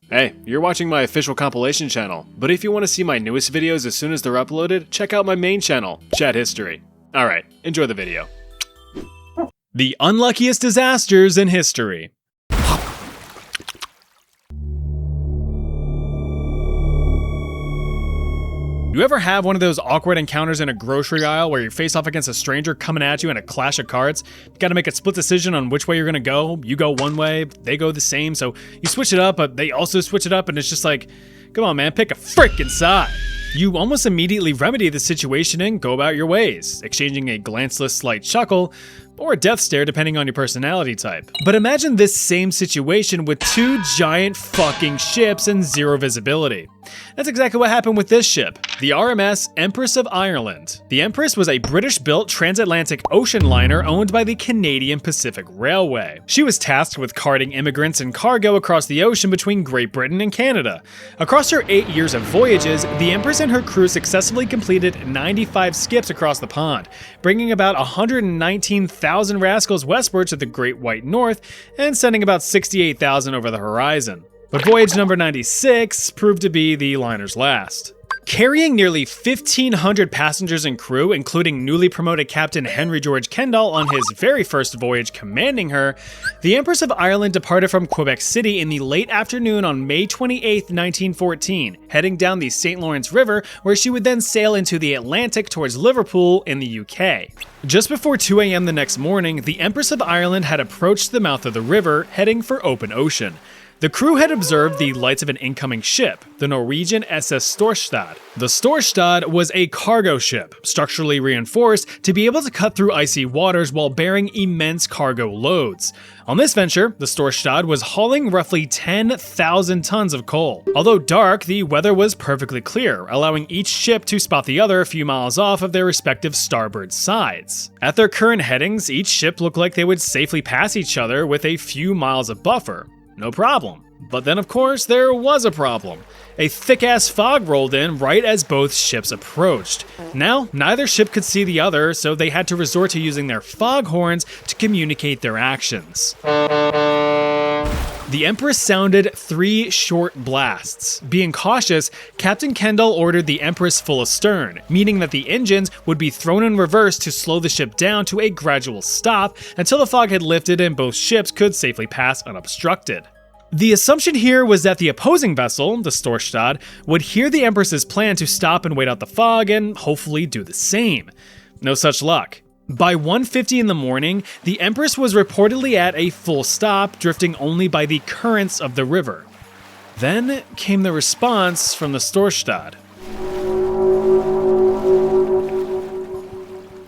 Hey, you're watching my official compilation channel, but if you want to see my newest videos as soon as they're uploaded, check out my main channel, Chat History. Alright, enjoy the video. The unluckiest disasters in history. You ever have one of those awkward encounters in a grocery aisle where you face off against a stranger coming at you in a clash of cards? You gotta make a split decision on which way you're gonna go. You go one way, they go the same, so you switch it up, but they also switch it up, and it's just like, come on man, pick a frickin' side. You almost immediately remedy the situation and go about your ways, exchanging a glanceless slight chuckle, or a death stare depending on your personality type. But imagine this same situation with two giant fucking ships and zero visibility. That's exactly what happened with this ship, the RMS Empress of Ireland. The Empress was a British-built transatlantic ocean liner owned by the Canadian Pacific Railway. She was tasked with carting immigrants and cargo across the ocean between Great Britain and Canada. Across her 8 years of voyages, the Empress and her crew successfully completed 95 skips across the pond, bringing about 119,000 rascals westward to the Great White North and sending about 68,000 over the horizon. But voyage number 96 proved to be the liner's last. Carrying nearly 1,500 passengers and crew, including newly promoted Captain Henry George Kendall on his very first voyage commanding her, the Empress of Ireland departed from Quebec City in the late afternoon on May 28, 1914, heading down the St. Lawrence River, where she would then sail into the Atlantic towards Liverpool in the UK. Just before 2 a.m. the next morning, the Empress of Ireland had approached the mouth of the river, heading for open ocean. The crew had observed the lights of an incoming ship, the Norwegian SS Storstad. The Storstad was a cargo ship, structurally reinforced to be able to cut through icy waters while bearing immense cargo loads. On this venture, the Storstad was hauling roughly 10,000 tons of coal. Although dark, the weather was perfectly clear, allowing each ship to spot the other a few miles off of their respective starboard sides. At their current headings, each ship looked like they would safely pass each other with a few miles of buffer. No problem. But then of course there was a problem. A thick-ass fog rolled in right as both ships approached. Now, neither ship could see the other, so they had to resort to using their foghorns to communicate their actions. The Empress sounded 3 short blasts. Being cautious, Captain Kendall ordered the Empress full astern, meaning that the engines would be thrown in reverse to slow the ship down to a gradual stop until the fog had lifted and both ships could safely pass unobstructed. The assumption here was that the opposing vessel, the Storstad, would hear the Empress's plan to stop and wait out the fog and hopefully do the same. No such luck. By 1:50 in the morning, the Empress was reportedly at a full stop, drifting only by the currents of the river. Then came the response from the Storstad.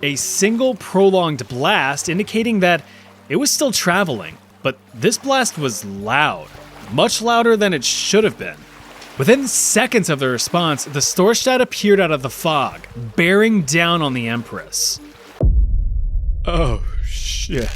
A single prolonged blast indicating that it was still traveling, but this blast was loud, much louder than it should have been. Within seconds of the response, the Storstad appeared out of the fog, bearing down on the Empress. Oh shit.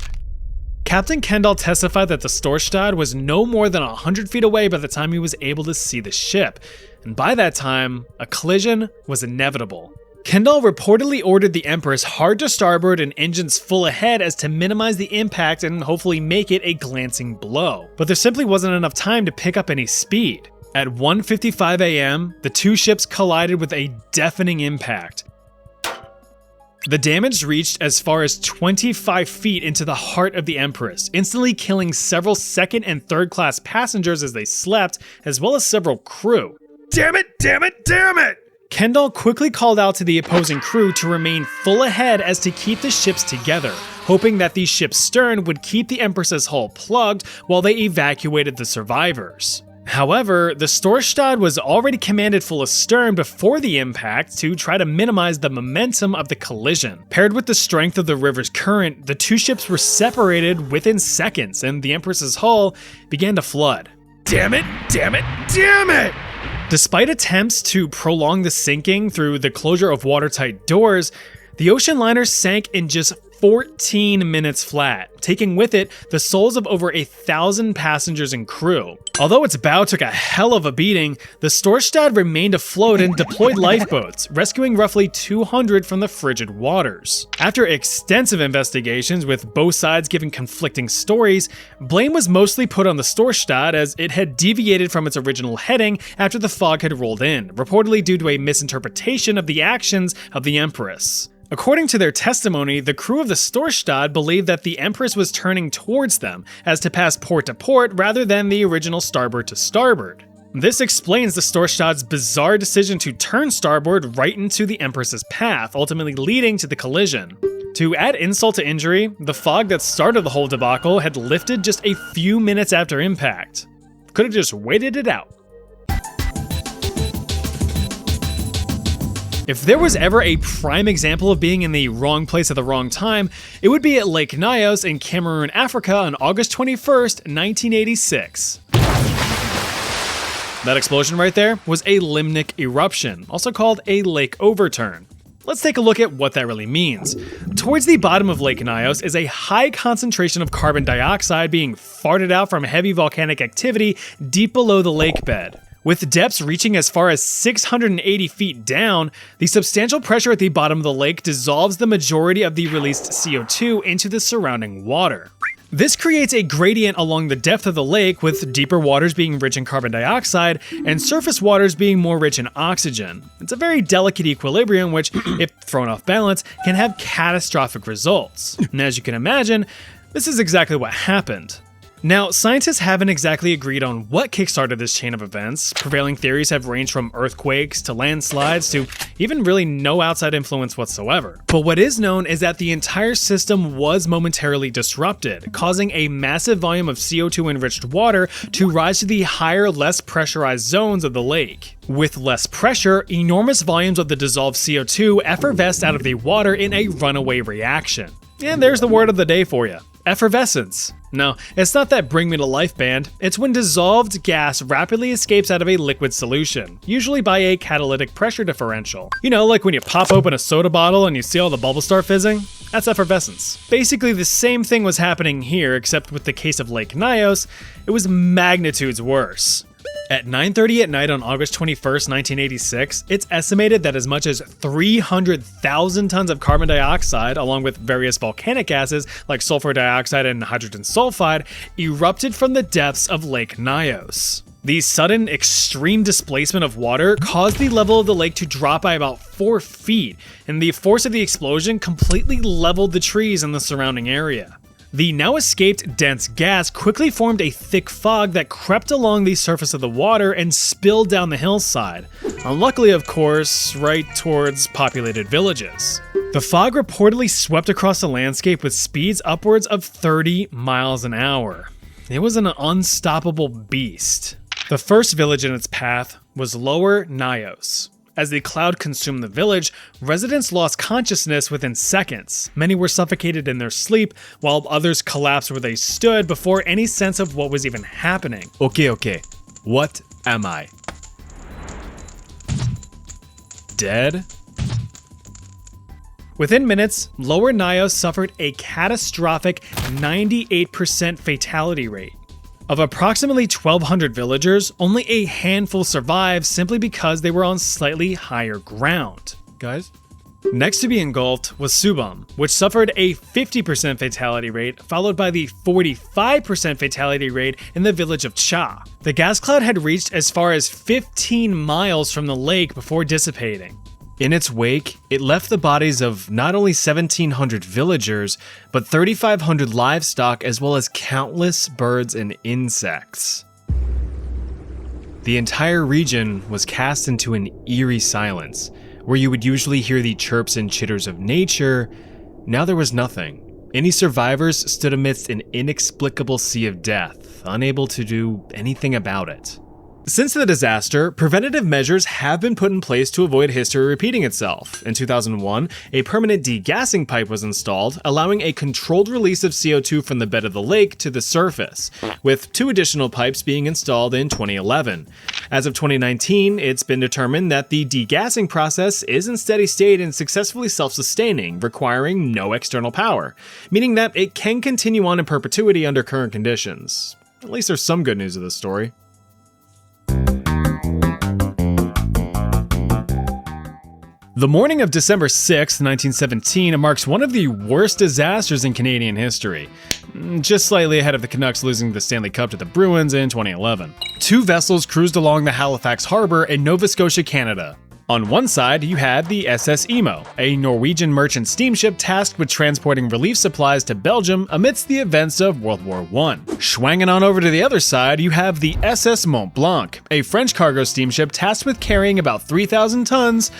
Captain Kendall testified that the Storstad was no more than 100 feet away by the time he was able to see the ship, and by that time, a collision was inevitable. Kendall reportedly ordered the Empress hard to starboard and engines full ahead as to minimize the impact and hopefully make it a glancing blow. But there simply wasn't enough time to pick up any speed. At 1:55 a.m., the two ships collided with a deafening impact. The damage reached as far as 25 feet into the heart of the Empress, instantly killing several second and third class passengers as they slept, as well as several crew. Damn it, damn it, damn it! Kendall quickly called out to the opposing crew to remain full ahead as to keep the ships together, hoping that the ship's stern would keep the Empress's hull plugged while they evacuated the survivors. However, the Storstad was already commanded full astern before the impact to try to minimize the momentum of the collision. Paired with the strength of the river's current, the two ships were separated within seconds and the Empress's hull began to flood. Damn it, damn it, damn it! Despite attempts to prolong the sinking through the closure of watertight doors, the ocean liner sank in just 14 minutes flat, taking with it the souls of over 1,000 passengers and crew. Although its bow took a hell of a beating, the Storstad remained afloat and deployed lifeboats, rescuing roughly 200 from the frigid waters. After extensive investigations with both sides giving conflicting stories, blame was mostly put on the Storstad as it had deviated from its original heading after the fog had rolled in, reportedly due to a misinterpretation of the actions of the Empress. According to their testimony, the crew of the Storstad believed that the Empress was turning towards them, as to pass port to port rather than the original starboard to starboard. This explains the Storstad's bizarre decision to turn starboard right into the Empress's path, ultimately leading to the collision. To add insult to injury, the fog that started the whole debacle had lifted just a few minutes after impact. Could have just waited it out. If there was ever a prime example of being in the wrong place at the wrong time, it would be at Lake Nyos in Cameroon, Africa on August 21st, 1986. That explosion right there was a limnic eruption, also called a lake overturn. Let's take a look at what that really means. Towards the bottom of Lake Nyos is a high concentration of carbon dioxide being farted out from heavy volcanic activity deep below the lake bed. With depths reaching as far as 680 feet down, the substantial pressure at the bottom of the lake dissolves the majority of the released CO2 into the surrounding water. This creates a gradient along the depth of the lake, with deeper waters being rich in carbon dioxide and surface waters being more rich in oxygen. It's a very delicate equilibrium which, if thrown off balance, can have catastrophic results. And as you can imagine, this is exactly what happened. Now, scientists haven't exactly agreed on what kickstarted this chain of events. Prevailing theories have ranged from earthquakes to landslides to even really no outside influence whatsoever. But what is known is that the entire system was momentarily disrupted, causing a massive volume of CO2-enriched water to rise to the higher, less pressurized zones of the lake. With less pressure, enormous volumes of the dissolved CO2 effervesced out of the water in a runaway reaction. And there's the word of the day for you. Effervescence. No, it's not that Bring Me to Life band, it's when dissolved gas rapidly escapes out of a liquid solution, usually by a catalytic pressure differential. You know, like when you pop open a soda bottle and you see all the bubbles start fizzing? That's effervescence. Basically the same thing was happening here, except with the case of Lake Nyos, it was magnitudes worse. At 9:30 at night on August 21st, 1986, it's estimated that as much as 300,000 tons of carbon dioxide, along with various volcanic gases like sulfur dioxide and hydrogen sulfide, erupted from the depths of Lake Nyos. The sudden, extreme displacement of water caused the level of the lake to drop by about 4 feet, and the force of the explosion completely leveled the trees in the surrounding area. The now escaped dense gas quickly formed a thick fog that crept along the surface of the water and spilled down the hillside. Unluckily, of course, right towards populated villages. The fog reportedly swept across the landscape with speeds upwards of 30 miles an hour. It was an unstoppable beast. The first village in its path was Lower Nyos. As the cloud consumed the village, residents lost consciousness within seconds. Many were suffocated in their sleep, while others collapsed where they stood before any sense of what was even happening. Okay, what am I? Dead? Within minutes, Lower Nyos suffered a catastrophic 98% fatality rate. Of approximately 1,200 villagers, only a handful survived simply because they were on slightly higher ground. Guys? Next to be engulfed was Subam, which suffered a 50% fatality rate, followed by the 45% fatality rate in the village of Cha. The gas cloud had reached as far as 15 miles from the lake before dissipating. In its wake, it left the bodies of not only 1,700 villagers, but 3,500 livestock as well as countless birds and insects. The entire region was cast into an eerie silence, where you would usually hear the chirps and chitters of nature. Now there was nothing. Any survivors stood amidst an inexplicable sea of death, unable to do anything about it. Since the disaster, preventative measures have been put in place to avoid history repeating itself. In 2001, a permanent degassing pipe was installed, allowing a controlled release of CO2 from the bed of the lake to the surface, with 2 additional pipes being installed in 2011. As of 2019, it's been determined that the degassing process is in steady state and successfully self-sustaining, requiring no external power, meaning that it can continue on in perpetuity under current conditions. At least there's some good news of this story. The morning of December 6, 1917 marks one of the worst disasters in Canadian history, just slightly ahead of the Canucks losing the Stanley Cup to the Bruins in 2011. Two vessels cruised along the Halifax Harbor in Nova Scotia, Canada. On one side, you had the SS Emo, a Norwegian merchant steamship tasked with transporting relief supplies to Belgium amidst the events of World War I. Schwanging on over to the other side, you have the SS Mont Blanc, a French cargo steamship tasked with carrying about 3,000 tons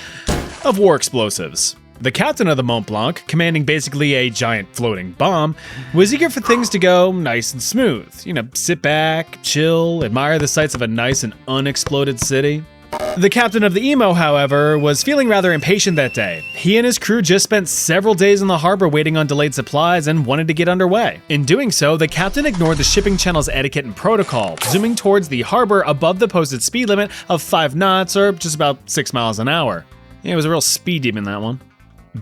of war explosives. The captain of the Mont Blanc, commanding basically a giant floating bomb, was eager for things to go nice and smooth. Sit back, chill, admire the sights of a nice and unexploded city. The captain of the Emo, however, was feeling rather impatient that day. He and his crew just spent several days in the harbor waiting on delayed supplies and wanted to get underway. In doing so, the captain ignored the shipping channel's etiquette and protocol, zooming towards the harbor above the posted speed limit of 5 knots or just about 6 miles an hour. Yeah, it was a real speed demon, that one.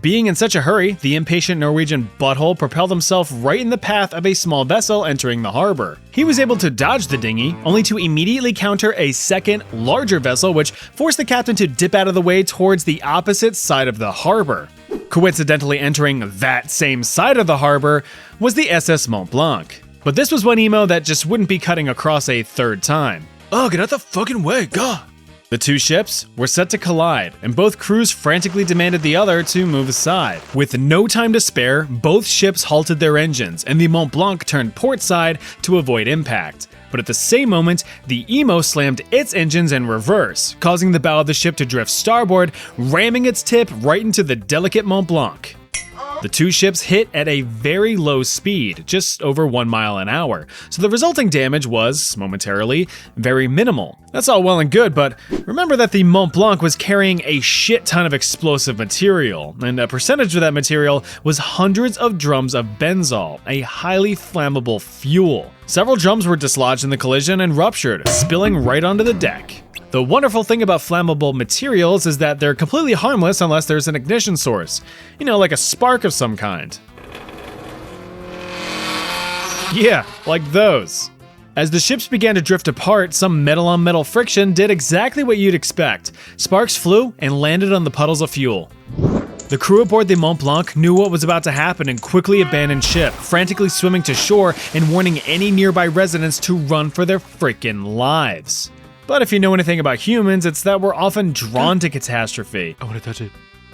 Being in such a hurry, the impatient Norwegian butthole propelled himself right in the path of a small vessel entering the harbor. He was able to dodge the dinghy, only to immediately counter a second, larger vessel, which forced the captain to dip out of the way towards the opposite side of the harbor. Coincidentally entering that same side of the harbor was the SS Mont Blanc. But this was one Emo that just wouldn't be cutting across a third time. Oh, get out the fucking way, God! The two ships were set to collide, and both crews frantically demanded the other to move aside. With no time to spare, both ships halted their engines, and the Mont Blanc turned port side to avoid impact. But at the same moment, the Emo slammed its engines in reverse, causing the bow of the ship to drift starboard, ramming its tip right into the delicate Mont Blanc. The two ships hit at a very low speed, just over 1 mile an hour, so the resulting damage was, momentarily, very minimal. That's all well and good, but remember that the Mont Blanc was carrying a shit ton of explosive material, and a percentage of that material was hundreds of drums of benzol, a highly flammable fuel. Several drums were dislodged in the collision and ruptured, spilling right onto the deck. The wonderful thing about flammable materials is that they're completely harmless unless there's an ignition source. Like a spark of some kind. Yeah, like those. As the ships began to drift apart, some metal-on-metal friction did exactly what you'd expect. Sparks flew and landed on the puddles of fuel. The crew aboard the Mont Blanc knew what was about to happen and quickly abandoned ship, frantically swimming to shore and warning any nearby residents to run for their freaking lives. But if you know anything about humans, it's that we're often drawn to catastrophe. I want to touch it.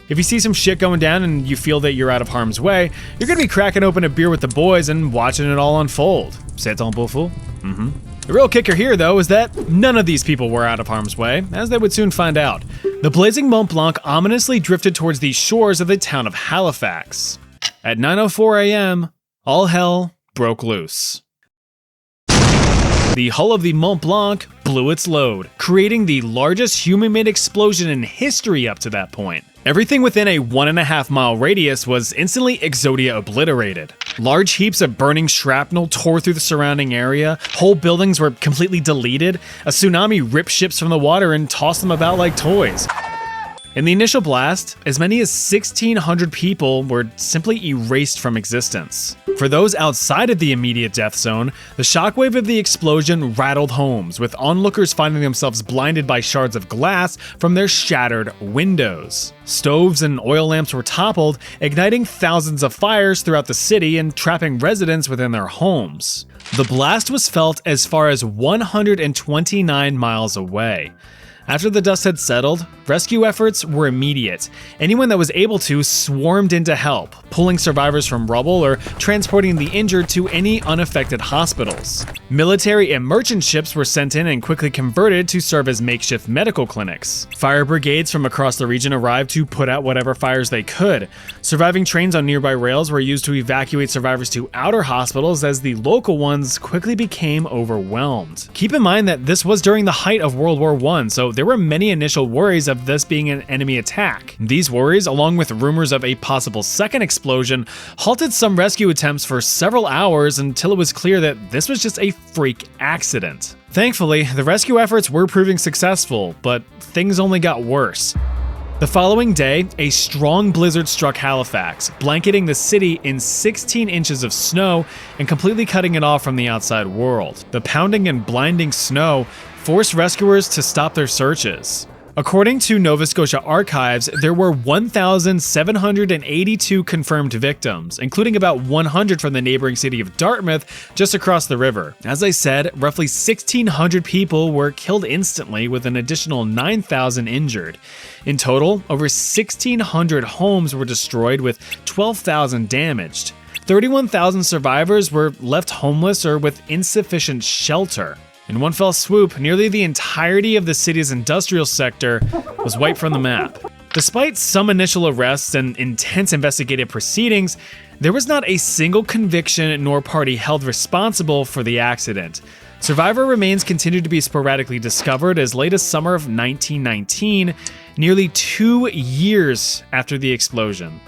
If you see some shit going down and you feel that you're out of harm's way, you're gonna be cracking open a beer with the boys and watching it all unfold. C'est un beau fou? The real kicker here, though, is that none of these people were out of harm's way, as they would soon find out. The blazing Mont Blanc ominously drifted towards the shores of the town of Halifax. At 9:04 a.m., all hell broke loose. The hull of the Mont Blanc blew its load, creating the largest human-made explosion in history up to that point. Everything within a 1.5 mile radius was instantly Exodia obliterated. Large heaps of burning shrapnel tore through the surrounding area, whole buildings were completely deleted, a tsunami ripped ships from the water and tossed them about like toys. In the initial blast, as many as 1,600 people were simply erased from existence. For those outside of the immediate death zone, the shockwave of the explosion rattled homes, with onlookers finding themselves blinded by shards of glass from their shattered windows. Stoves and oil lamps were toppled, igniting thousands of fires throughout the city and trapping residents within their homes. The blast was felt as far as 129 miles away. After the dust had settled, rescue efforts were immediate. Anyone that was able to swarmed in to help, pulling survivors from rubble or transporting the injured to any unaffected hospitals. Military and merchant ships were sent in and quickly converted to serve as makeshift medical clinics. Fire brigades from across the region arrived to put out whatever fires they could. Surviving trains on nearby rails were used to evacuate survivors to outer hospitals as the local ones quickly became overwhelmed. Keep in mind that this was during the height of World War I, so there were many initial worries of this being an enemy attack. These worries, along with rumors of a possible second explosion, halted some rescue attempts for several hours until it was clear that this was just a freak accident. Thankfully, the rescue efforts were proving successful, but things only got worse. The following day, a strong blizzard struck Halifax, blanketing the city in 16 inches of snow and completely cutting it off from the outside world. The pounding and blinding snow forced rescuers to stop their searches. According to Nova Scotia archives, there were 1,782 confirmed victims, including about 100 from the neighboring city of Dartmouth just across the river. As I said, roughly 1,600 people were killed instantly, with an additional 9,000 injured. In total, over 1,600 homes were destroyed, with 12,000 damaged. 31,000 survivors were left homeless or with insufficient shelter. In one fell swoop, nearly the entirety of the city's industrial sector was wiped from the map. Despite some initial arrests and intense investigative proceedings, there was not a single conviction nor party held responsible for the accident. Survivor remains continued to be sporadically discovered as late as summer of 1919, nearly 2 years after the explosion.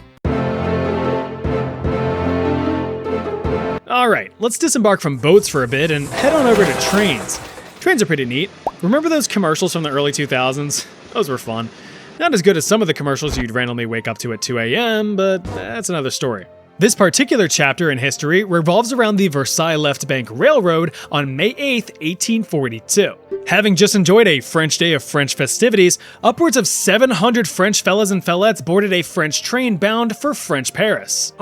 Alright, let's disembark from boats for a bit and head on over to trains. Trains are pretty neat. Remember those commercials from the early 2000s? Those were fun. Not as good as some of the commercials you'd randomly wake up to at 2 a.m., but that's another story. This particular chapter in history revolves around the Versailles Left Bank Railroad on May 8, 1842. Having just enjoyed a French day of French festivities, upwards of 700 French fellas and fellettes boarded a French train bound for French Paris.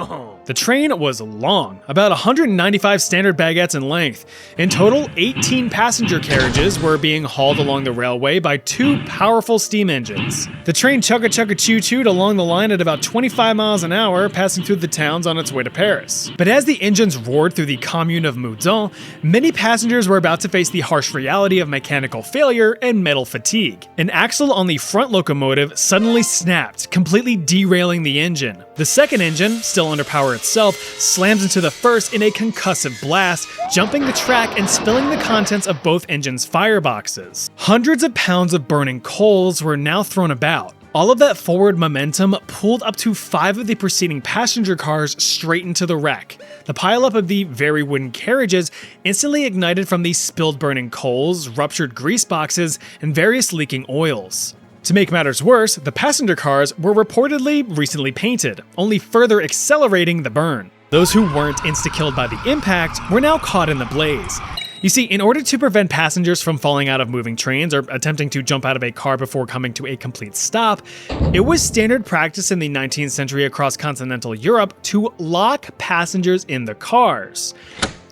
The train was long, about 195 standard baguettes in length. In total, 18 passenger carriages were being hauled along the railway by 2 powerful steam engines. The train chugga-chugga-choo-chooed along the line at about 25 miles an hour, passing through the towns on its way to Paris. But as the engines roared through the commune of Meudon, many passengers were about to face the harsh reality of mechanical failure and metal fatigue. An axle on the front locomotive suddenly snapped, completely derailing the engine. The second engine, still under power itself, slams into the first in a concussive blast, jumping the track and spilling the contents of both engines' fireboxes. Hundreds of pounds of burning coals were now thrown about. All of that forward momentum pulled up to 5 of the preceding passenger cars straight into the wreck. The pileup of the very wooden carriages instantly ignited from the spilled burning coals, ruptured grease boxes, and various leaking oils. To make matters worse, the passenger cars were reportedly recently painted, only further accelerating the burn. Those who weren't insta-killed by the impact were now caught in the blaze. You see, in order to prevent passengers from falling out of moving trains or attempting to jump out of a car before coming to a complete stop, it was standard practice in the 19th century across continental Europe to lock passengers in the cars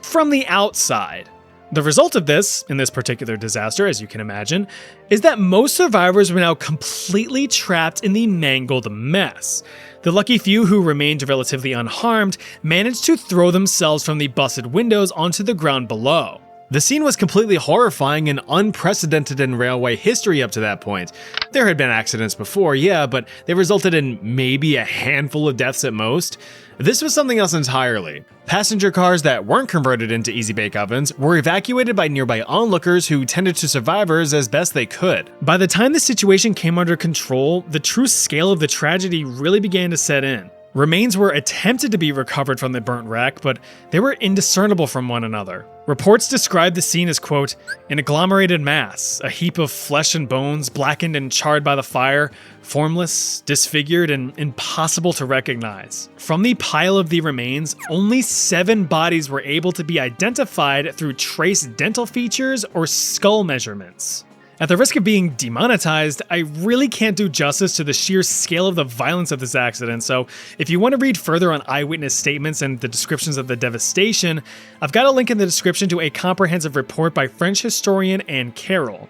from the outside. The result of this, in this particular disaster, as you can imagine, is that most survivors were now completely trapped in the mangled mess. The lucky few who remained relatively unharmed managed to throw themselves from the busted windows onto the ground below. The scene was completely horrifying and unprecedented in railway history up to that point. There had been accidents before, yeah, but they resulted in maybe a handful of deaths at most. This was something else entirely. Passenger cars that weren't converted into easy bake ovens were evacuated by nearby onlookers who tended to survivors as best they could. By the time the situation came under control, the true scale of the tragedy really began to set in. Remains were attempted to be recovered from the burnt wreck, but they were indiscernible from one another. Reports described the scene as, quote, an agglomerated mass, a heap of flesh and bones, blackened and charred by the fire, formless, disfigured, and impossible to recognize. From the pile of the remains, only 7 bodies were able to be identified through trace dental features or skull measurements. At the risk of being demonetized, I really can't do justice to the sheer scale of the violence of this accident, so if you want to read further on eyewitness statements and the descriptions of the devastation, I've got a link in the description to a comprehensive report by French historian Anne Carroll.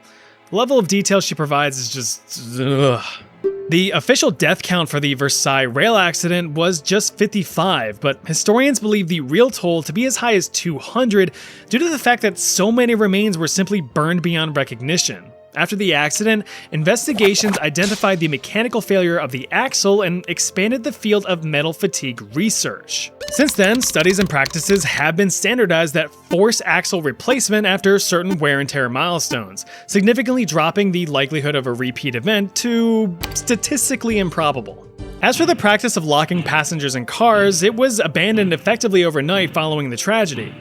The level of detail she provides is just ugh. The official death count for the Versailles rail accident was just 55, but historians believe the real toll to be as high as 200 due to the fact that so many remains were simply burned beyond recognition. After the accident, investigations identified the mechanical failure of the axle and expanded the field of metal fatigue research. Since then, studies and practices have been standardized that force axle replacement after certain wear and tear milestones, significantly dropping the likelihood of a repeat event to statistically improbable. As for the practice of locking passengers in cars, it was abandoned effectively overnight following the tragedy.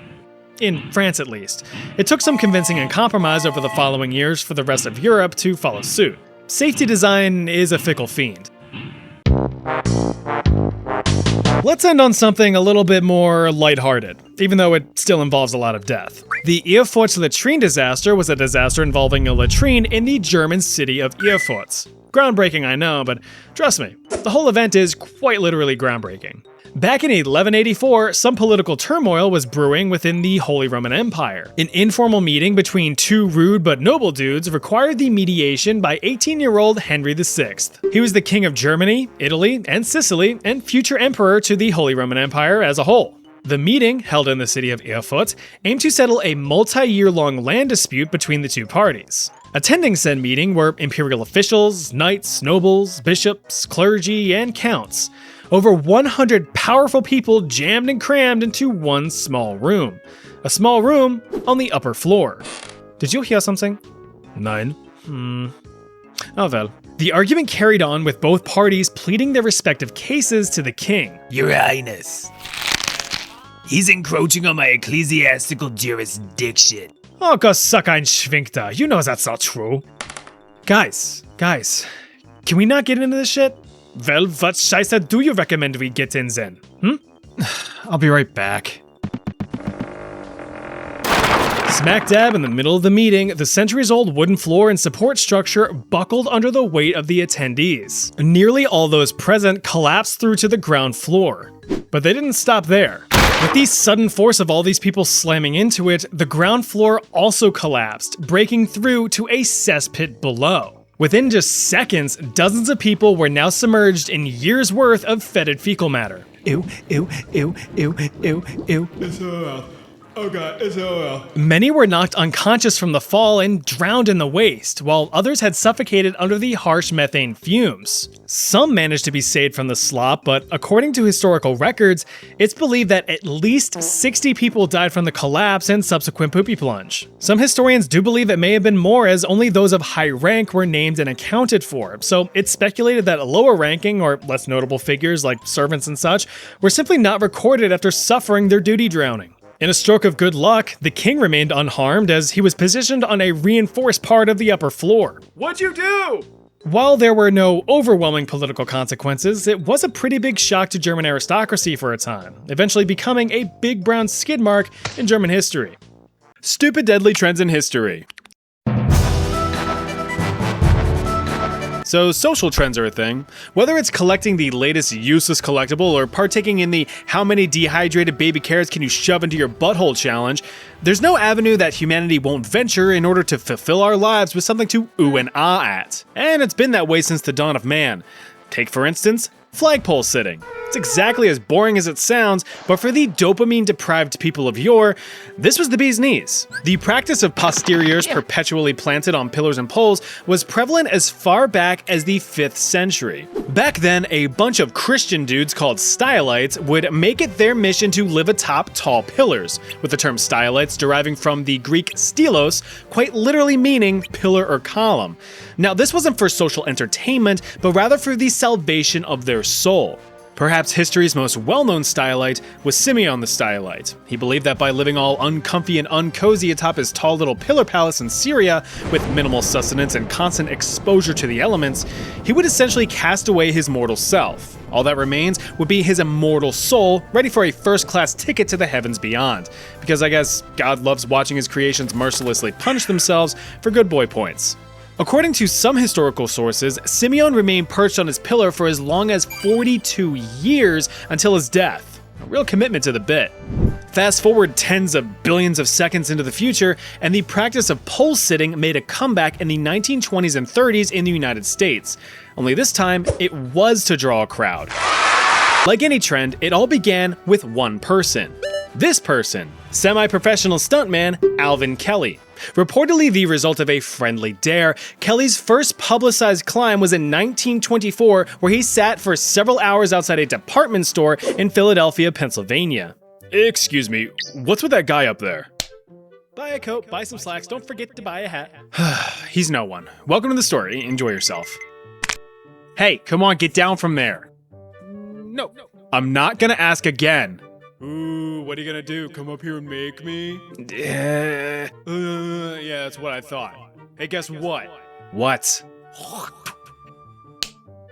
In France, at least. It took some convincing and compromise over the following years for the rest of Europe to follow suit. Safety design is a fickle fiend. Let's end on something a little bit more lighthearted, even though it still involves a lot of death. The Erfurt latrine disaster was a disaster involving a latrine in the German city of Erfurt. Groundbreaking, I know, but trust me, the whole event is quite literally groundbreaking. Back in 1184, some political turmoil was brewing within the Holy Roman Empire. An informal meeting between two rude but noble dudes required the mediation by 18-year-old Henry VI. He was the king of Germany, Italy, and Sicily, and future emperor to the Holy Roman Empire as a whole. The meeting, held in the city of Erfurt, aimed to settle a multi-year-long land dispute between the two parties. Attending said meeting were imperial officials, knights, nobles, bishops, clergy, and counts. Over 100 powerful people jammed and crammed into one small room. A small room on the upper floor. Did you hear something? Nein. Oh well. The argument carried on with both parties pleading their respective cases to the king. Your Highness, he's encroaching on my ecclesiastical jurisdiction. Oh, go suck ein Schwinkter. You know that's not true. Guys, can we not get into this shit? Well, what Scheiße do you recommend we get in then? I'll be right back. Smack dab in the middle of the meeting, the centuries-old wooden floor and support structure buckled under the weight of the attendees. Nearly all those present collapsed through to the ground floor. But they didn't stop there. With the sudden force of all these people slamming into it, the ground floor also collapsed, breaking through to a cesspit below. Within just seconds, dozens of people were now submerged in years' worth of fetid fecal matter. Ew. It's OL. Oh god, it's OL. Many were knocked unconscious from the fall and drowned in the waste, while others had suffocated under the harsh methane fumes. Some managed to be saved from the slop, but according to historical records, it's believed that at least 60 people died from the collapse and subsequent poopy plunge. Some historians do believe it may have been more, as only those of high rank were named and accounted for, so it's speculated that lower ranking or less notable figures like servants and such were simply not recorded after suffering their duty drowning. In a stroke of good luck, the king remained unharmed as he was positioned on a reinforced part of the upper floor. What'd you do? While there were no overwhelming political consequences, it was a pretty big shock to German aristocracy for a time, eventually becoming a big brown skid mark in German history. Stupid deadly trends in history. So social trends are a thing. Whether it's collecting the latest useless collectible or partaking in the how many dehydrated baby carrots can you shove into your butthole challenge, there's no avenue that humanity won't venture in order to fulfill our lives with something to ooh and ah at. And it's been that way since the dawn of man. Take, for instance, flagpole sitting. It's exactly as boring as it sounds, but for the dopamine-deprived people of yore, this was the bee's knees. The practice of posteriors perpetually planted on pillars and poles was prevalent as far back as the 5th century. Back then, a bunch of Christian dudes called stylites would make it their mission to live atop tall pillars, with the term stylites deriving from the Greek stylos, quite literally meaning pillar or column. Now, this wasn't for social entertainment, but rather for the salvation of their soul. Perhaps history's most well-known stylite was Simeon the Stylite. He believed that by living all uncomfy and uncozy atop his tall little pillar palace in Syria, with minimal sustenance and constant exposure to the elements, he would essentially cast away his mortal self. All that remains would be his immortal soul, ready for a first-class ticket to the heavens beyond. Because I guess God loves watching his creations mercilessly punish themselves for good boy points. According to some historical sources, Simeon remained perched on his pillar for as long as 42 years until his death. A real commitment to the bit. Fast forward tens of billions of seconds into the future, and the practice of pole sitting made a comeback in the 1920s and 30s in the United States. Only this time, it was to draw a crowd. Like any trend, it all began with one person. This person, semi-professional stuntman Alvin Kelly. Reportedly the result of a friendly dare, Kelly's first publicized climb was in 1924, where he sat for several hours outside a department store in Philadelphia, Pennsylvania. Excuse me, what's with that guy up there? Buy a coat, buy some slacks, don't forget to buy a hat. He's no one. Welcome to the story. Enjoy yourself. Hey, come on, get down from there. No. I'm not gonna ask again. Ooh, what are you gonna do? Come up here and make me? Yeah, Yeah, that's what I thought. Hey, guess what? what?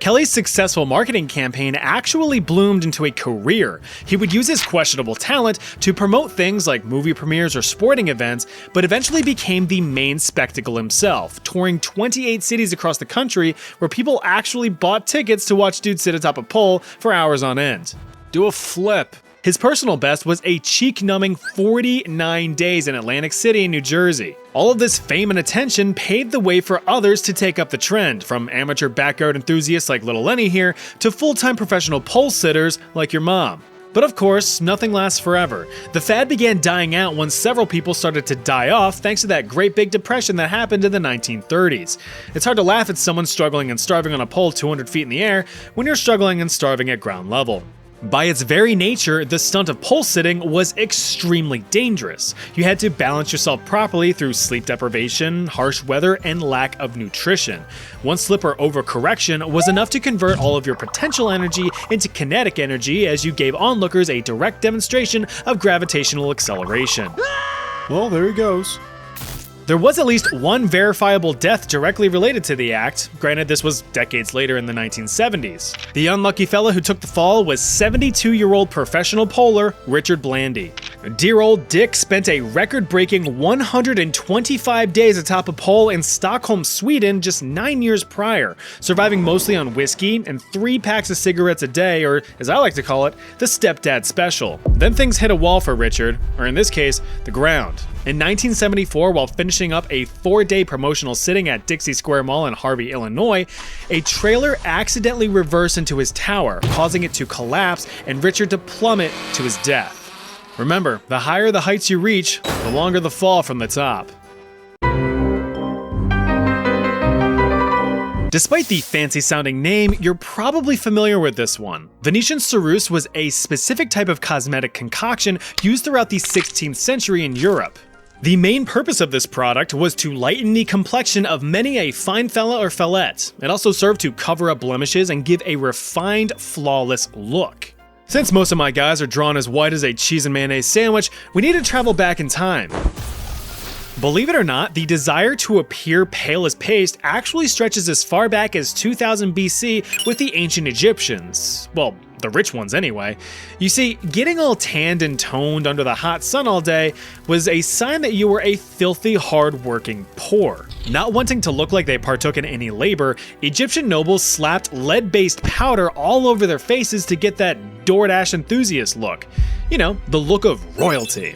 Kelly's successful marketing campaign actually bloomed into a career. He would use his questionable talent to promote things like movie premieres or sporting events, but eventually became the main spectacle himself, touring 28 cities across the country where people actually bought tickets to watch dudes sit atop a pole for hours on end. Do a flip. His personal best was a cheek-numbing 49 days in Atlantic City, New Jersey. All of this fame and attention paved the way for others to take up the trend, from amateur backyard enthusiasts like Little Lenny here to full-time professional pole sitters like your mom. But of course, nothing lasts forever. The fad began dying out when several people started to die off thanks to that great big depression that happened in the 1930s. It's hard to laugh at someone struggling and starving on a pole 200 feet in the air when you're struggling and starving at ground level. By its very nature, the stunt of pole sitting was extremely dangerous. You had to balance yourself properly through sleep deprivation, harsh weather, and lack of nutrition. One slip or overcorrection was enough to convert all of your potential energy into kinetic energy as you gave onlookers a direct demonstration of gravitational acceleration. Well, there he goes. There was at least one verifiable death directly related to the act. Granted, this was decades later in the 1970s. The unlucky fella who took the fall was 72-year-old professional poler Richard Blandy. Dear old Dick spent a record-breaking 125 days atop a pole in Stockholm, Sweden just 9 years prior, surviving mostly on whiskey and 3 packs of cigarettes a day, or as I like to call it, the stepdad special. Then things hit a wall for Richard, or in this case, the ground. In 1974, while finishing up a 4-day promotional sitting at Dixie Square Mall in Harvey, Illinois, a trailer accidentally reversed into his tower, causing it to collapse and Richard to plummet to his death. Remember, the higher the heights you reach, the longer the fall from the top. Despite the fancy-sounding name, you're probably familiar with this one. Venetian ceruse was a specific type of cosmetic concoction used throughout the 16th century in Europe. The main purpose of this product was to lighten the complexion of many a fine fella or fellette. It also served to cover up blemishes and give a refined, flawless look. Since most of my guys are drawn as white as a cheese and mayonnaise sandwich, we need to travel back in time. Believe it or not, the desire to appear pale as paste actually stretches as far back as 2000 BC with the ancient Egyptians. Well, the rich ones anyway. You see, getting all tanned and toned under the hot sun all day was a sign that you were a filthy, hard-working poor. Not wanting to look like they partook in any labor, Egyptian nobles slapped lead-based powder all over their faces to get that DoorDash enthusiast look. You know, the look of royalty.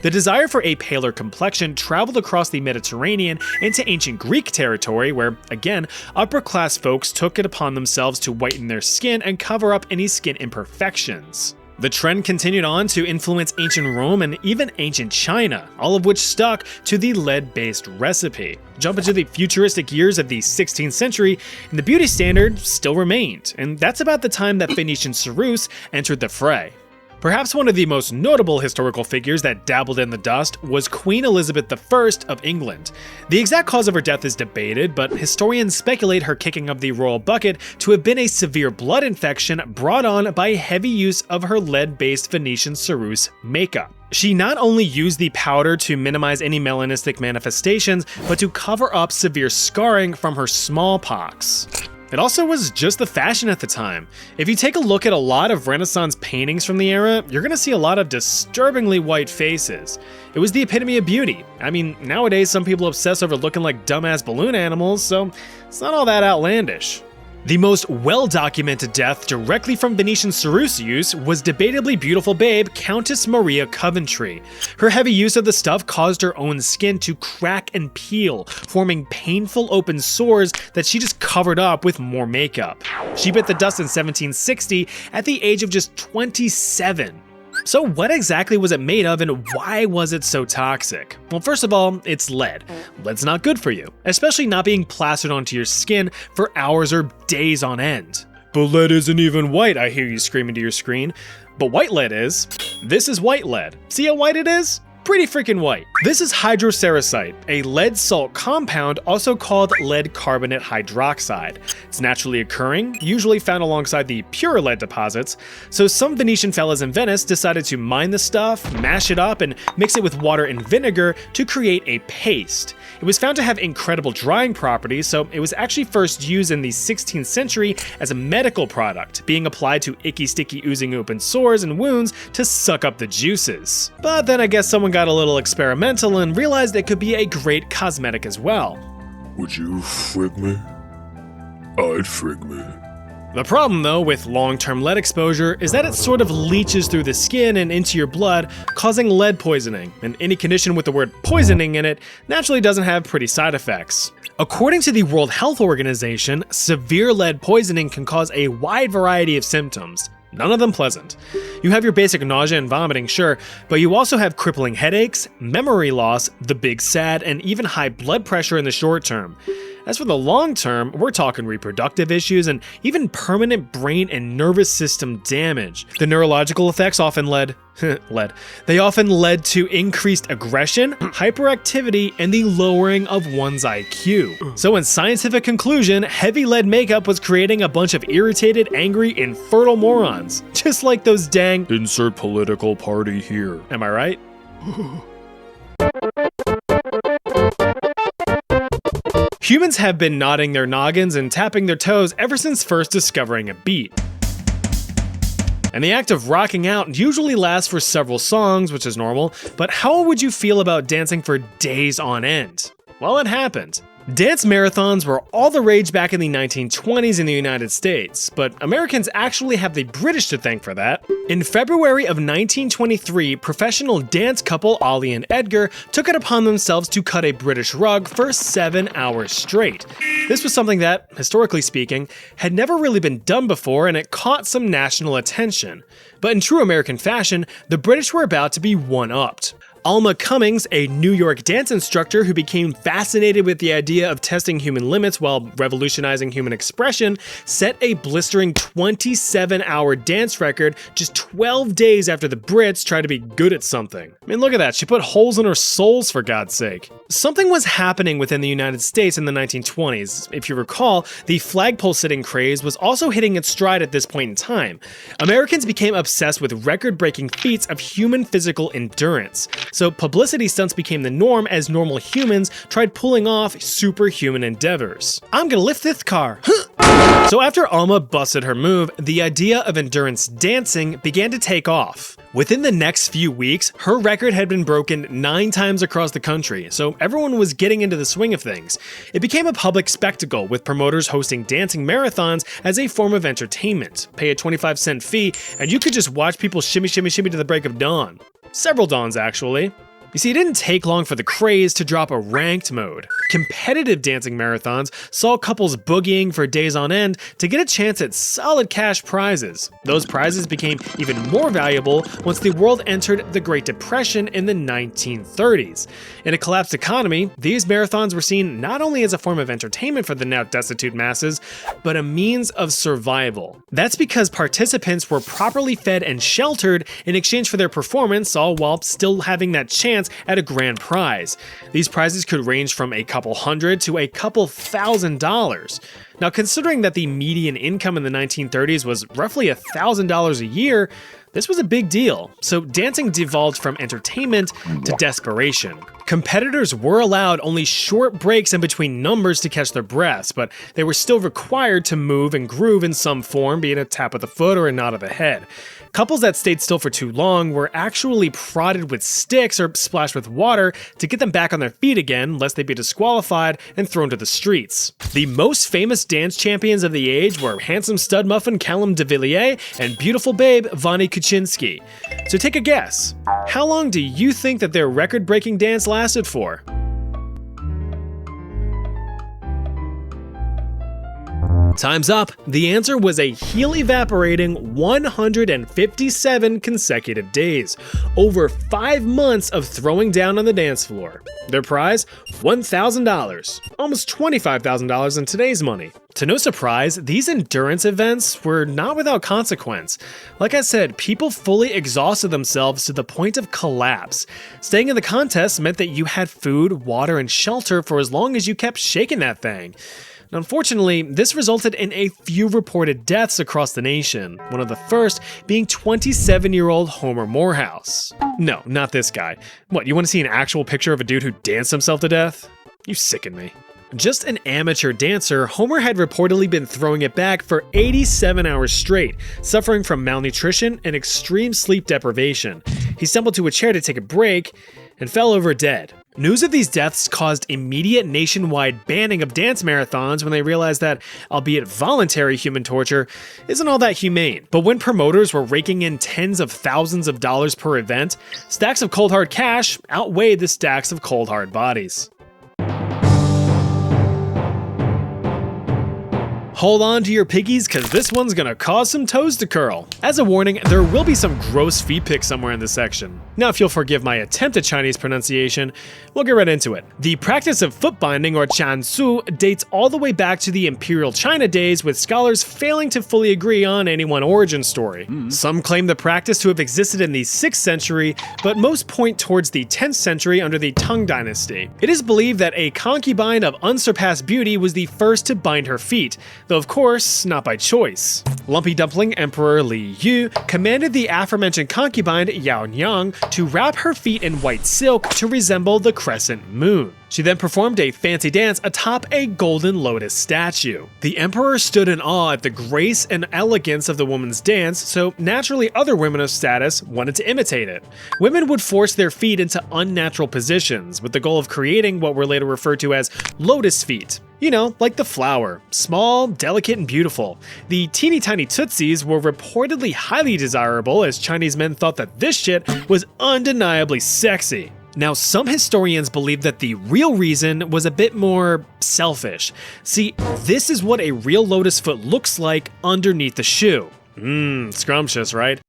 The desire for a paler complexion traveled across the Mediterranean into ancient Greek territory where, again, upper-class folks took it upon themselves to whiten their skin and cover up any skin imperfections. The trend continued on to influence ancient Rome and even ancient China, all of which stuck to the lead-based recipe. Jump into the futuristic years of the 16th century, and the beauty standard still remained, and that's about the time that Venetian ceruse entered the fray. Perhaps one of the most notable historical figures that dabbled in the dust was Queen Elizabeth I of England. The exact cause of her death is debated, but historians speculate her kicking of the royal bucket to have been a severe blood infection brought on by heavy use of her lead-based Venetian ceruse makeup. She not only used the powder to minimize any melanistic manifestations, but to cover up severe scarring from her smallpox. It also was just the fashion at the time. If you take a look at a lot of Renaissance paintings from the era, you're gonna see a lot of disturbingly white faces. It was the epitome of beauty. I mean, nowadays some people obsess over looking like dumbass balloon animals, so it's not all that outlandish. The most well-documented death directly from Venetian ceruse use was debatably beautiful babe Countess Maria Coventry. Her heavy use of the stuff caused her own skin to crack and peel, forming painful open sores that she just covered up with more makeup. She bit the dust in 1760 at the age of just 27. So what exactly was it made of and why was it so toxic? Well, first of all, it's lead. Lead's not good for you, especially not being plastered onto your skin for hours or days on end. But lead isn't even white, I hear you scream into your screen. But white lead is. This is white lead. See how white it is? Pretty freaking white. This is hydroceracite, a lead salt compound also called lead carbonate hydroxide. It's naturally occurring, usually found alongside the pure lead deposits, so some Venetian fellas in Venice decided to mine the stuff, mash it up, and mix it with water and vinegar to create a paste. It was found to have incredible drying properties, so it was actually first used in the 16th century as a medical product, being applied to icky, sticky, oozing open sores and wounds to suck up the juices. But then I guess someone got a little experimental and realized it could be a great cosmetic as well. Would you frig me? I'd frig me. The problem though with long-term lead exposure is that it sort of leaches through the skin and into your blood, causing lead poisoning, and any condition with the word poisoning in it naturally doesn't have pretty side effects. According to the World Health Organization, severe lead poisoning can cause a wide variety of symptoms. None of them pleasant. You have your basic nausea and vomiting, sure, but you also have crippling headaches, memory loss, the big sad, and even high blood pressure in the short term. As for the long term, we're talking reproductive issues and even permanent brain and nervous system damage. The neurological effects often led to increased aggression, hyperactivity, and the lowering of one's IQ. So in scientific conclusion, heavy lead makeup was creating a bunch of irritated, angry, infertile morons. Just like those dang insert political party here. Am I right? Humans have been nodding their noggins and tapping their toes ever since first discovering a beat. And the act of rocking out usually lasts for several songs, which is normal, but how would you feel about dancing for days on end? Well, it happened. Dance marathons were all the rage back in the 1920s in the United States, but Americans actually have the British to thank for that. In February of 1923, professional dance couple Ollie and Edgar took it upon themselves to cut a British rug for 7 hours straight. This was something that, historically speaking, had never really been done before, and it caught some national attention. But in true American fashion, the British were about to be one-upped. Alma Cummings, a New York dance instructor who became fascinated with the idea of testing human limits while revolutionizing human expression, set a blistering 27-hour dance record just 12 days after the Brits tried to be good at something. I mean, look at that, she put holes in her soles for God's sake. Something was happening within the United States in the 1920s. If you recall, the flagpole sitting craze was also hitting its stride at this point in time. Americans became obsessed with record-breaking feats of human physical endurance. So publicity stunts became the norm as normal humans tried pulling off superhuman endeavors. I'm gonna lift this car. So after Alma busted her move, the idea of endurance dancing began to take off. Within the next few weeks, her record had been broken 9 times across the country, so everyone was getting into the swing of things. It became a public spectacle, with promoters hosting dancing marathons as a form of entertainment. Pay a 25-cent fee, and you could just watch people shimmy shimmy shimmy to the break of dawn. Several dawns, actually. You see, it didn't take long for the craze to drop a ranked mode. Competitive dancing marathons saw couples boogieing for days on end to get a chance at solid cash prizes. Those prizes became even more valuable once the world entered the Great Depression in the 1930s. In a collapsed economy, these marathons were seen not only as a form of entertainment for the now destitute masses, but a means of survival. That's because participants were properly fed and sheltered in exchange for their performance, all while still having that chance at a grand prize. These prizes could range from a couple hundred to a couple $1,000. Now, considering that the median income in the 1930s was roughly $1,000 a year, this was a big deal. So dancing devolved from entertainment to desperation. Competitors were allowed only short breaks in between numbers to catch their breaths, but they were still required to move and groove in some form, be it a tap of the foot or a nod of the head. Couples that stayed still for too long were actually prodded with sticks or splashed with water to get them back on their feet again, lest they be disqualified and thrown to the streets. The most famous dance champions of the age were handsome stud muffin Callum de Villiers and beautiful babe Vonnie Kuczynski. So take a guess. How long do you think that their record-breaking dance lasted for? Time's up. The answer was a heel evaporating 157 consecutive days, over 5 months of throwing down on the dance floor. Their prize, $1,000, almost $25,000 in today's money. To no surprise, these endurance events were not without consequence. Like I said, people fully exhausted themselves to the point of collapse. Staying in the contest meant that you had food, water, and shelter for as long as you kept shaking that thing. Unfortunately, this resulted in a few reported deaths across the nation, one of the first being 27-year-old Homer Morehouse. No, not this guy. What, you want to see an actual picture of a dude who danced himself to death? You sicken me. Just an amateur dancer, Homer had reportedly been throwing it back for 87 hours straight, suffering from malnutrition and extreme sleep deprivation. He stumbled to a chair to take a break and fell over dead. News of these deaths caused immediate nationwide banning of dance marathons when they realized that, albeit voluntary human torture, isn't all that humane. But when promoters were raking in tens of thousands of dollars per event, stacks of cold hard cash outweighed the stacks of cold hard bodies. Hold on to your piggies, cause this one's gonna cause some toes to curl. As a warning, there will be some gross feet pics somewhere in this section. Now if you'll forgive my attempt at Chinese pronunciation, we'll get right into it. The practice of foot binding, or chansu, dates all the way back to the Imperial China days, with scholars failing to fully agree on any one origin story. Some claim the practice to have existed in the 6th century, but most point towards the 10th century under the Tang Dynasty. It is believed that a concubine of unsurpassed beauty was the first to bind her feet, though of course, not by choice. Lumpy Dumpling Emperor Li Yu commanded the aforementioned concubine Yao Nyang to wrap her feet in white silk to resemble the crescent moon. She then performed a fancy dance atop a golden lotus statue. The emperor stood in awe at the grace and elegance of the woman's dance, so naturally other women of status wanted to imitate it. Women would force their feet into unnatural positions, with the goal of creating what were later referred to as lotus feet. You know, like the flower, small, delicate, and beautiful. The teeny tiny tootsies were reportedly highly desirable, as Chinese men thought that this shit was undeniably sexy. Now, some historians believe that the real reason was a bit more selfish. See, this is what a real lotus foot looks like underneath the shoe. Scrumptious, right?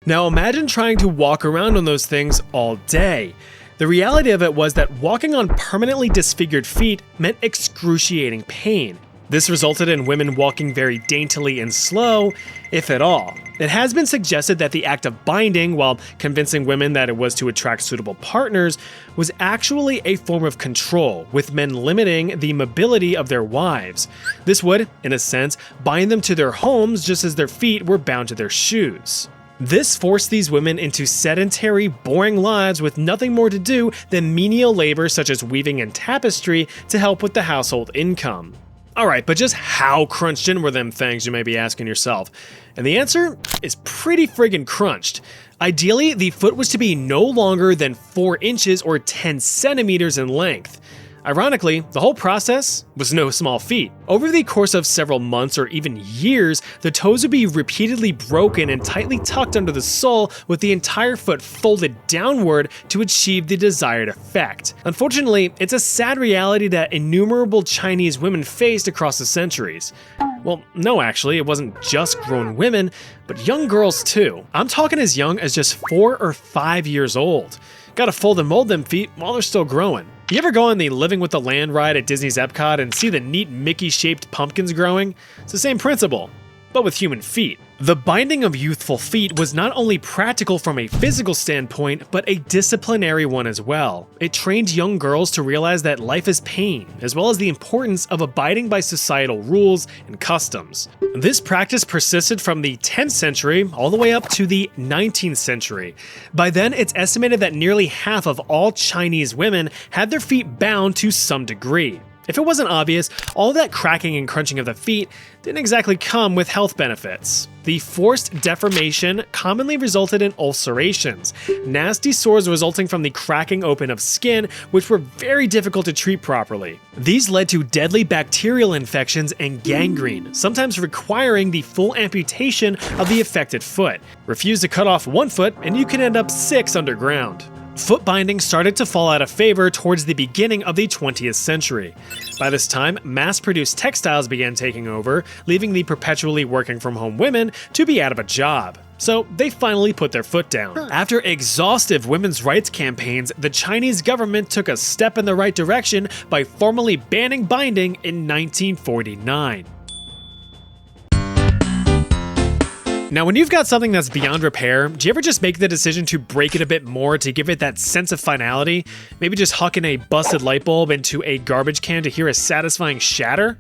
Now imagine trying to walk around on those things all day. The reality of it was that walking on permanently disfigured feet meant excruciating pain. This resulted in women walking very daintily and slow, if at all. It has been suggested that the act of binding, while convincing women that it was to attract suitable partners, was actually a form of control, with men limiting the mobility of their wives. This would, in a sense, bind them to their homes just as their feet were bound to their shoes. This forced these women into sedentary, boring lives with nothing more to do than menial labor such as weaving and tapestry to help with the household income. Alright, but just how crunched in were them things, you may be asking yourself? And the answer is pretty friggin' crunched. Ideally, the foot was to be no longer than 4 inches or 10 centimeters in length. Ironically, the whole process was no small feat. Over the course of several months or even years, the toes would be repeatedly broken and tightly tucked under the sole, with the entire foot folded downward to achieve the desired effect. Unfortunately, it's a sad reality that innumerable Chinese women faced across the centuries. Well, no, actually, it wasn't just grown women, but young girls too. I'm talking as young as just 4 or 5 years old. Gotta fold and mold them feet while they're still growing. You ever go on the Living with the Land ride at Disney's Epcot and see the neat Mickey-shaped pumpkins growing? It's the same principle, but with human feet. The binding of youthful feet was not only practical from a physical standpoint, but a disciplinary one as well. It trained young girls to realize that life is pain, as well as the importance of abiding by societal rules and customs. This practice persisted from the 10th century all the way up to the 19th century. By then, it's estimated that nearly half of all Chinese women had their feet bound to some degree. If it wasn't obvious, all that cracking and crunching of the feet didn't exactly come with health benefits. The forced deformation commonly resulted in ulcerations, nasty sores resulting from the cracking open of skin, which were very difficult to treat properly. These led to deadly bacterial infections and gangrene, sometimes requiring the full amputation of the affected foot. Refuse to cut off one foot and you can end up 6 underground. foot binding started to fall out of favor towards the beginning of the 20th century. By this time, mass-produced textiles began taking over, leaving the perpetually working from home women to be out of a job. So they finally put their foot down. After exhaustive women's rights campaigns, the Chinese government took a step in the right direction by formally banning binding in 1949. Now, when you've got something that's beyond repair, do you ever just make the decision to break it a bit more to give it that sense of finality? Maybe just hucking a busted light bulb into a garbage can to hear a satisfying shatter?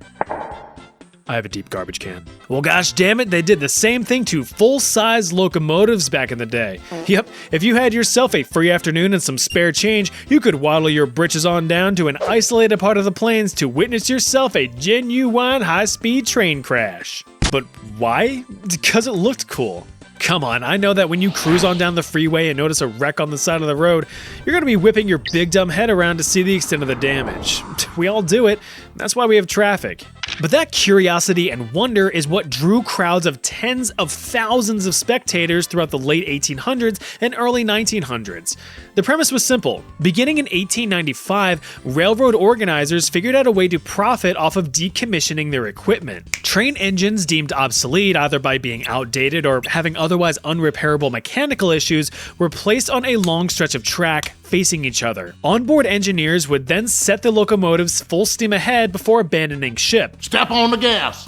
I have a deep garbage can. Well, gosh damn it, they did the same thing to full-size locomotives back in the day. Yep, if you had yourself a free afternoon and some spare change, you could waddle your britches on down to an isolated part of the plains to witness yourself a genuine high-speed train crash. But why? Because it looked cool. Come on, I know that when you cruise on down the freeway and notice a wreck on the side of the road, you're gonna be whipping your big dumb head around to see the extent of the damage. We all do it, that's why we have traffic. But that curiosity and wonder is what drew crowds of tens of thousands of spectators throughout the late 1800s and early 1900s. The premise was simple. Beginning in 1895, railroad organizers figured out a way to profit off of decommissioning their equipment. Train engines deemed obsolete either by being outdated or having otherwise unrepairable mechanical issues were placed on a long stretch of track facing each other. Onboard engineers would then set the locomotives full steam ahead before abandoning ship. Step on the gas.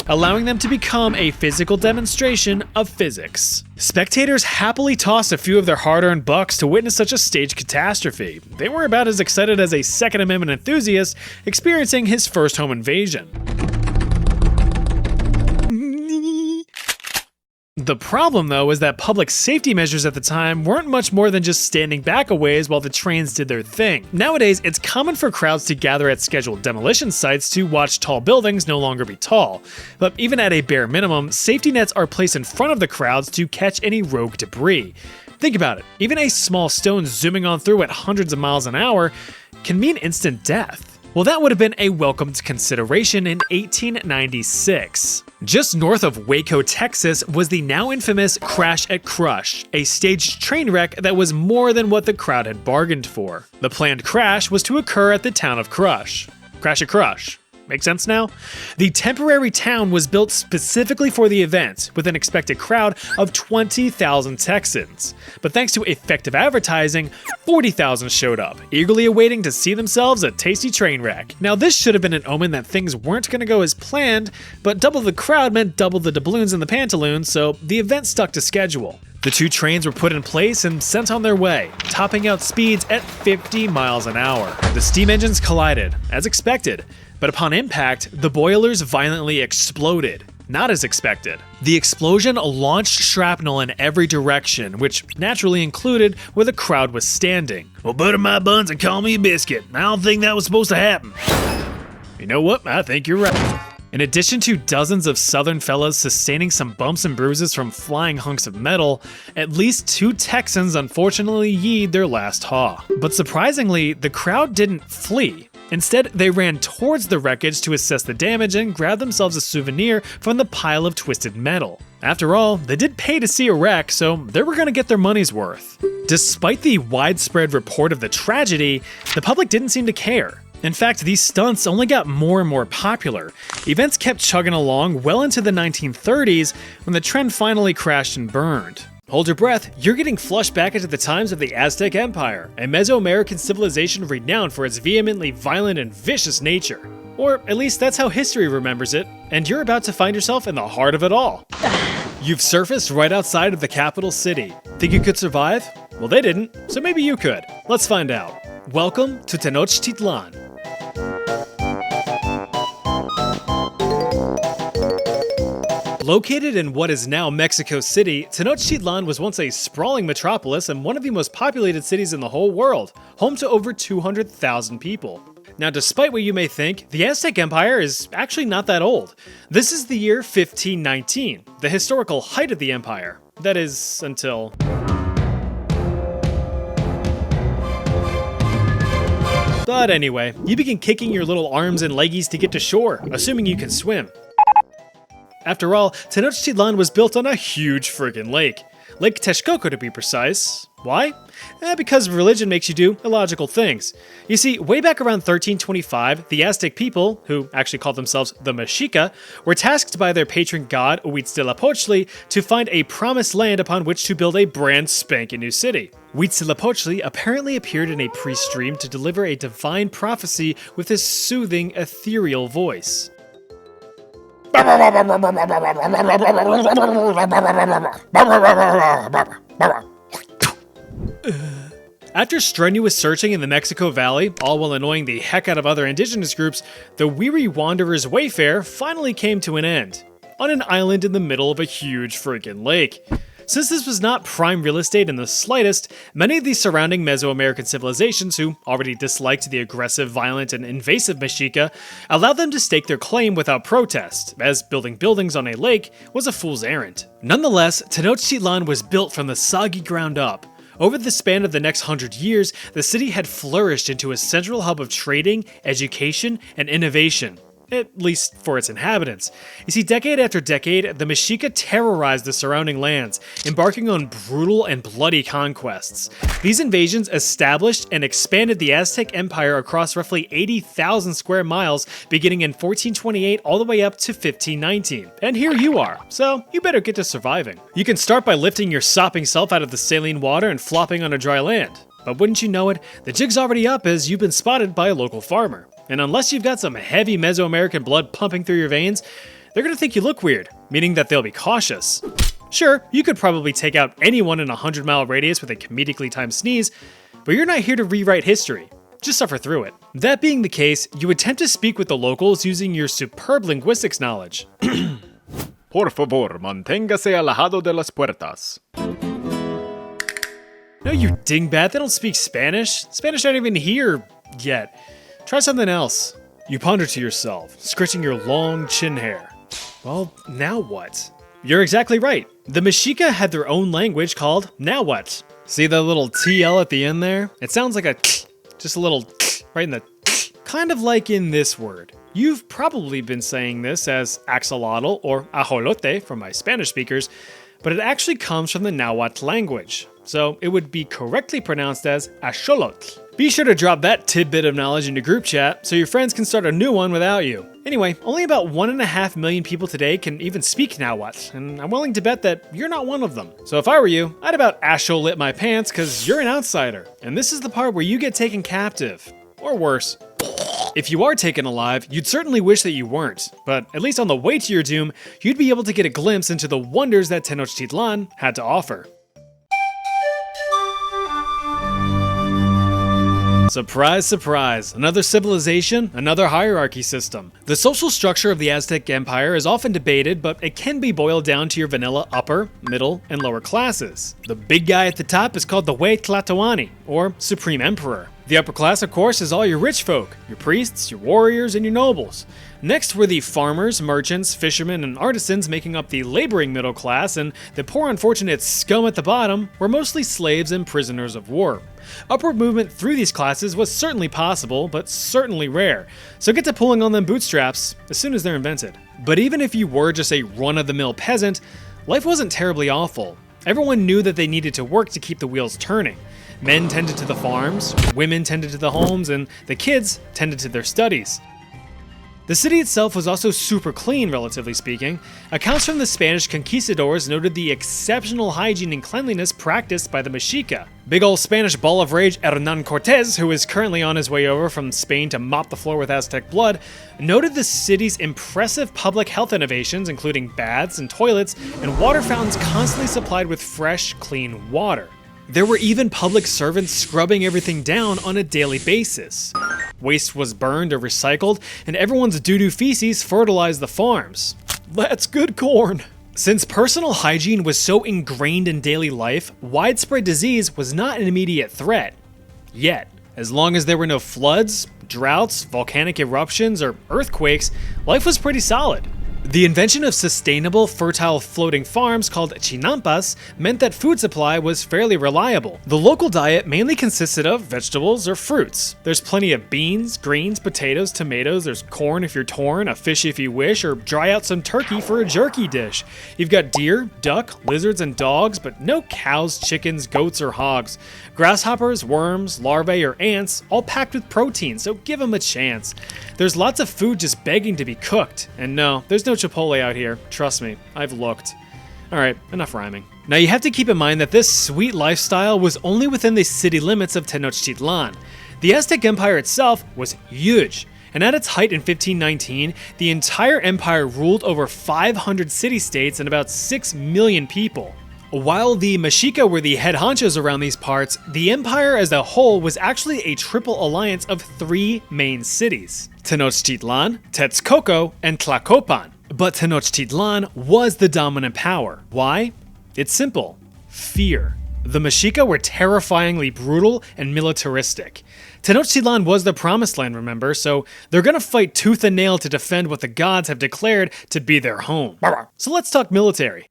Allowing them to become a physical demonstration of physics. Spectators happily tossed a few of their hard-earned bucks to witness such a staged catastrophe. They were about as excited as a Second Amendment enthusiast experiencing his first home invasion. The problem, though, is that public safety measures at the time weren't much more than just standing back a ways while the trains did their thing. Nowadays, it's common for crowds to gather at scheduled demolition sites to watch tall buildings no longer be tall. But even at a bare minimum, safety nets are placed in front of the crowds to catch any rogue debris. Think about it, even a small stone zooming on through at hundreds of miles an hour can mean instant death. Well, that would have been a welcomed consideration in 1896. Just north of Waco, Texas, was the now infamous Crash at Crush, a staged train wreck that was more than what the crowd had bargained for. The planned crash was to occur at the town of Crush. Crash at Crush. Make sense now? The temporary town was built specifically for the event, with an expected crowd of 20,000 Texans. But thanks to effective advertising, 40,000 showed up, eagerly awaiting to see themselves a tasty train wreck. Now this should have been an omen that things weren't going to go as planned, but double the crowd meant double the doubloons and the pantaloons, so the event stuck to schedule. The two trains were put in place and sent on their way, topping out speeds at 50 miles an hour. The steam engines collided, as expected, but upon impact, the boilers violently exploded. Not as expected. The explosion launched shrapnel in every direction, which naturally included where the crowd was standing. Well, butter my buns and call me a biscuit. I don't think that was supposed to happen. You know what? I think you're right. In addition to dozens of Southern fellas sustaining some bumps and bruises from flying hunks of metal, at least 2 Texans unfortunately yeed their last haw. But surprisingly, the crowd didn't flee. Instead, they ran towards the wreckage to assess the damage and grab themselves a souvenir from the pile of twisted metal. After all, they did pay to see a wreck, so they were gonna get their money's worth. Despite the widespread report of the tragedy, the public didn't seem to care. In fact, these stunts only got more and more popular. Events kept chugging along well into the 1930s when the trend finally crashed and burned. Hold your breath, you're getting flushed back into the times of the Aztec Empire, a Mesoamerican civilization renowned for its vehemently violent and vicious nature. Or at least that's how history remembers it, and you're about to find yourself in the heart of it all. You've surfaced right outside of the capital city. Think you could survive? Well, they didn't, so maybe you could. Let's find out. Welcome to Tenochtitlan. Located in what is now Mexico City, Tenochtitlan was once a sprawling metropolis and one of the most populated cities in the whole world, home to over 200,000 people. Now, despite what you may think, the Aztec Empire is actually not that old. This is the year 1519, the historical height of the empire. That is, until... But anyway, you begin kicking your little arms and leggies to get to shore, assuming you can swim. After all, Tenochtitlan was built on a huge friggin' lake. Lake Texcoco to be precise. Why? Because religion makes you do illogical things. You see, way back around 1325, the Aztec people, who actually called themselves the Mexica, were tasked by their patron god Huitzilopochtli to find a promised land upon which to build a brand spanking new city. Huitzilopochtli apparently appeared in a priest dream to deliver a divine prophecy with his soothing, ethereal voice. After strenuous searching in the Mexico Valley, all while annoying the heck out of other indigenous groups, the weary wanderer's wayfare finally came to an end, on an island in the middle of a huge freaking lake. Since this was not prime real estate in the slightest, many of the surrounding Mesoamerican civilizations who already disliked the aggressive, violent, and invasive Mexica allowed them to stake their claim without protest, as building buildings on a lake was a fool's errand. Nonetheless, Tenochtitlan was built from the soggy ground up. Over the span of the next 100 years, the city had flourished into a central hub of trading, education, and innovation. At least for its inhabitants. You see, decade after decade, the Mexica terrorized the surrounding lands, embarking on brutal and bloody conquests. These invasions established and expanded the Aztec Empire across roughly 80,000 square miles, beginning in 1428 all the way up to 1519. And here you are, so you better get to surviving. You can start by lifting your sopping self out of the saline water and flopping on a dry land. But wouldn't you know it, the jig's already up as you've been spotted by a local farmer. And unless you've got some heavy Mesoamerican blood pumping through your veins, they're gonna think you look weird, meaning that they'll be cautious. Sure, you could probably take out anyone in a 100-mile radius with a comedically timed sneeze, but you're not here to rewrite history. Just suffer through it. That being the case, you attempt to speak with the locals using your superb linguistics knowledge. Por favor, manténgase alejado de las puertas. No, you dingbat, they don't speak Spanish. Spanish aren't even here yet. Try something else. You ponder to yourself, scratching your long chin hair. Well, now what? You're exactly right. The Mexica had their own language called now what? See the little TL at the end there? It sounds like a just a little right in the kind of like in this word. You've probably been saying this as axolotl or ajolote from my Spanish speakers, but it actually comes from the Nahuatl language, so it would be correctly pronounced as axolotl. Be sure to drop that tidbit of knowledge into group chat so your friends can start a new one without you. Anyway, only about 1.5 million people today can even speak Nahuatl, and I'm willing to bet that you're not one of them. So if I were you, I'd about asho-lit my pants because you're an outsider, and this is the part where you get taken captive. Or worse. If you are taken alive, you'd certainly wish that you weren't, but at least on the way to your doom, you'd be able to get a glimpse into the wonders that Tenochtitlan had to offer. Surprise, surprise, another civilization, another hierarchy system. The social structure of the Aztec Empire is often debated, but it can be boiled down to your vanilla upper, middle, and lower classes. The big guy at the top is called the Tlatoani, or Supreme Emperor. The upper class, of course, is all your rich folk, your priests, your warriors, and your nobles. Next were the farmers, merchants, fishermen, and artisans making up the laboring middle class, and the poor unfortunate scum at the bottom were mostly slaves and prisoners of war. Upward movement through these classes was certainly possible, but certainly rare, so get to pulling on them bootstraps as soon as they're invented. But even if you were just a run-of-the-mill peasant, life wasn't terribly awful. Everyone knew that they needed to work to keep the wheels turning. Men tended to the farms, women tended to the homes, and the kids tended to their studies. The city itself was also super clean, relatively speaking. Accounts from the Spanish conquistadors noted the exceptional hygiene and cleanliness practiced by the Mexica. Big ol' Spanish ball of rage Hernan Cortez, who is currently on his way over from Spain to mop the floor with Aztec blood, noted the city's impressive public health innovations, including baths and toilets, and water fountains constantly supplied with fresh, clean water. There were even public servants scrubbing everything down on a daily basis. Waste was burned or recycled, and everyone's doo-doo feces fertilized the farms. That's good corn. Since personal hygiene was so ingrained in daily life, widespread disease was not an immediate threat. Yet, as long as there were no floods, droughts, volcanic eruptions, or earthquakes, life was pretty solid. The invention of sustainable, fertile floating farms called chinampas meant that food supply was fairly reliable. The local diet mainly consisted of vegetables or fruits. There's plenty of beans, greens, potatoes, tomatoes, there's corn if you're torn, a fish if you wish, or dry out some turkey for a jerky dish. You've got deer, duck, lizards, and dogs, but no cows, chickens, goats, or hogs. Grasshoppers, worms, larvae, or ants, all packed with protein, so give them a chance. There's lots of food just begging to be cooked, and no, there's no Chipotle out here. Trust me, I've looked. Alright, enough rhyming. Now you have to keep in mind that this sweet lifestyle was only within the city limits of Tenochtitlan. The Aztec Empire itself was huge, and at its height in 1519, the entire empire ruled over 500 city-states and about 6 million people. While the Mexica were the head honchos around these parts, the empire as a whole was actually a triple alliance of 3 main cities: Tenochtitlan, Texcoco, and Tlacopan. But Tenochtitlan was the dominant power. Why? It's simple: fear. The Mexica were terrifyingly brutal and militaristic. Tenochtitlan was the promised land, remember, so they're gonna fight tooth and nail to defend what the gods have declared to be their home. So let's talk military.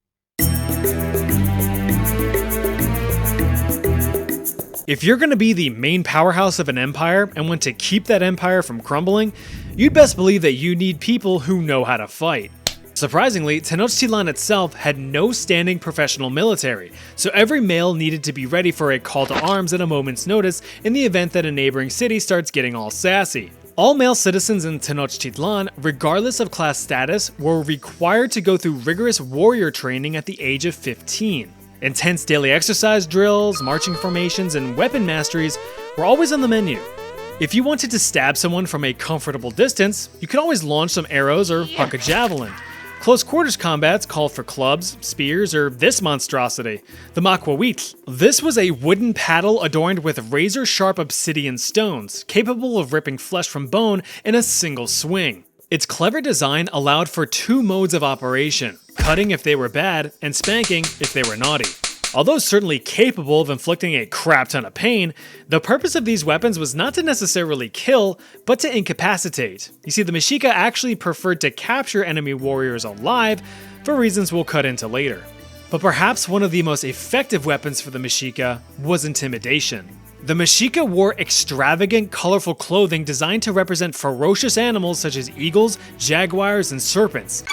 If you're going to be the main powerhouse of an empire and want to keep that empire from crumbling, you'd best believe that you need people who know how to fight. Surprisingly, Tenochtitlan itself had no standing professional military, so every male needed to be ready for a call to arms at a moment's notice in the event that a neighboring city starts getting all sassy. All male citizens in Tenochtitlan, regardless of class status, were required to go through rigorous warrior training at the age of 15. Intense daily exercise drills, marching formations, and weapon masteries were always on the menu. If you wanted to stab someone from a comfortable distance, you could always launch some arrows or huck a javelin. Close quarters combats called for clubs, spears, or this monstrosity, the maquawitl. This was a wooden paddle adorned with razor-sharp obsidian stones, capable of ripping flesh from bone in a single swing. Its clever design allowed for 2 modes of operation: cutting if they were bad, and spanking if they were naughty. Although certainly capable of inflicting a crap ton of pain, the purpose of these weapons was not to necessarily kill, but to incapacitate. You see, the Mexica actually preferred to capture enemy warriors alive, for reasons we'll cut into later. But perhaps one of the most effective weapons for the Mexica was intimidation. The Mexica wore extravagant, colorful clothing designed to represent ferocious animals such as eagles, jaguars, and serpents.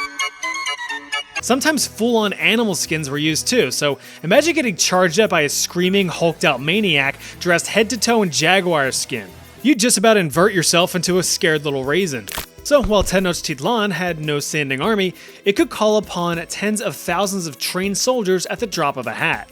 Sometimes full-on animal skins were used too, so imagine getting charged up by a screaming, hulked-out maniac dressed head to toe in jaguar skin. You'd just about invert yourself into a scared little raisin. So while Tenochtitlan had no standing army, it could call upon tens of thousands of trained soldiers at the drop of a hat.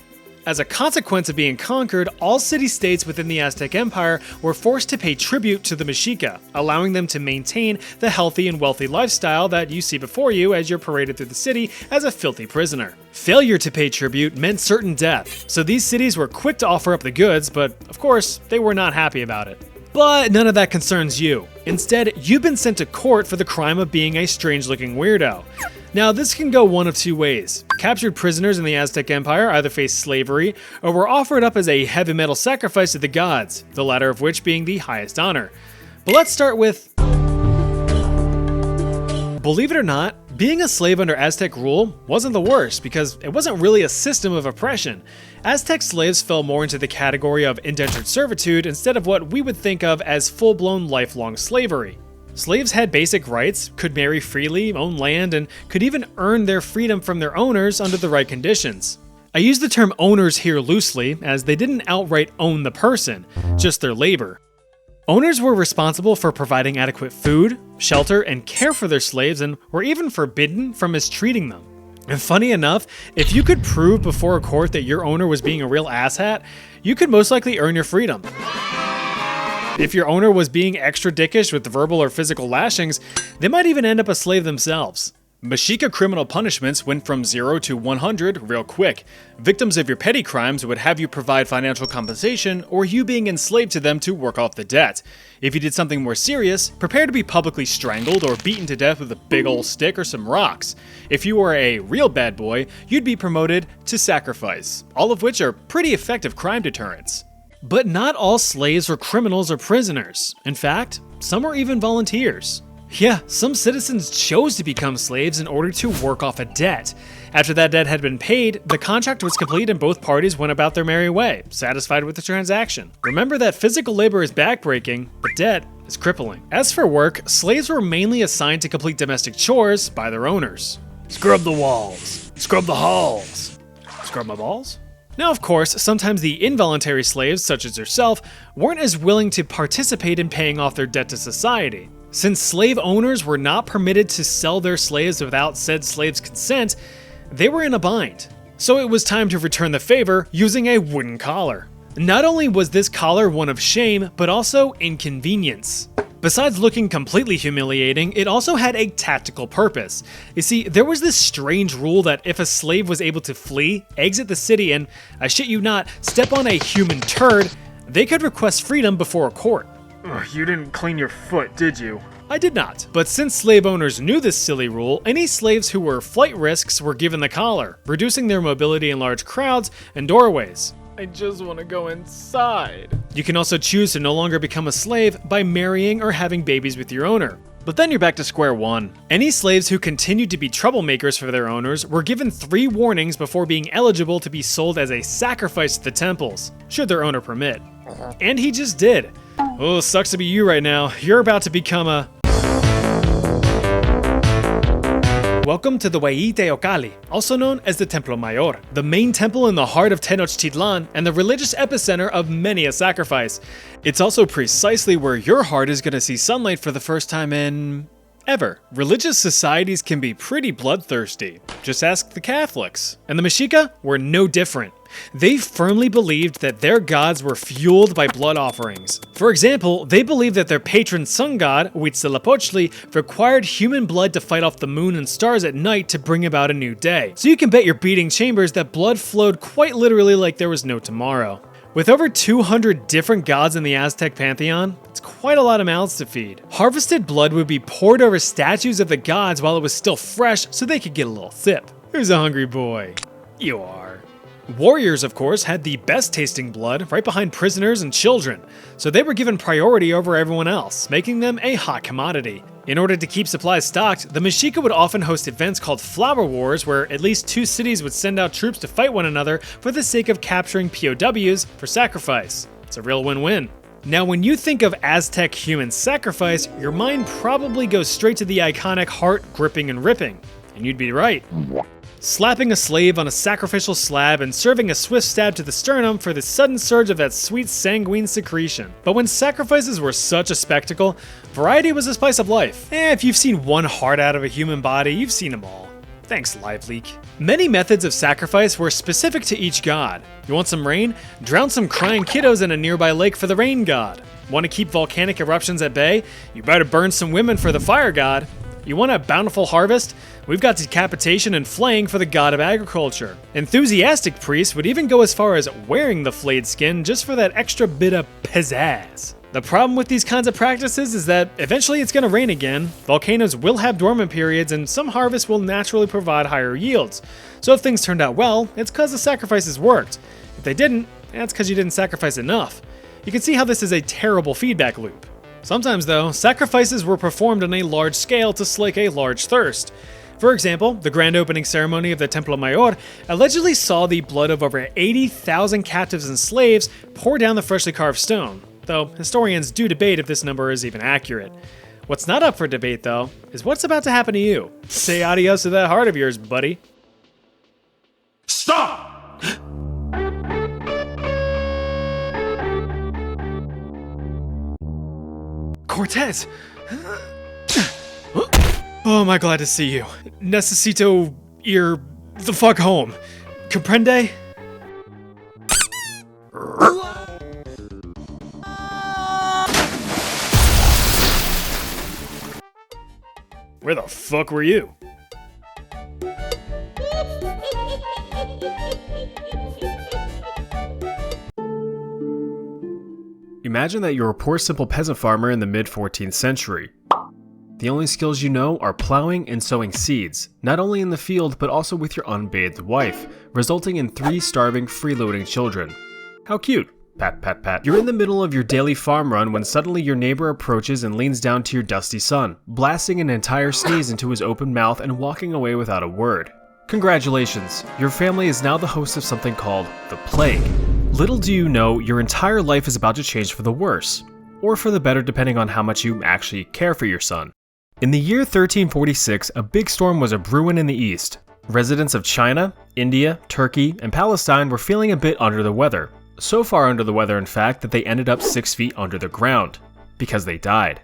As a consequence of being conquered, all city-states within the Aztec Empire were forced to pay tribute to the Mexica, allowing them to maintain the healthy and wealthy lifestyle that you see before you as you're paraded through the city as a filthy prisoner. Failure to pay tribute meant certain death, so these cities were quick to offer up the goods, but of course, they were not happy about it. But none of that concerns you. Instead, you've been sent to court for the crime of being a strange-looking weirdo. Now, this can go one of 2 ways. Captured prisoners in the Aztec Empire either faced slavery or were offered up as a heavy metal sacrifice to the gods, the latter of which being the highest honor. But let's start with... Believe it or not, being a slave under Aztec rule wasn't the worst because it wasn't really a system of oppression. Aztec slaves fell more into the category of indentured servitude instead of what we would think of as full-blown lifelong slavery. Slaves had basic rights, could marry freely, own land, and could even earn their freedom from their owners under the right conditions. I use the term owners here loosely, as they didn't outright own the person, just their labor. Owners were responsible for providing adequate food, shelter, and care for their slaves, and were even forbidden from mistreating them. And funny enough, if you could prove before a court that your owner was being a real asshat, you could most likely earn your freedom. If your owner was being extra dickish with verbal or physical lashings, they might even end up a slave themselves. Mexica criminal punishments went from 0 to 100 real quick. Victims of your petty crimes would have you provide financial compensation or you being enslaved to them to work off the debt. If you did something more serious, prepare to be publicly strangled or beaten to death with a big old stick or some rocks. If you were a real bad boy, you'd be promoted to sacrifice, all of which are pretty effective crime deterrents. But not all slaves were criminals or prisoners. In fact, some were even volunteers. Yeah, some citizens chose to become slaves in order to work off a debt. After that debt had been paid, the contract was complete and both parties went about their merry way, satisfied with the transaction. Remember that physical labor is backbreaking, but debt is crippling. As for work, slaves were mainly assigned to complete domestic chores by their owners. Scrub the walls. Scrub the halls. Scrub my balls? Now, of course, sometimes the involuntary slaves, such as yourself, weren't as willing to participate in paying off their debt to society. Since slave owners were not permitted to sell their slaves without said slave's consent, they were in a bind. So it was time to return the favor using a wooden collar. Not only was this collar one of shame, but also inconvenience. Besides looking completely humiliating, it also had a tactical purpose. You see, there was this strange rule that if a slave was able to flee, exit the city, and, I shit you not, step on a human turd, they could request freedom before a court. Ugh, you didn't clean your foot, did you? I did not. But since slave owners knew this silly rule, any slaves who were flight risks were given the collar, reducing their mobility in large crowds and doorways. I just want to go inside. You can also choose to no longer become a slave by marrying or having babies with your owner. But then you're back to square one. Any slaves who continued to be troublemakers for their owners were given 3 warnings before being eligible to be sold as a sacrifice to the temples, should their owner permit. And he just did. Oh, sucks to be you right now. You're about to become a... Welcome to the Hueyteocalli, also known as the Templo Mayor, the main temple in the heart of Tenochtitlan and the religious epicenter of many a sacrifice. It's also precisely where your heart is going to see sunlight for the first time in... ever. Religious societies can be pretty bloodthirsty. Just ask the Catholics. And the Mexica were no different. They firmly believed that their gods were fueled by blood offerings. For example, they believed that their patron sun god, Huitzilopochtli, required human blood to fight off the moon and stars at night to bring about a new day. So you can bet your beating chambers that blood flowed quite literally like there was no tomorrow. With over 200 different gods in the Aztec pantheon, it's quite a lot of mouths to feed. Harvested blood would be poured over statues of the gods while it was still fresh so they could get a little sip. Who's a hungry boy? You are. Warriors, of course, had the best tasting blood, right behind prisoners and children, so they were given priority over everyone else, making them a hot commodity. In order to keep supplies stocked, the Mexica would often host events called flower wars where at least 2 cities would send out troops to fight one another for the sake of capturing POWs for sacrifice. It's a real win-win. Now, when you think of Aztec human sacrifice, your mind probably goes straight to the iconic heart gripping and ripping, and you'd be right. Slapping a slave on a sacrificial slab and serving a swift stab to the sternum for the sudden surge of that sweet sanguine secretion. But when sacrifices were such a spectacle, variety was the spice of life. If you've seen one heart out of a human body, you've seen them all. Thanks, LiveLeak. Many methods of sacrifice were specific to each god. You want some rain? Drown some crying kiddos in a nearby lake for the rain god. Want to keep volcanic eruptions at bay? You better burn some women for the fire god. You want a bountiful harvest? We've got decapitation and flaying for the god of agriculture. Enthusiastic priests would even go as far as wearing the flayed skin just for that extra bit of pizzazz. The problem with these kinds of practices is that eventually it's going to rain again, volcanoes will have dormant periods, and some harvests will naturally provide higher yields. So if things turned out well, it's because the sacrifices worked. If they didn't, it's because you didn't sacrifice enough. You can see how this is a terrible feedback loop. Sometimes, though, sacrifices were performed on a large scale to slake a large thirst. For example, the grand opening ceremony of the Templo Mayor allegedly saw the blood of over 80,000 captives and slaves pour down the freshly carved stone, though historians do debate if this number is even accurate. What's not up for debate, though, is what's about to happen to you. Say adios to that heart of yours, buddy. Stop! Cortez! Oh, am I glad to see you. Necesito ir the fuck home. Comprende? Where the fuck were you? Imagine that you're a poor simple peasant farmer in the mid-14th century. The only skills you know are plowing and sowing seeds, not only in the field but also with your unbathed wife, resulting in 3 starving, freeloading children. How cute. Pat, pat, pat. You're in the middle of your daily farm run when suddenly your neighbor approaches and leans down to your dusty son, blasting an entire sneeze into his open mouth and walking away without a word. Congratulations, your family is now the host of something called the plague. Little do you know, your entire life is about to change for the worse, or for the better depending on how much you actually care for your son. In the year 1346, a big storm was a-brewin' in the east. Residents of China, India, Turkey, and Palestine were feeling a bit under the weather. So far under the weather, in fact, that they ended up 6 feet under the ground. Because they died.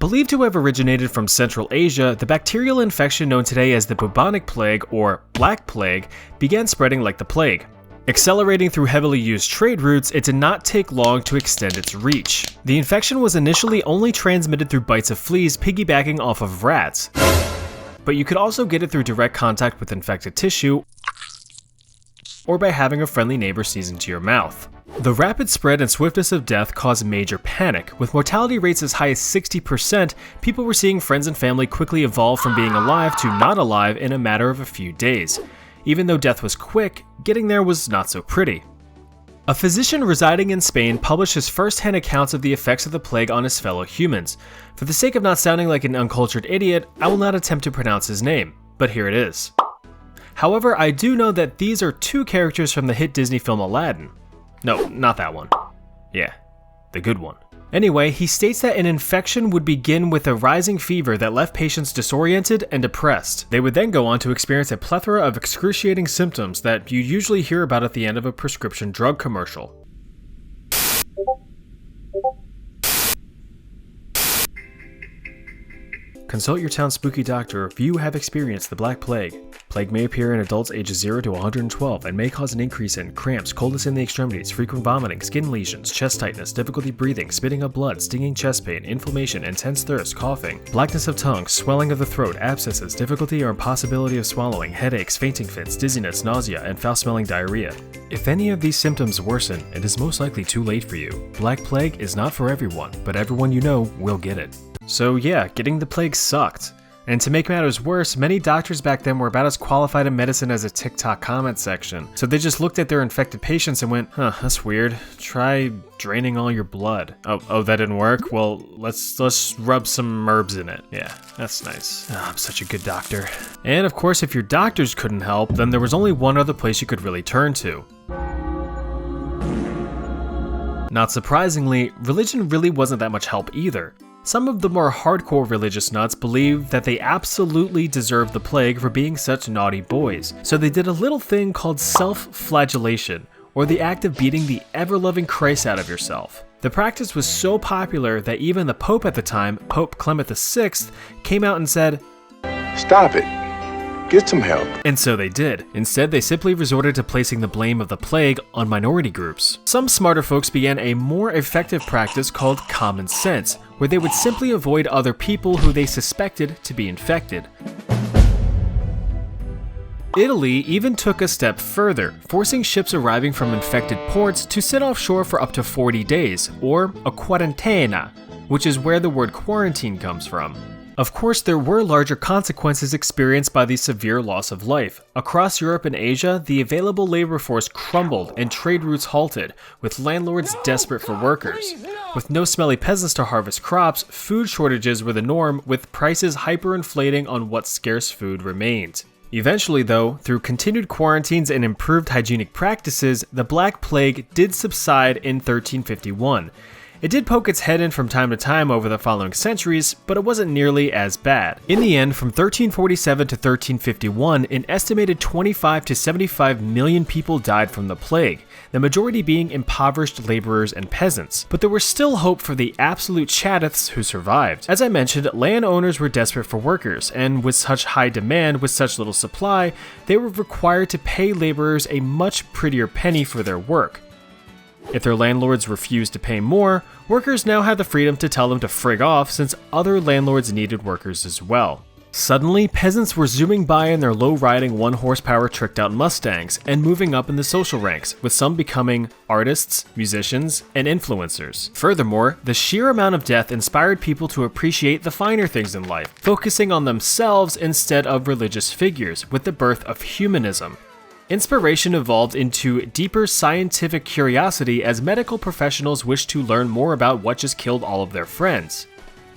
Believed to have originated from Central Asia, the bacterial infection known today as the bubonic plague, or Black Plague, began spreading like the plague. Accelerating through heavily used trade routes, it did not take long to extend its reach. The infection was initially only transmitted through bites of fleas piggybacking off of rats. But you could also get it through direct contact with infected tissue, or by having a friendly neighbor sneeze into your mouth. The rapid spread and swiftness of death caused major panic. With mortality rates as high as 60%, people were seeing friends and family quickly evolve from being alive to not alive in a matter of a few days. Even though death was quick, getting there was not so pretty. A physician residing in Spain published his first-hand accounts of the effects of the plague on his fellow humans. For the sake of not sounding like an uncultured idiot, I will not attempt to pronounce his name, but here it is. However, I do know that these are two characters from the hit Disney film Aladdin. No, not that one. Yeah, the good one. Anyway, he states that an infection would begin with a rising fever that left patients disoriented and depressed. They would then go on to experience a plethora of excruciating symptoms that you usually hear about at the end of a prescription drug commercial. Consult your town's spooky doctor if you have experienced the Black Plague. Plague may appear in adults ages 0 to 112 and may cause an increase in cramps, coldness in the extremities, frequent vomiting, skin lesions, chest tightness, difficulty breathing, spitting up blood, stinging chest pain, inflammation, intense thirst, coughing, blackness of tongue, swelling of the throat, abscesses, difficulty or impossibility of swallowing, headaches, fainting fits, dizziness, nausea, and foul-smelling diarrhea. If any of these symptoms worsen, it is most likely too late for you. Black Plague is not for everyone, but everyone you know will get it. So yeah, getting the plague sucked. And to make matters worse, many doctors back then were about as qualified in medicine as a TikTok comment section. So they just looked at their infected patients and went, huh, that's weird. Try draining all your blood. Oh, that didn't work? Well, let's rub some herbs in it. Yeah, that's nice. Oh, I'm such a good doctor. And of course, if your doctors couldn't help, then there was only one other place you could really turn to. Not surprisingly, religion really wasn't that much help either. Some of the more hardcore religious nuts believed that they absolutely deserved the plague for being such naughty boys, so they did a little thing called self-flagellation, or the act of beating the ever-loving Christ out of yourself. The practice was so popular that even the Pope at the time, Pope Clement VI, came out and said, Stop it. Get some help. And so they did. Instead, they simply resorted to placing the blame of the plague on minority groups. Some smarter folks began a more effective practice called common sense, where they would simply avoid other people who they suspected to be infected. Italy even took a step further, forcing ships arriving from infected ports to sit offshore for up to 40 days, or a quarantena, which is where the word quarantine comes from. Of course, there were larger consequences experienced by the severe loss of life. Across Europe and Asia, the available labor force crumbled and trade routes halted, with landlords desperate for workers. With no smelly peasants to harvest crops, food shortages were the norm, with prices hyperinflating on what scarce food remained. Eventually though, through continued quarantines and improved hygienic practices, the Black Plague did subside in 1351. It did poke its head in from time to time over the following centuries, but it wasn't nearly as bad. In the end, from 1347 to 1351, an estimated 25 to 75 million people died from the plague, the majority being impoverished laborers and peasants. But there was still hope for the absolute chathists who survived. As I mentioned, landowners were desperate for workers, and with such high demand with such little supply, they were required to pay laborers a much prettier penny for their work. If their landlords refused to pay more, workers now had the freedom to tell them to frig off since other landlords needed workers as well. Suddenly, peasants were zooming by in their low-riding 1-horsepower tricked-out Mustangs and moving up in the social ranks, with some becoming artists, musicians, and influencers. Furthermore, the sheer amount of death inspired people to appreciate the finer things in life, focusing on themselves instead of religious figures, with the birth of humanism. Inspiration evolved into deeper scientific curiosity as medical professionals wished to learn more about what just killed all of their friends.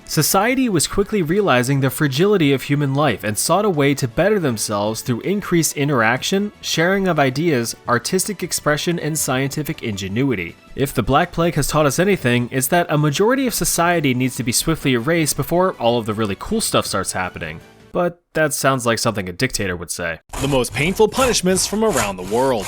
Society was quickly realizing the fragility of human life and sought a way to better themselves through increased interaction, sharing of ideas, artistic expression, and scientific ingenuity. If the Black Plague has taught us anything, it's that a majority of society needs to be swiftly erased before all of the really cool stuff starts happening. But that sounds like something a dictator would say. The most painful punishments from around the world.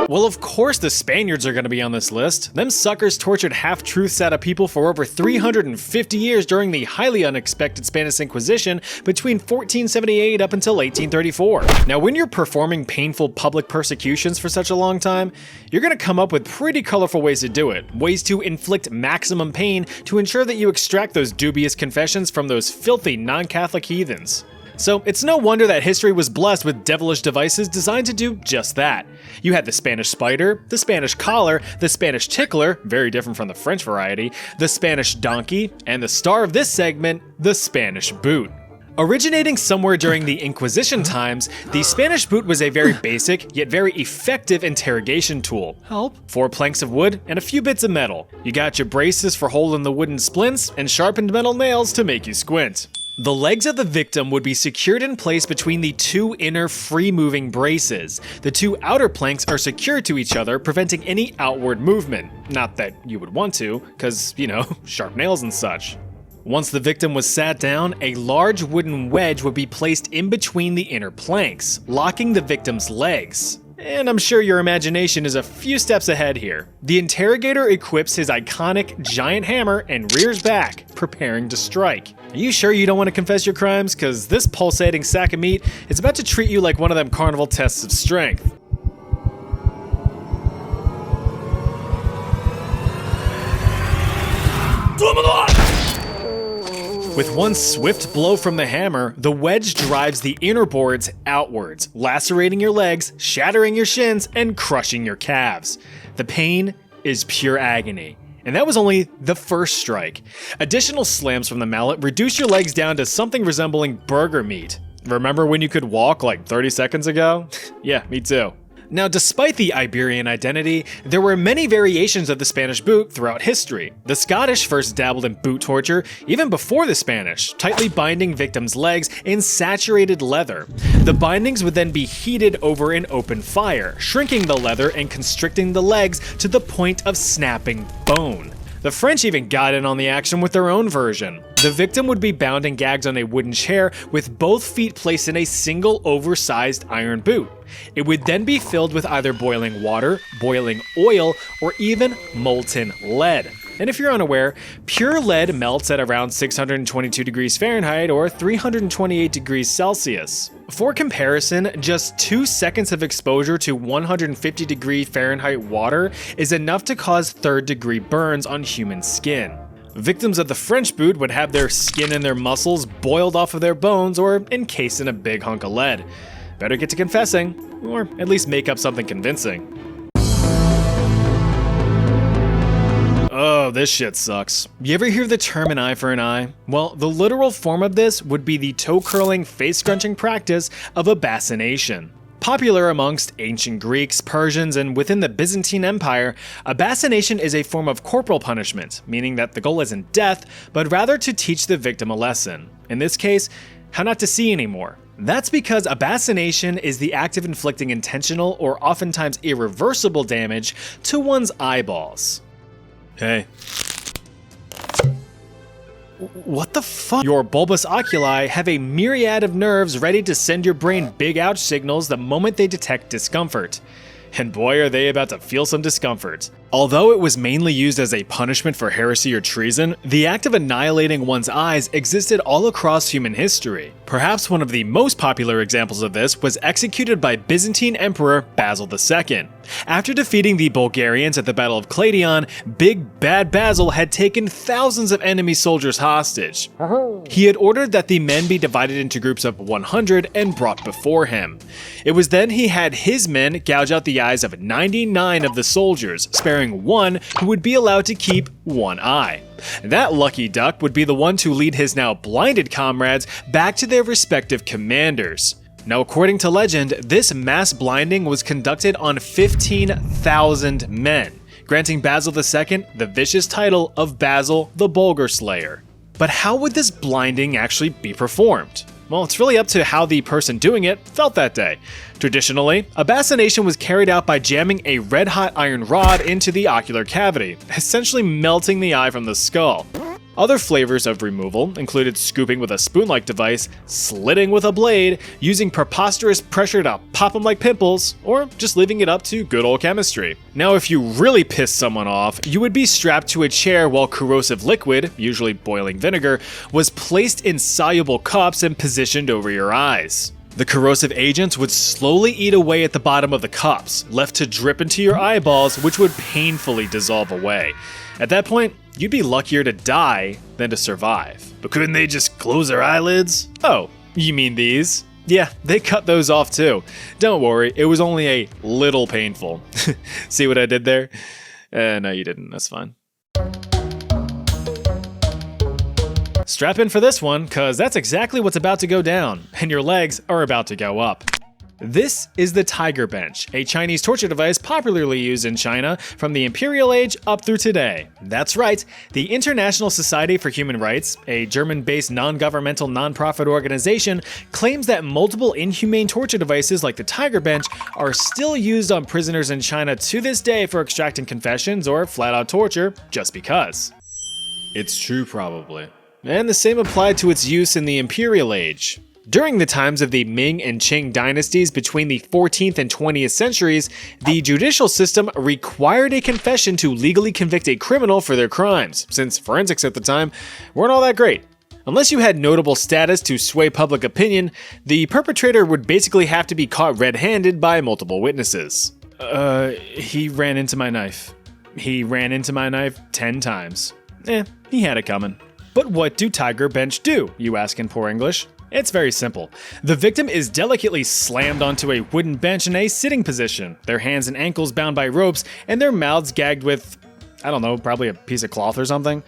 Well, of course the Spaniards are going to be on this list. Them suckers tortured half-truths out of people for over 350 years during the highly unexpected Spanish Inquisition between 1478 up until 1834. Now, when you're performing painful public persecutions for such a long time, you're going to come up with pretty colorful ways to do it. Ways to inflict maximum pain to ensure that you extract those dubious confessions from those filthy non-Catholic heathens. So it's no wonder that history was blessed with devilish devices designed to do just that. You had the Spanish spider, the Spanish collar, the Spanish tickler, very different from the French variety, the Spanish donkey, and the star of this segment, the Spanish boot. Originating somewhere during the Inquisition times, the Spanish boot was a very basic, yet very effective interrogation tool. Help. 4 planks of wood and a few bits of metal. You got your braces for holding the wooden splints and sharpened metal nails to make you squint. The legs of the victim would be secured in place between the 2 inner free-moving braces. The 2 outer planks are secured to each other, preventing any outward movement. Not that you would want to, cause, you know, sharp nails and such. Once the victim was sat down, a large wooden wedge would be placed in between the inner planks, locking the victim's legs. And I'm sure your imagination is a few steps ahead here. The interrogator equips his iconic giant hammer and rears back, preparing to strike. Are you sure you don't want to confess your crimes? Cause this pulsating sack of meat is about to treat you like one of them carnival tests of strength. With one swift blow from the hammer, the wedge drives the inner boards outwards, lacerating your legs, shattering your shins, and crushing your calves. The pain is pure agony. And that was only the first strike. Additional slams from the mallet reduce your legs down to something resembling burger meat. Remember when you could walk like 30 seconds ago? Yeah, me too. Now, despite the Iberian identity, there were many variations of the Spanish boot throughout history. The Scottish first dabbled in boot torture even before the Spanish, tightly binding victims' legs in saturated leather. The bindings would then be heated over an open fire, shrinking the leather and constricting the legs to the point of snapping bone. The French even got in on the action with their own version. The victim would be bound and gagged on a wooden chair with both feet placed in a single oversized iron boot. It would then be filled with either boiling water, boiling oil, or even molten lead. And if you're unaware, pure lead melts at around 622 degrees Fahrenheit or 328 degrees Celsius. For comparison, just 2 seconds of exposure to 150 degree Fahrenheit water is enough to cause third-degree burns on human skin. Victims of the French boot would have their skin and their muscles boiled off of their bones or encased in a big hunk of lead. Better get to confessing, or at least make up something convincing. Oh, this shit sucks. You ever hear the term an eye for an eye? Well, the literal form of this would be the toe-curling, face-scrunching practice of abassination. Popular amongst ancient Greeks, Persians, and within the Byzantine Empire, abassination is a form of corporal punishment, meaning that the goal isn't death, but rather to teach the victim a lesson. In this case, how not to see anymore. That's because abassination is the act of inflicting intentional or oftentimes irreversible damage to one's eyeballs. Hey. What the fuck? Your bulbous oculi have a myriad of nerves ready to send your brain big ouch signals the moment they detect discomfort. And boy are they about to feel some discomfort. Although it was mainly used as a punishment for heresy or treason, the act of annihilating one's eyes existed all across human history. Perhaps one of the most popular examples of this was executed by Byzantine Emperor Basil II. After defeating the Bulgarians at the Battle of Cladion, Big Bad Basil had taken thousands of enemy soldiers hostage. He had ordered that the men be divided into groups of 100 and brought before him. It was then he had his men gouge out the eyes of 99 of the soldiers, sparing one who would be allowed to keep one eye. That lucky duck would be the one to lead his now blinded comrades back to their respective commanders. Now, according to legend, this mass blinding was conducted on 15,000 men, granting Basil II the vicious title of Basil the Bulgar Slayer. But how would this blinding actually be performed? Well, it's really up to how the person doing it felt that day. Traditionally, a bassination was carried out by jamming a red-hot iron rod into the ocular cavity, essentially melting the eye from the skull. Other flavors of removal included scooping with a spoon-like device, slitting with a blade, using preposterous pressure to pop them like pimples, or just leaving it up to good old chemistry. Now, if you really pissed someone off, you would be strapped to a chair while corrosive liquid, usually boiling vinegar, was placed in soluble cups and positioned over your eyes. The corrosive agents would slowly eat away at the bottom of the cups, left to drip into your eyeballs, which would painfully dissolve away. At that point, you'd be luckier to die than to survive. But couldn't they just close their eyelids? Oh, you mean these? Yeah, they cut those off too. Don't worry, it was only a little painful. See what I did there? No, you didn't. That's fine. Strap in for this one, cause that's exactly what's about to go down, and your legs are about to go up. This is the Tiger Bench, a Chinese torture device popularly used in China from the Imperial Age up through today. That's right, the International Society for Human Rights, a German-based non-governmental non-profit organization, claims that multiple inhumane torture devices like the Tiger Bench are still used on prisoners in China to this day for extracting confessions or flat-out torture just because. It's true, probably. And the same applied to its use in the Imperial Age. During the times of the Ming and Qing dynasties between the 14th and 20th centuries, the judicial system required a confession to legally convict a criminal for their crimes, since forensics at the time weren't all that great. Unless you had notable status to sway public opinion, the perpetrator would basically have to be caught red-handed by multiple witnesses. He ran into my knife. He ran into my knife 10 times. He had it coming. But what do Tiger Bench do, you ask in poor English? It's very simple. The victim is delicately slammed onto a wooden bench in a sitting position, their hands and ankles bound by ropes, and their mouths gagged with, I don't know, probably a piece of cloth or something.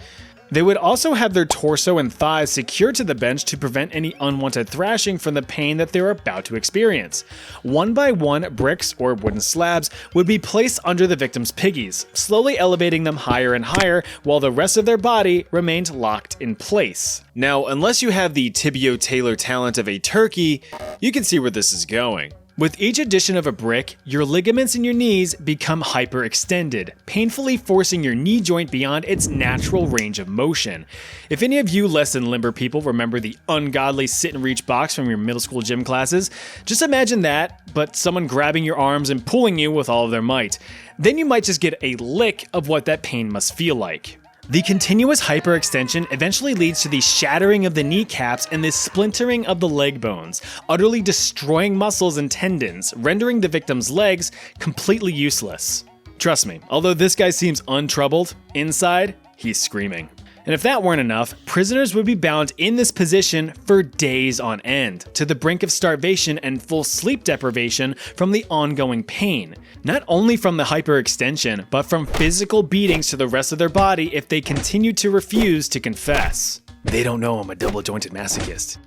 They would also have their torso and thighs secured to the bench to prevent any unwanted thrashing from the pain that they were about to experience. One by one, bricks or wooden slabs would be placed under the victim's piggies, slowly elevating them higher and higher while the rest of their body remained locked in place. Now, unless you have the Tibio Taylor talent of a turkey, you can see where this is going. With each addition of a brick, your ligaments in your knees become hyperextended, painfully forcing your knee joint beyond its natural range of motion. If any of you less than limber people remember the ungodly sit and reach box from your middle school gym classes, just imagine that, but someone grabbing your arms and pulling you with all of their might. Then you might just get a lick of what that pain must feel like. The continuous hyperextension eventually leads to the shattering of the kneecaps and the splintering of the leg bones, utterly destroying muscles and tendons, rendering the victim's legs completely useless. Trust me, although this guy seems untroubled, inside, he's screaming. And if that weren't enough, prisoners would be bound in this position for days on end, to the brink of starvation and full sleep deprivation from the ongoing pain. Not only from the hyperextension, but from physical beatings to the rest of their body if they continued to refuse to confess. They don't know I'm a double-jointed masochist.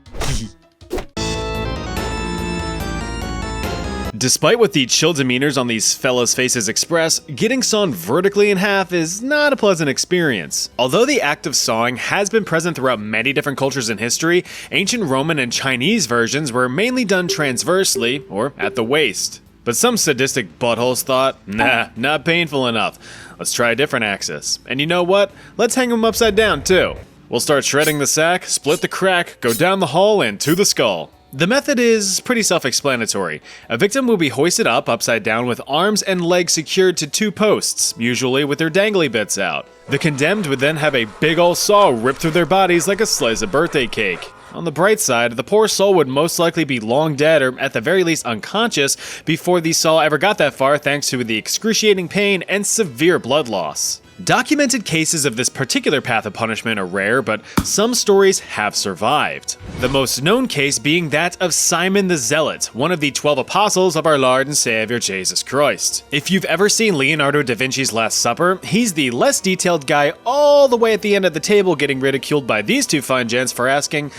Despite what the chill demeanors on these fellas' faces express, getting sawn vertically in half is not a pleasant experience. Although the act of sawing has been present throughout many different cultures in history, ancient Roman and Chinese versions were mainly done transversely, or at the waist. But some sadistic buttholes thought, nah, not painful enough. Let's try a different axis. And you know what? Let's hang them upside down too. We'll start shredding the sack, split the crack, go down the hull and to the skull. The method is pretty self-explanatory. A victim will be hoisted up upside down with arms and legs secured to two posts, usually with their dangly bits out. The condemned would then have a big ol' saw ripped through their bodies like a slice of birthday cake. On the bright side, the poor soul would most likely be long dead or at the very least unconscious before the soul ever got that far, thanks to the excruciating pain and severe blood loss. Documented cases of this particular path of punishment are rare, but some stories have survived. The most known case being that of Simon the Zealot, one of the 12 apostles of our Lord and Savior Jesus Christ. If you've ever seen Leonardo da Vinci's Last Supper, he's the less detailed guy all the way at the end of the table getting ridiculed by these two fine gents for asking,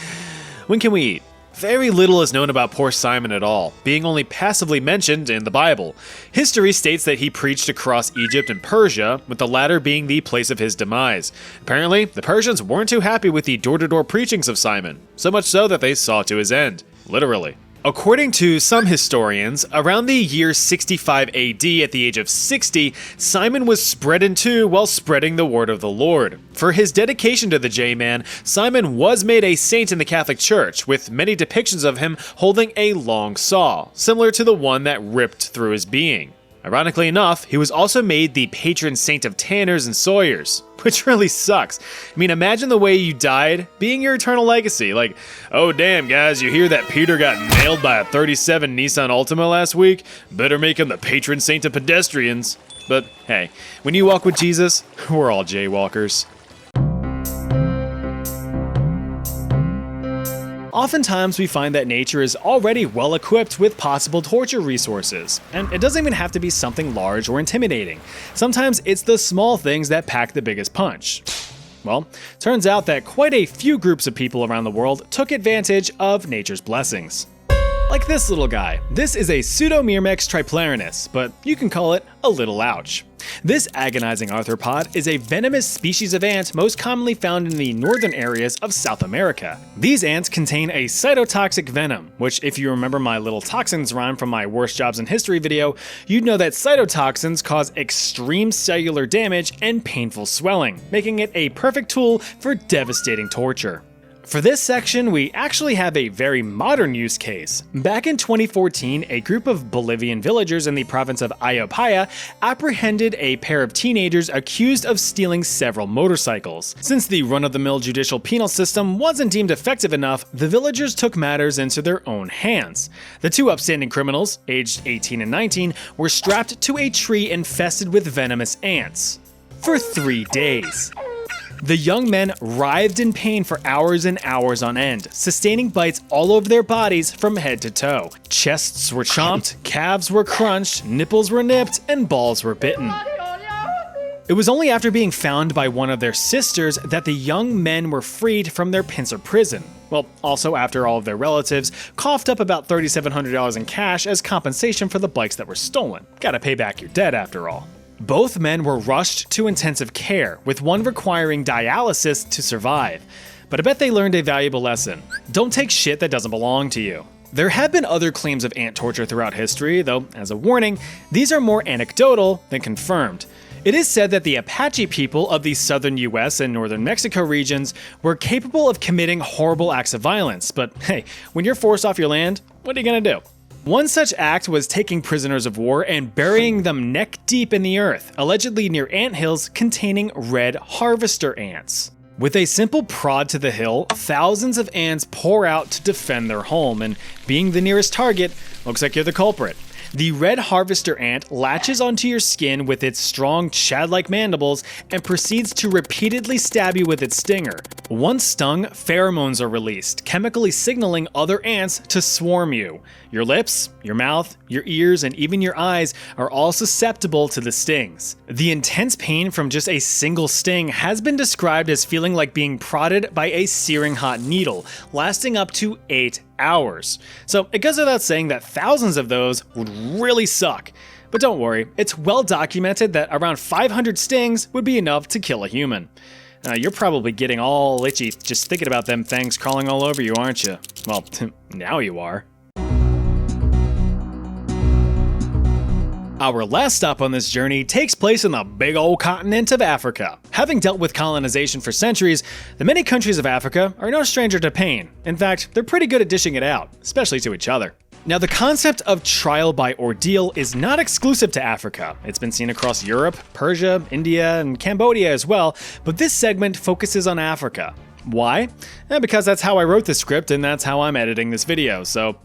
"When can we eat?" Very little is known about poor Simon at all, being only passively mentioned in the Bible. History states that he preached across Egypt and Persia, with the latter being the place of his demise. Apparently, the Persians weren't too happy with the door-to-door preachings of Simon, so much so that they saw to his end, literally. According to some historians, around the year 65 AD, at the age of 60, Simon was spread in two while spreading the word of the Lord. For his dedication to the J-Man, Simon was made a saint in the Catholic Church, with many depictions of him holding a long saw, similar to the one that ripped through his being. Ironically enough, he was also made the patron saint of tanners and sawyers, which really sucks. I mean, imagine the way you died being your eternal legacy. Like, oh damn guys, you hear that Peter got nailed by a 37 Nissan Altima last week? Better make him the patron saint of pedestrians. But hey, when you walk with Jesus, we're all jaywalkers. Oftentimes we find that nature is already well equipped with possible torture resources, and it doesn't even have to be something large or intimidating. Sometimes it's the small things that pack the biggest punch. Well, turns out that quite a few groups of people around the world took advantage of nature's blessings. Like this little guy. This is a Pseudomyrmex triplarinus, but you can call it a little ouch. This agonizing arthropod is a venomous species of ant most commonly found in the northern areas of South America. These ants contain a cytotoxic venom, which if you remember my little toxins rhyme from my worst jobs in history video, you'd know that cytotoxins cause extreme cellular damage and painful swelling, making it a perfect tool for devastating torture. For this section, we actually have a very modern use case. Back in 2014, a group of Bolivian villagers in the province of Ayopaya apprehended a pair of teenagers accused of stealing several motorcycles. Since the run-of-the-mill judicial penal system wasn't deemed effective enough, the villagers took matters into their own hands. The two upstanding criminals, aged 18 and 19, were strapped to a tree infested with venomous ants for 3 days. The young men writhed in pain for hours and hours on end, sustaining bites all over their bodies from head to toe. Chests were chomped, calves were crunched, nipples were nipped, and balls were bitten. It was only after being found by one of their sisters that the young men were freed from their pincer prison. Well, also after all of their relatives coughed up about $3,700 in cash as compensation for the bikes that were stolen. Gotta pay back your debt after all. Both men were rushed to intensive care, with one requiring dialysis to survive. But I bet they learned a valuable lesson. Don't take shit that doesn't belong to you. There have been other claims of ant torture throughout history, though, as a warning, these are more anecdotal than confirmed. It is said that the Apache people of the southern US and northern Mexico regions were capable of committing horrible acts of violence, but hey, when you're forced off your land, what are you gonna do? One such act was taking prisoners of war and burying them neck deep in the earth, allegedly near anthills containing red harvester ants. With a simple prod to the hill, thousands of ants pour out to defend their home, and being the nearest target, looks like you're the culprit. The red harvester ant latches onto your skin with its strong chad-like mandibles and proceeds to repeatedly stab you with its stinger. Once stung, pheromones are released, chemically signaling other ants to swarm you. Your lips, your mouth, your ears, and even your eyes are all susceptible to the stings. The intense pain from just a single sting has been described as feeling like being prodded by a searing hot needle, lasting up to 8 hours. So it goes without saying that thousands of those would really suck. But don't worry, it's well documented that around 500 stings would be enough to kill a human. You're probably getting all itchy just thinking about them things crawling all over you, aren't you? Well, now you are. Our last stop on this journey takes place in the big old continent of Africa. Having dealt with colonization for centuries, the many countries of Africa are no stranger to pain. In fact, they're pretty good at dishing it out, especially to each other. Now, the concept of trial by ordeal is not exclusive to Africa. It's been seen across Europe, Persia, India, and Cambodia as well, but this segment focuses on Africa. Why? Because that's how I wrote the script and that's how I'm editing this video, so...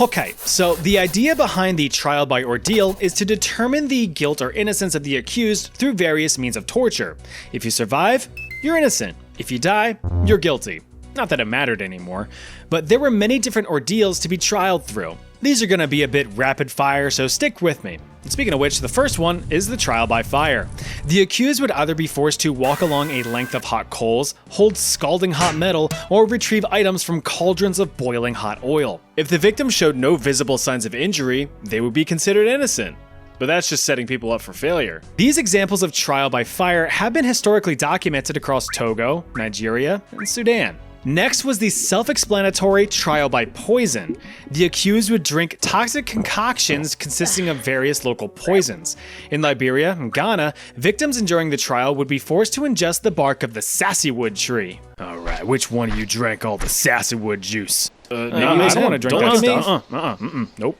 Okay, so the idea behind the trial by ordeal is to determine the guilt or innocence of the accused through various means of torture. If you survive, you're innocent. If you die, you're guilty. Not that it mattered anymore, but there were many different ordeals to be trialed through. These are gonna be a bit rapid fire, so stick with me. And speaking of which, the first one is the trial by fire. The accused would either be forced to walk along a length of hot coals, hold scalding hot metal, or retrieve items from cauldrons of boiling hot oil. If the victim showed no visible signs of injury, they would be considered innocent. But that's just setting people up for failure. These examples of trial by fire have been historically documented across Togo, Nigeria, and Sudan. Next was the self-explanatory trial by poison. The accused would drink toxic concoctions consisting of various local poisons. In Liberia and Ghana, victims enduring the trial would be forced to ingest the bark of the sassywood tree. Alright, which one of you drank all the sassywood juice? I don't want to drink that stuff. Nope.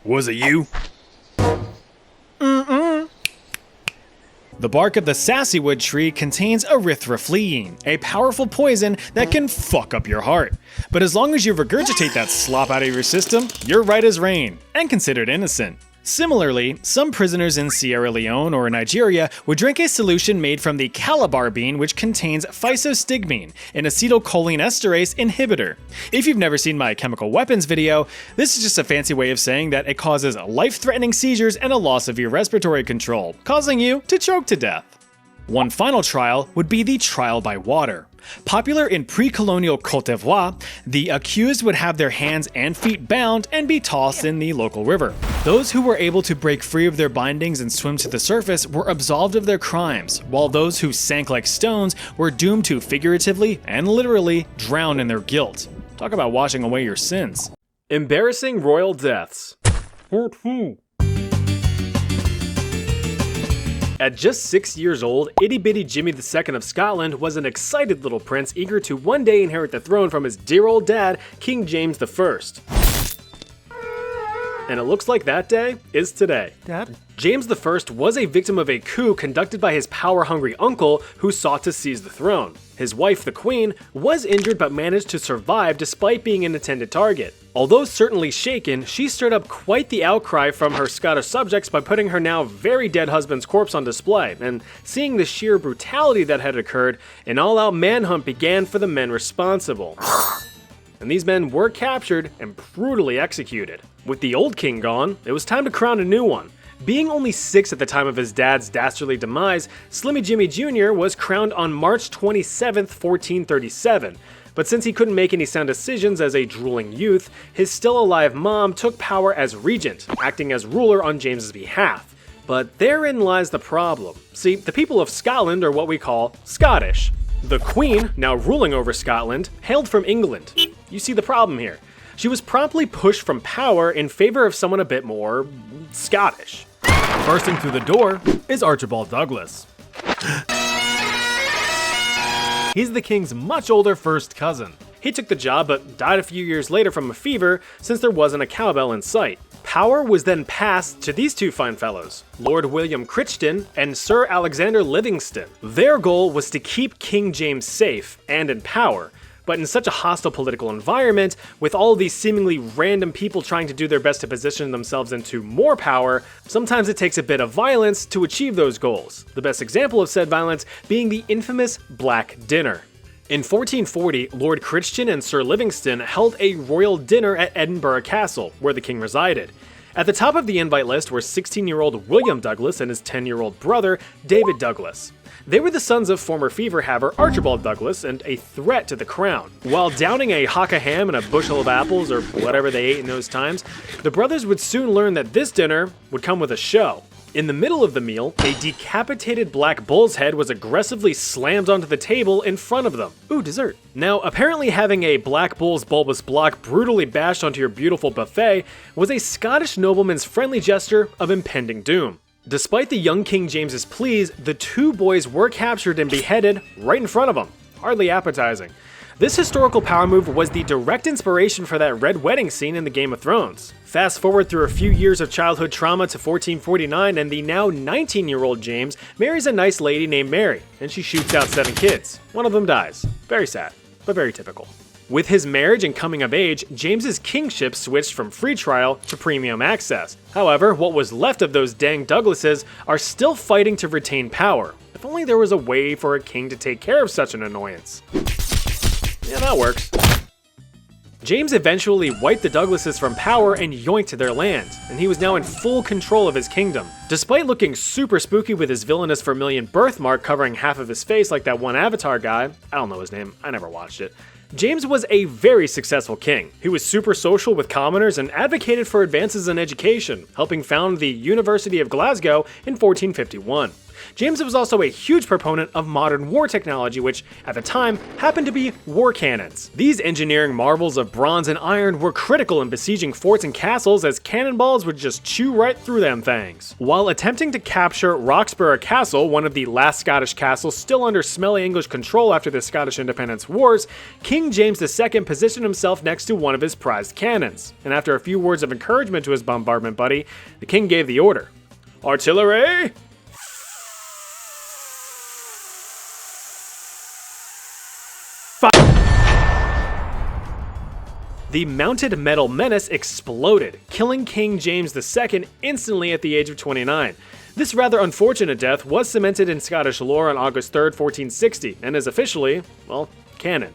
Was it you? The bark of the sassywood tree contains erythroflein, a powerful poison that can fuck up your heart. But as long as you regurgitate that slop out of your system, you're right as rain, and considered innocent. Similarly, some prisoners in Sierra Leone or Nigeria would drink a solution made from the calabar bean which contains physostigmine, an acetylcholinesterase inhibitor. If you've never seen my chemical weapons video, this is just a fancy way of saying that it causes life-threatening seizures and a loss of your respiratory control, causing you to choke to death. One final trial would be the trial by water. Popular in pre-colonial Côte d'Ivoire, the accused would have their hands and feet bound and be tossed in the local river. Those who were able to break free of their bindings and swim to the surface were absolved of their crimes, while those who sank like stones were doomed to figuratively and literally drown in their guilt. Talk about washing away your sins. Embarrassing royal deaths. At just 6 years old, itty-bitty Jimmy II of Scotland was an excited little prince eager to one day inherit the throne from his dear old dad, King James I. And it looks like that day is today. Dad? James I was a victim of a coup conducted by his power-hungry uncle who sought to seize the throne. His wife, the Queen, was injured but managed to survive despite being an intended target. Although certainly shaken, she stirred up quite the outcry from her Scottish subjects by putting her now very dead husband's corpse on display, and seeing the sheer brutality that had occurred, an all-out manhunt began for the men responsible. And these men were captured and brutally executed. With the old king gone, it was time to crown a new one. Being only 6 at the time of his dad's dastardly demise, Slimmy Jimmy Jr. was crowned on March 27, 1437. But since he couldn't make any sound decisions as a drooling youth, his still-alive mom took power as regent, acting as ruler on James's behalf. But therein lies the problem. See, the people of Scotland are what we call Scottish. The Queen, now ruling over Scotland, hailed from England. You see the problem here. She was promptly pushed from power in favor of someone a bit more Scottish. Bursting through the door is Archibald Douglas. He's the king's much older first cousin. He took the job but died a few years later from a fever since there wasn't a cowbell in sight. Power was then passed to these two fine fellows, Lord William Crichton and Sir Alexander Livingston. Their goal was to keep King James safe and in power, but in such a hostile political environment, with all of these seemingly random people trying to do their best to position themselves into more power, sometimes it takes a bit of violence to achieve those goals. The best example of said violence being the infamous Black Dinner. In 1440, Lord Crichton and Sir Livingston held a royal dinner at Edinburgh Castle, where the king resided. At the top of the invite list were 16-year-old William Douglas and his 10-year-old brother, David Douglas. They were the sons of former fever-haver Archibald Douglas and a threat to the crown. While downing a hock of ham and a bushel of apples, or whatever they ate in those times, the brothers would soon learn that this dinner would come with a show. In the middle of the meal, a decapitated black bull's head was aggressively slammed onto the table in front of them. Ooh, dessert. Now, apparently having a black bull's bulbous block brutally bashed onto your beautiful buffet was a Scottish nobleman's friendly gesture of impending doom. Despite the young King James's pleas, the two boys were captured and beheaded right in front of him. Hardly appetizing. This historical power move was the direct inspiration for that red wedding scene in the Game of Thrones. Fast forward through a few years of childhood trauma to 1449, and the now 19-year-old James marries a nice lady named Mary, and she shoots out 7 kids. One of them dies. Very sad, but very typical. With his marriage and coming of age, James's kingship switched from free trial to premium access. However, what was left of those dang Douglases are still fighting to retain power. If only there was a way for a king to take care of such an annoyance. Yeah, that works. James eventually wiped the Douglases from power and yoinked their land, and he was now in full control of his kingdom. Despite looking super spooky with his villainous vermilion birthmark covering half of his face like that one Avatar guy, I don't know his name, I never watched it, James was a very successful king. He was super social with commoners and advocated for advances in education, helping found the University of Glasgow in 1451. James was also a huge proponent of modern war technology, which, at the time, happened to be war cannons. These engineering marvels of bronze and iron were critical in besieging forts and castles, as cannonballs would just chew right through them things. While attempting to capture Roxburgh Castle, one of the last Scottish castles still under smelly English control after the Scottish Independence Wars, King James II positioned himself next to one of his prized cannons, and after a few words of encouragement to his bombardment buddy, the king gave the order. Artillery! The mounted metal menace exploded, killing King James II instantly at the age of 29. This rather unfortunate death was cemented in Scottish lore on August 3, 1460, and is officially, well, canon.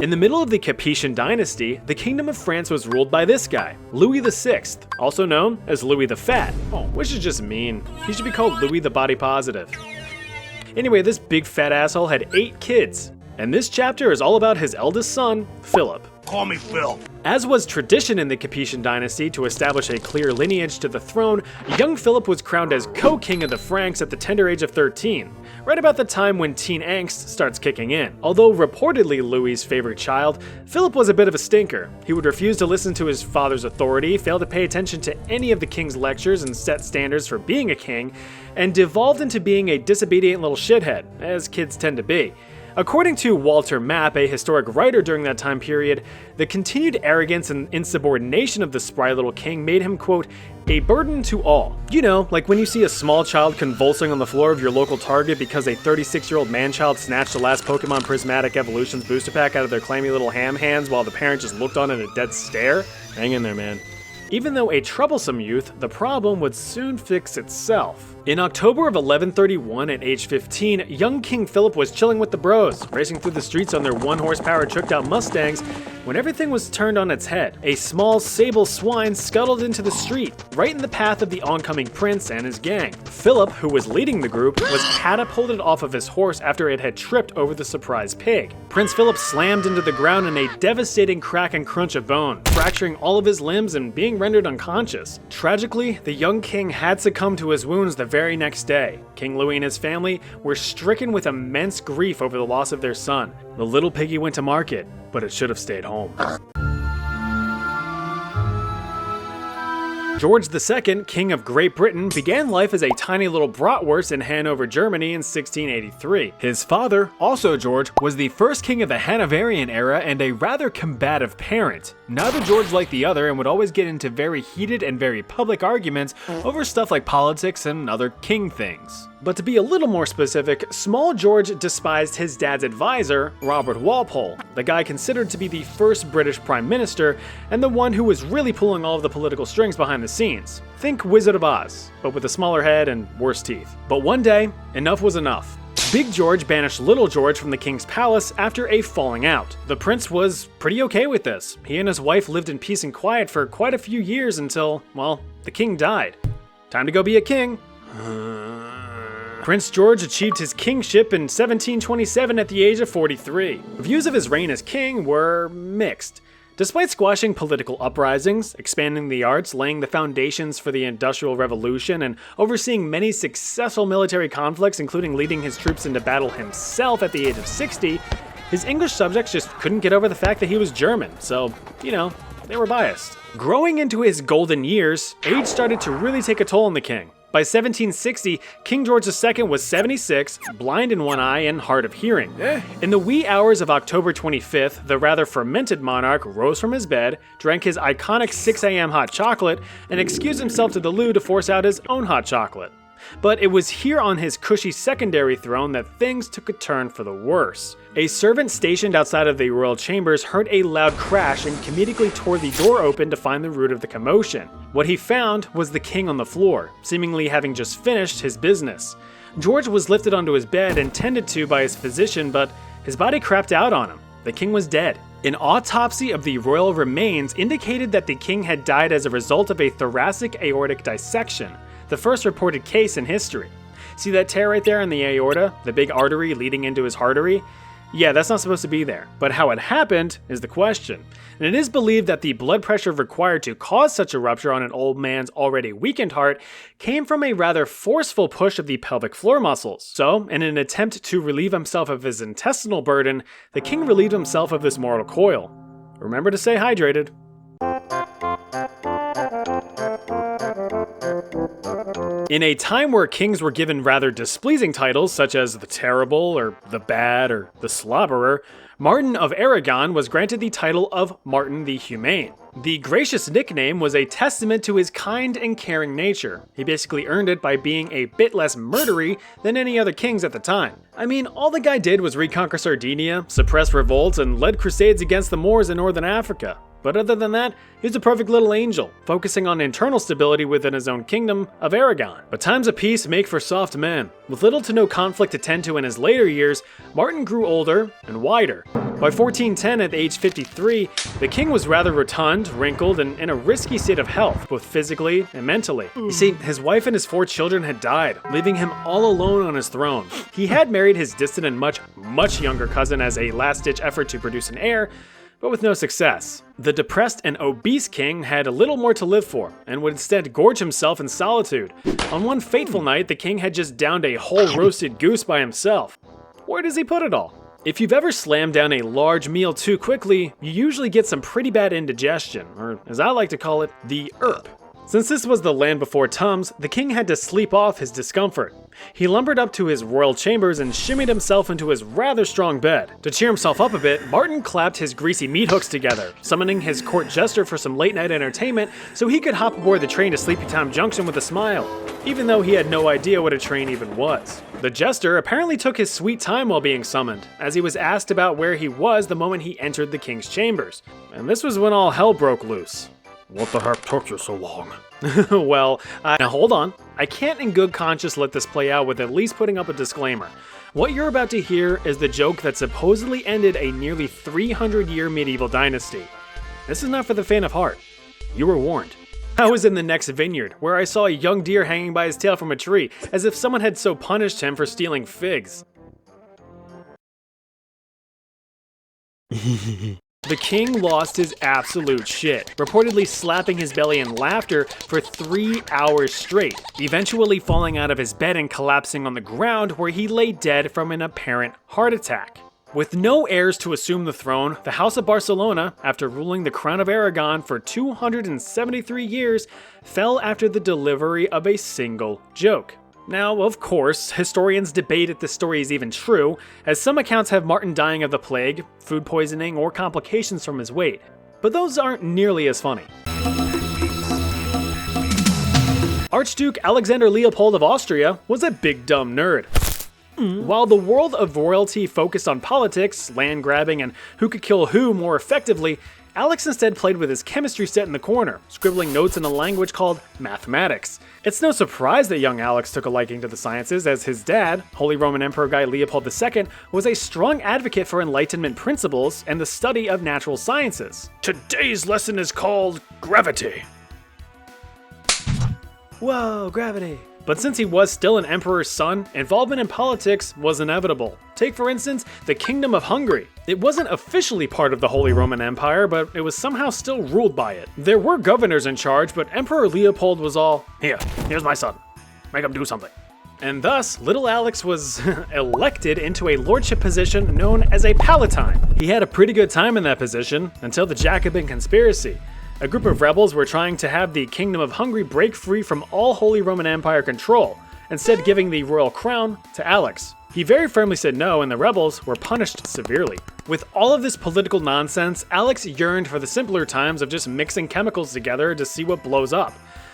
In the middle of the Capetian dynasty, the Kingdom of France was ruled by this guy, Louis VI, also known as Louis the Fat, which is just mean. He should be called Louis the Body Positive. Anyway, this big fat asshole had 8 kids, and this chapter is all about his eldest son, Philip. Call me Phil. As was tradition in the Capetian dynasty to establish a clear lineage to the throne, young Philip was crowned as co-king of the Franks at the tender age of 13, right about the time when teen angst starts kicking in. Although reportedly Louis's favorite child, Philip was a bit of a stinker. He would refuse to listen to his father's authority, fail to pay attention to any of the king's lectures and set standards for being a king, and devolved into being a disobedient little shithead, as kids tend to be. According to Walter Mapp, a historic writer during that time period, the continued arrogance and insubordination of the spry little king made him, quote, a burden to all. You know, like when you see a small child convulsing on the floor of your local Target because a 36-year-old man-child snatched the last Pokemon Prismatic Evolutions booster pack out of their clammy little ham hands while the parent just looked on in a dead stare? Hang in there, man. Even though a troublesome youth, the problem would soon fix itself. In October of 1131, at age 15, young King Philip was chilling with the bros, racing through the streets on their 1-horsepower tricked-out Mustangs, when everything was turned on its head. A small sable swine scuttled into the street, right in the path of the oncoming prince and his gang. Philip, who was leading the group, was catapulted off of his horse after it had tripped over the surprise pig. Prince Philip slammed into the ground in a devastating crack and crunch of bone, fracturing all of his limbs and being rendered unconscious. Tragically, the young king had succumbed to his wounds the very next day. King Louis and his family were stricken with immense grief over the loss of their son. The little piggy went to market, but it should have stayed home. George II, King of Great Britain, began life as a tiny little bratwurst in Hanover, Germany in 1683. His father, also George, was the first king of the Hanoverian era and a rather combative parent. Neither George liked the other and would always get into very heated and very public arguments over stuff like politics and other king things. But to be a little more specific, small George despised his dad's advisor, Robert Walpole, the guy considered to be the first British Prime Minister and the one who was really pulling all of the political strings behind the scenes. Think Wizard of Oz, but with a smaller head and worse teeth. But one day, enough was enough. Big George banished Little George from the king's palace after a falling out. The prince was pretty okay with this. He and his wife lived in peace and quiet for quite a few years until, well, the king died. Time to go be a king. Prince George achieved his kingship in 1727 at the age of 43. Views of his reign as king were mixed. Despite squashing political uprisings, expanding the arts, laying the foundations for the Industrial Revolution, and overseeing many successful military conflicts, including leading his troops into battle himself at the age of 60, his English subjects just couldn't get over the fact that he was German, so, you know, they were biased. Growing into his golden years, age started to really take a toll on the king. By By 1760, King George II was 76, blind in one eye and hard of hearing. In the wee hours of October 25th, the rather fermented monarch rose from his bed, drank his iconic 6 a.m. hot chocolate, and excused himself to the loo to force out his own hot chocolate. But it was here on his cushy secondary throne that things took a turn for the worse. A servant stationed outside of the royal chambers heard a loud crash and comedically tore the door open to find the root of the commotion. What he found was the king on the floor, seemingly having just finished his business. George was lifted onto his bed and tended to by his physician, but his body crapped out on him. The king was dead. An autopsy of the royal remains indicated that the king had died as a result of a thoracic aortic dissection, the first reported case in history. See that tear right there in the aorta, the big artery leading into his artery? Yeah, that's not supposed to be there, but how it happened is the question. And it is believed that the blood pressure required to cause such a rupture on an old man's already weakened heart came from a rather forceful push of the pelvic floor muscles. So, in an attempt to relieve himself of his intestinal burden, the king relieved himself of this mortal coil. Remember to stay hydrated. In a time where kings were given rather displeasing titles such as the Terrible or the Bad or the Slobberer, Martin of Aragon was granted the title of Martin the Humane. The gracious nickname was a testament to his kind and caring nature. He basically earned it by being a bit less murdery than any other kings at the time. I mean, all the guy did was reconquer Sardinia, suppress revolts, and led crusades against the Moors in northern Africa. But other than that, he was a perfect little angel, focusing on internal stability within his own kingdom of Aragon. But times of peace make for soft men. With little to no conflict to tend to in his later years, Martin grew older and wider. By 1410, at age 53, the king was rather rotund, wrinkled, and in a risky state of health, both physically and mentally. You see, his wife and his 4 children had died, leaving him all alone on his throne. He had married his distant and much younger cousin as a last-ditch effort to produce an heir, but with no success. The depressed and obese king had little more to live for, and would instead gorge himself in solitude. On one fateful night, the king had just downed a whole roasted goose by himself. Where does he put it all? If you've ever slammed down a large meal too quickly, you usually get some pretty bad indigestion, or as I like to call it, the ERP. Since this was the land before Tums, the king had to sleep off his discomfort. He lumbered up to his royal chambers and shimmied himself into his rather strong bed. To cheer himself up a bit, Martin clapped his greasy meat hooks together, summoning his court jester for some late night entertainment so he could hop aboard the train to Sleepytime Junction with a smile, even though he had no idea what a train even was. The jester apparently took his sweet time while being summoned, as he was asked about where he was the moment he entered the king's chambers. And this was when all hell broke loose. What the heck took you so long? Well, now hold on. I can't in good conscience let this play out with at least putting up a disclaimer. What you're about to hear is the joke that supposedly ended a nearly 300-year medieval dynasty. This is not for the faint of heart. You were warned. I was in the next vineyard, where I saw a young deer hanging by his tail from a tree, as if someone had so punished him for stealing figs. The king lost his absolute shit, reportedly slapping his belly in laughter for 3 hours straight, eventually falling out of his bed and collapsing on the ground where he lay dead from an apparent heart attack. With no heirs to assume the throne, the House of Barcelona, after ruling the crown of Aragon for 273 years, fell after the delivery of a single joke. Now, of course, historians debate if this story is even true, as some accounts have Martin dying of the plague, food poisoning, or complications from his weight. But those aren't nearly as funny. Archduke Alexander Leopold of Austria was a big dumb nerd. While the world of royalty focused on politics, land grabbing, and who could kill who more effectively, Alex instead played with his chemistry set in the corner, scribbling notes in a language called mathematics. It's no surprise that young Alex took a liking to the sciences, as his dad, Holy Roman Emperor Guy Leopold II, was a strong advocate for Enlightenment principles and the study of natural sciences. Today's lesson is called gravity. Whoa, gravity. But since he was still an emperor's son, involvement in politics was inevitable. Take, for instance, the Kingdom of Hungary. It wasn't officially part of the Holy Roman Empire, but it was somehow still ruled by it. There were governors in charge, but Emperor Leopold was all, here's my son. Make him do something. And thus, little Alex was elected into a lordship position known as a palatine. He had a pretty good time in that position, until the Jacobin conspiracy. A group of rebels were trying to have the Kingdom of Hungary break free from all Holy Roman Empire control, instead giving the royal crown to Alex. He very firmly said no, and the rebels were punished severely. With all of this political nonsense, Alex yearned for the simpler times of just mixing chemicals together to see what blows up.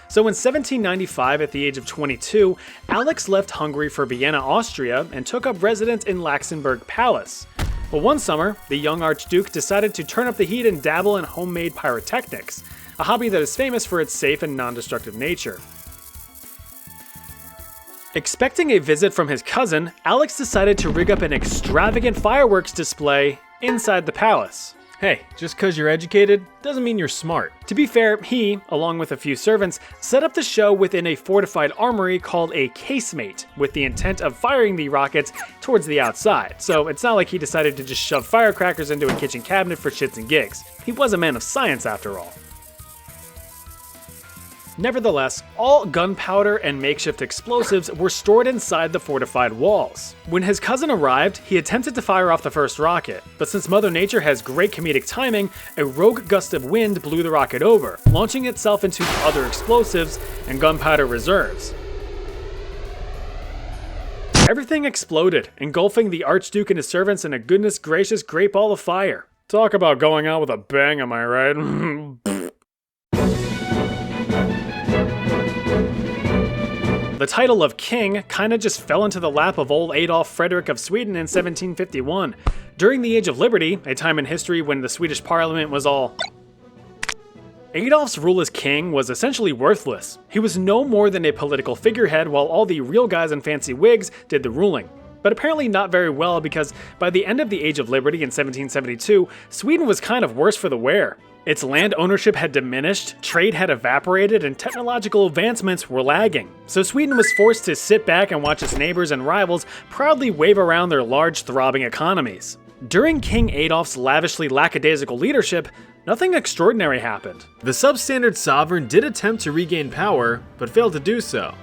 So in 1795, at the age of 22, Alex left Hungary for Vienna, Austria, and took up residence in Laxenburg Palace. Well, one summer, the young Archduke decided to turn up the heat and dabble in homemade pyrotechnics, a hobby that is famous for its safe and non-destructive nature. Expecting a visit from his cousin, Alex decided to rig up an extravagant fireworks display inside the palace. Hey, just cause you're educated doesn't mean you're smart. To be fair, he, along with a few servants, set up the show within a fortified armory called a casemate, with the intent of firing the rockets towards the outside. So it's not like he decided to just shove firecrackers into a kitchen cabinet for shits and gigs. He was a man of science after all. Nevertheless, all gunpowder and makeshift explosives were stored inside the fortified walls. When his cousin arrived, he attempted to fire off the first rocket, but since Mother Nature has great comedic timing, a rogue gust of wind blew the rocket over, launching itself into other explosives and gunpowder reserves. Everything exploded, engulfing the Archduke and his servants in a goodness gracious great ball of fire. Talk about going out with a bang, am I right? The title of king kinda just fell into the lap of old Adolf Frederick of Sweden in 1751. During the Age of Liberty, a time in history when the Swedish parliament was all... Adolf's rule as king was essentially worthless. He was no more than a political figurehead while all the real guys in fancy wigs did the ruling. But apparently not very well, because by the end of the Age of Liberty in 1772, Sweden was kind of worse for the wear. Its land ownership had diminished, trade had evaporated, and technological advancements were lagging. So Sweden was forced to sit back and watch its neighbors and rivals proudly wave around their large, throbbing economies. During King Adolf's lavishly lackadaisical leadership, nothing extraordinary happened. The substandard sovereign did attempt to regain power, but failed to do so,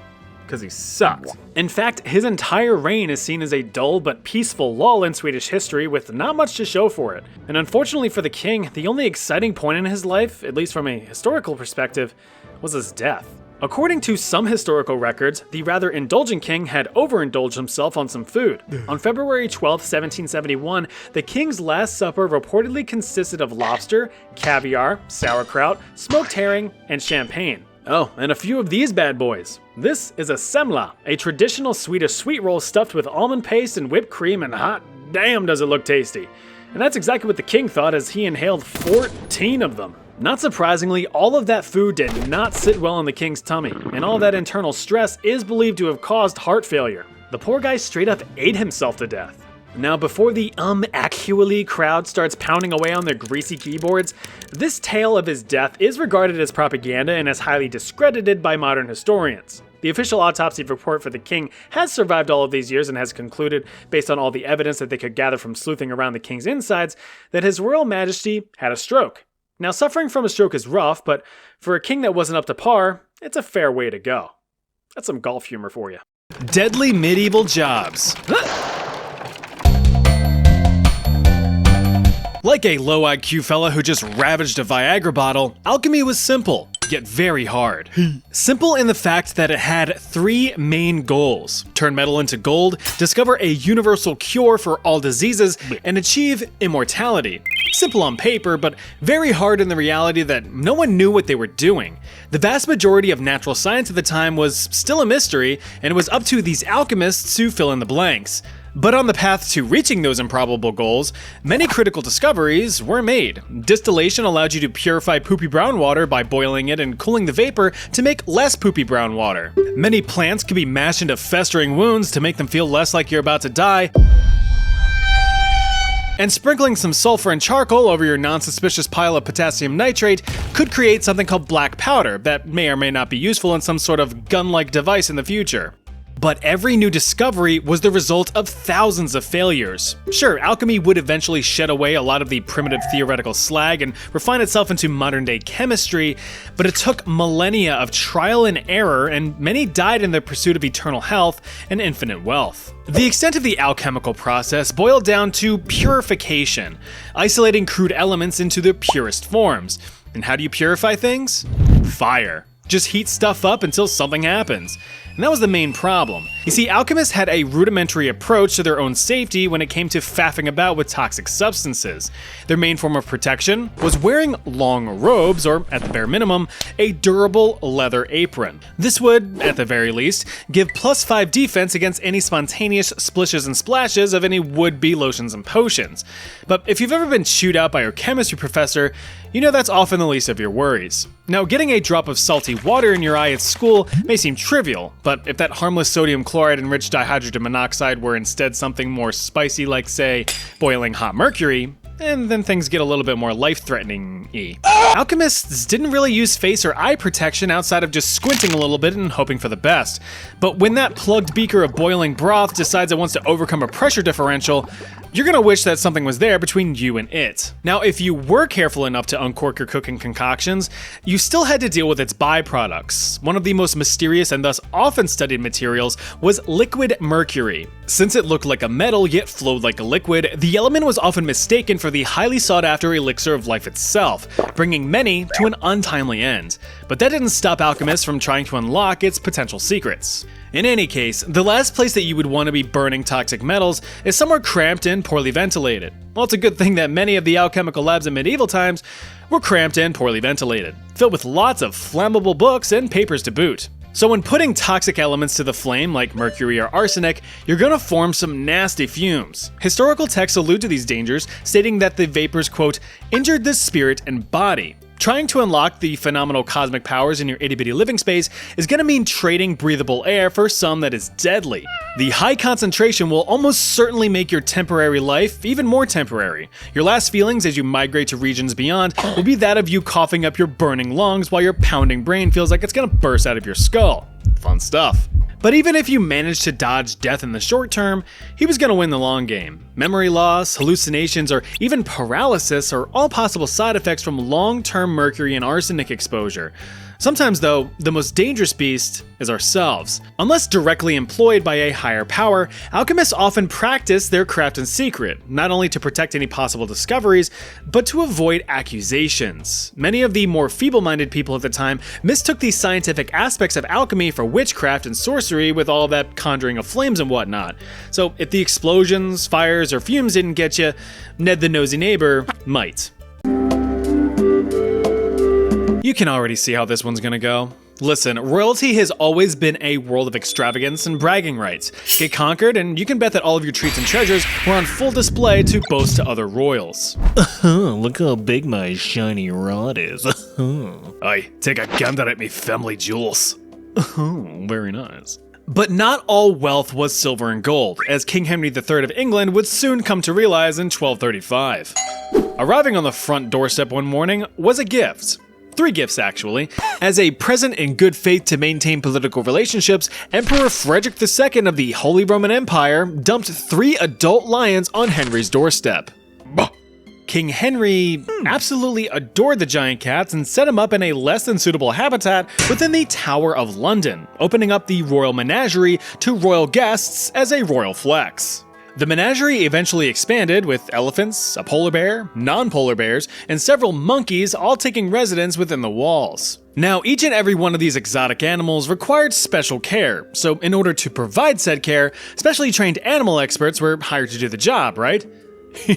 because he sucked. In fact, his entire reign is seen as a dull but peaceful lull in Swedish history with not much to show for it. And unfortunately for the king, the only exciting point in his life, at least from a historical perspective, was his death. According to some historical records, the rather indulgent king had overindulged himself on some food. On February 12, 1771, the king's last supper reportedly consisted of lobster, caviar, sauerkraut, smoked herring, and champagne. Oh, and a few of these bad boys. This is a semla, a traditional Swedish sweet roll stuffed with almond paste and whipped cream, and hot damn does it look tasty. And that's exactly what the king thought as he inhaled 14 of them. Not surprisingly, all of that food did not sit well in the king's tummy, and all that internal stress is believed to have caused heart failure. The poor guy straight up ate himself to death. Now, before the actually crowd starts pounding away on their greasy keyboards, this tale of his death is regarded as propaganda and is highly discredited by modern historians. The official autopsy report for the king has survived all of these years and has concluded, based on all the evidence that they could gather from sleuthing around the king's insides, that his royal majesty had a stroke. Now, suffering from a stroke is rough, but for a king that wasn't up to par, it's a fair way to go. That's some golf humor for you. Deadly medieval jobs. Like a low IQ fella who just ravaged a Viagra bottle, alchemy was simple, yet very hard. Simple in the fact that it had three main goals: turn metal into gold, discover a universal cure for all diseases, and achieve immortality. Simple on paper, but very hard in the reality that no one knew what they were doing. The vast majority of natural science at the time was still a mystery, and it was up to these alchemists to fill in the blanks. But on the path to reaching those improbable goals, many critical discoveries were made. Distillation allowed you to purify poopy brown water by boiling it and cooling the vapor to make less poopy brown water. Many plants could be mashed into festering wounds to make them feel less like you're about to die. And sprinkling some sulfur and charcoal over your non-suspicious pile of potassium nitrate could create something called black powder that may or may not be useful in some sort of gun-like device in the future. But every new discovery was the result of thousands of failures. Sure, alchemy would eventually shed away a lot of the primitive theoretical slag and refine itself into modern-day chemistry, but it took millennia of trial and error, and many died in the pursuit of eternal health and infinite wealth. The extent of the alchemical process boiled down to purification, isolating crude elements into their purest forms. And how do you purify things? Fire. Just heat stuff up until something happens. And that was the main problem. You see, alchemists had a rudimentary approach to their own safety when it came to faffing about with toxic substances. Their main form of protection was wearing long robes, or at the bare minimum, a durable leather apron. This would, at the very least, give +5 defense against any spontaneous splishes and splashes of any would-be lotions and potions. But if you've ever been chewed out by your chemistry professor, you know that's often the least of your worries. Now, getting a drop of salty water in your eye at school may seem trivial, but if that harmless sodium chloride enriched dihydrogen monoxide were instead something more spicy like, say, boiling hot mercury, and then things get a little bit more life-threatening-y. Alchemists didn't really use face or eye protection outside of just squinting a little bit and hoping for the best. But when that plugged beaker of boiling broth decides it wants to overcome a pressure differential, you're gonna wish that something was there between you and it. Now, if you were careful enough to uncork your cooking concoctions, you still had to deal with its byproducts. One of the most mysterious and thus often studied materials was liquid mercury. Since it looked like a metal yet flowed like a liquid, the element was often mistaken for the highly sought-after elixir of life itself, bringing many to an untimely end. But that didn't stop alchemists from trying to unlock its potential secrets. In any case, the last place that you would want to be burning toxic metals is somewhere cramped and poorly ventilated. Well, it's a good thing that many of the alchemical labs in medieval times were cramped and poorly ventilated, filled with lots of flammable books and papers to boot. So when putting toxic elements to the flame, like mercury or arsenic, you're gonna form some nasty fumes. Historical texts allude to these dangers, stating that the vapors, quote, injured the spirit and body. Trying to unlock the phenomenal cosmic powers in your itty-bitty living space is going to mean trading breathable air for some that is deadly. The high concentration will almost certainly make your temporary life even more temporary. Your last feelings as you migrate to regions beyond will be that of you coughing up your burning lungs while your pounding brain feels like it's going to burst out of your skull. Fun stuff. But even if you managed to dodge death in the short term, he was going to win the long game. Memory loss, hallucinations, or even paralysis are all possible side effects from long-term mercury and arsenic exposure. Sometimes, though, the most dangerous beast is ourselves. Unless directly employed by a higher power, alchemists often practice their craft in secret, not only to protect any possible discoveries, but to avoid accusations. Many of the more feeble-minded people at the time mistook the scientific aspects of alchemy for witchcraft and sorcery with all that conjuring of flames and whatnot. So if the explosions, fires, or fumes didn't get you, Ned the nosy neighbor might. You can already see how this one's gonna go. Listen, royalty has always been a world of extravagance and bragging rights. Get conquered, and you can bet that all of your treats and treasures were on full display to boast to other royals. Look how big my shiny rod is. Aye, take a gander at me family jewels. Very nice. But not all wealth was silver and gold, as King Henry III of England would soon come to realize in 1235. Arriving on the front doorstep one morning was a gift. 3 gifts, actually. As a present in good faith to maintain political relationships, Emperor Frederick II of the Holy Roman Empire dumped 3 adult lions on Henry's doorstep. Bah. King Henry absolutely adored the giant cats and set them up in a less than suitable habitat within the Tower of London, opening up the royal menagerie to royal guests as a royal flex. The menagerie eventually expanded, with elephants, a polar bear, non-polar bears, and several monkeys all taking residence within the walls. Now, each and every one of these exotic animals required special care, so in order to provide said care, specially trained animal experts were hired to do the job, right?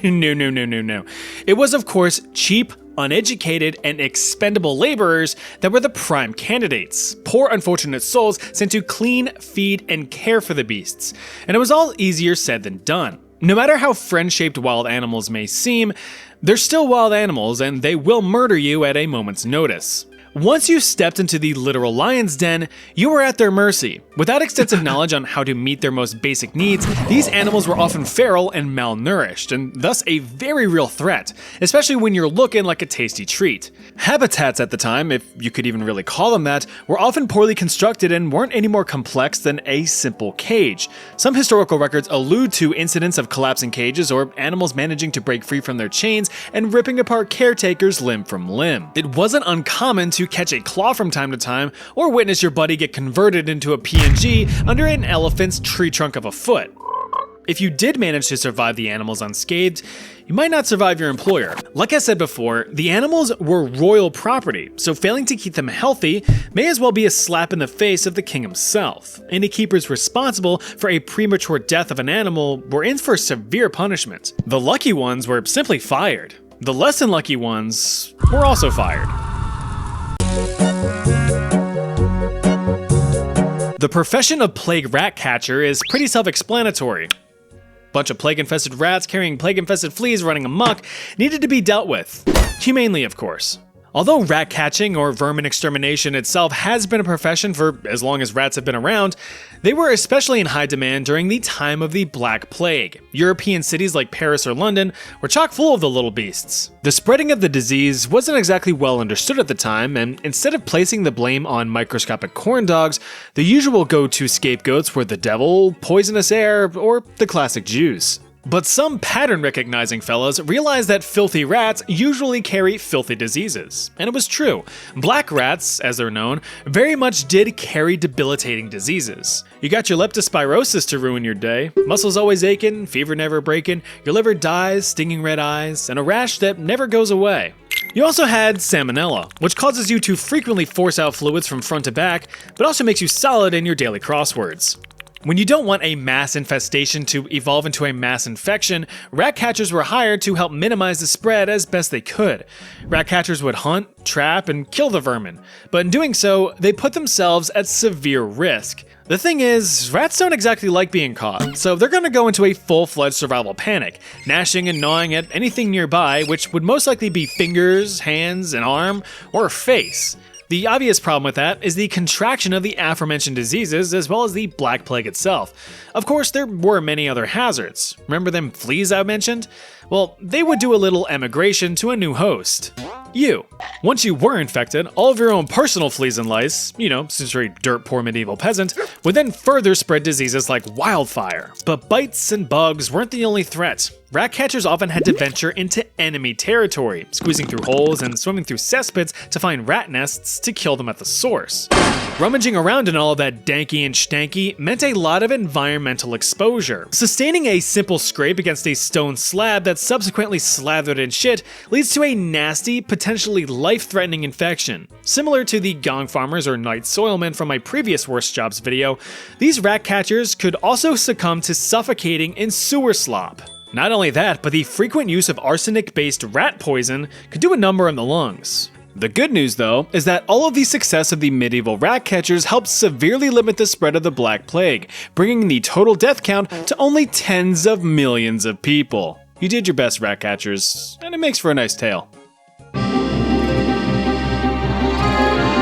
No. It was, of course, cheap, uneducated, and expendable laborers that were the prime candidates. Poor, unfortunate souls sent to clean, feed, and care for the beasts. And it was all easier said than done. No matter how friend-shaped wild animals may seem, they're still wild animals, and they will murder you at a moment's notice. Once you stepped into the literal lion's den, you were at their mercy. Without extensive knowledge on how to meet their most basic needs, these animals were often feral and malnourished, and thus a very real threat, especially when you're looking like a tasty treat. Habitats at the time, if you could even really call them that, were often poorly constructed and weren't any more complex than a simple cage. Some historical records allude to incidents of collapsing cages or animals managing to break free from their chains and ripping apart caretakers limb from limb. It wasn't uncommon to catch a claw from time to time, or witness your buddy get converted into a PNG under an elephant's tree trunk of a foot. If you did manage to survive the animals unscathed, you might not survive your employer. Like I said before, the animals were royal property, so failing to keep them healthy may as well be a slap in the face of the king himself. Any keepers responsible for a premature death of an animal were in for severe punishment. The lucky ones were simply fired. The less than lucky ones were also fired. The profession of plague rat catcher is pretty self-explanatory. Bunch of plague-infested rats carrying plague-infested fleas running amok needed to be dealt with. Humanely, of course. Although rat catching or vermin extermination itself has been a profession for as long as rats have been around, they were especially in high demand during the time of the Black Plague. European cities like Paris or London were chock full of the little beasts. The spreading of the disease wasn't exactly well understood at the time, and instead of placing the blame on microscopic corn dogs, the usual go-to scapegoats were the devil, poisonous air, or the classic Jews. But some pattern-recognizing fellas realized that filthy rats usually carry filthy diseases. And it was true. Black rats, as they're known, very much did carry debilitating diseases. You got your leptospirosis to ruin your day, muscles always aching, fever never breaking, your liver dies, stinging red eyes, and a rash that never goes away. You also had salmonella, which causes you to frequently force out fluids from front to back, but also makes you solid in your daily crosswords. When you don't want a mass infestation to evolve into a mass infection, rat catchers were hired to help minimize the spread as best they could. Rat catchers would hunt, trap, and kill the vermin, but in doing so, they put themselves at severe risk. The thing is, rats don't exactly like being caught, so they're gonna go into a full-fledged survival panic, gnashing and gnawing at anything nearby, which would most likely be fingers, hands, an arm, or a face. The obvious problem with that is the contraction of the aforementioned diseases as well as the Black Plague itself. Of course, there were many other hazards. Remember them fleas I mentioned? Well, they would do a little emigration to a new host. You. Once you were infected, all of your own personal fleas and lice, since you're a dirt poor medieval peasant, would then further spread diseases like wildfire. But bites and bugs weren't the only threat. Rat catchers often had to venture into enemy territory, squeezing through holes and swimming through cesspits to find rat nests to kill them at the source. Rummaging around in all of that danky and stanky meant a lot of environmental exposure. Sustaining a simple scrape against a stone slab that's subsequently slathered in shit leads to a nasty, potentially life-threatening infection. Similar to the gong farmers or night soilmen from my previous worst jobs video, these rat catchers could also succumb to suffocating in sewer slop. Not only that, but the frequent use of arsenic-based rat poison could do a number on the lungs. The good news, though, is that all of the success of the medieval rat catchers helped severely limit the spread of the Black Plague, bringing the total death count to only tens of millions of people. You did your best, rat catchers, and it makes for a nice tale.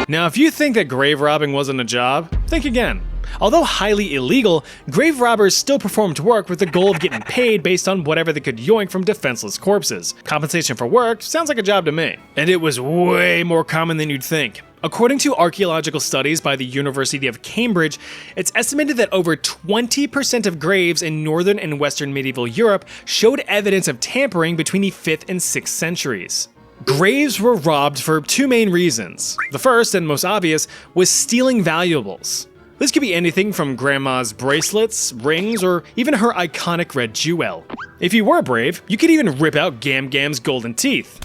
Now, if you think that grave robbing wasn't a job, think again. Although highly illegal, grave robbers still performed work with the goal of getting paid based on whatever they could yoink from defenseless corpses. Compensation for work sounds like a job to me. And it was way more common than you'd think. According to archaeological studies by the University of Cambridge, it's estimated that over 20% of graves in northern and western medieval Europe showed evidence of tampering between the 5th and 6th centuries. Graves were robbed for two main reasons. The first, and most obvious, was stealing valuables. This could be anything from grandma's bracelets, rings, or even her iconic red jewel. If you were brave, you could even rip out Gam Gam's golden teeth.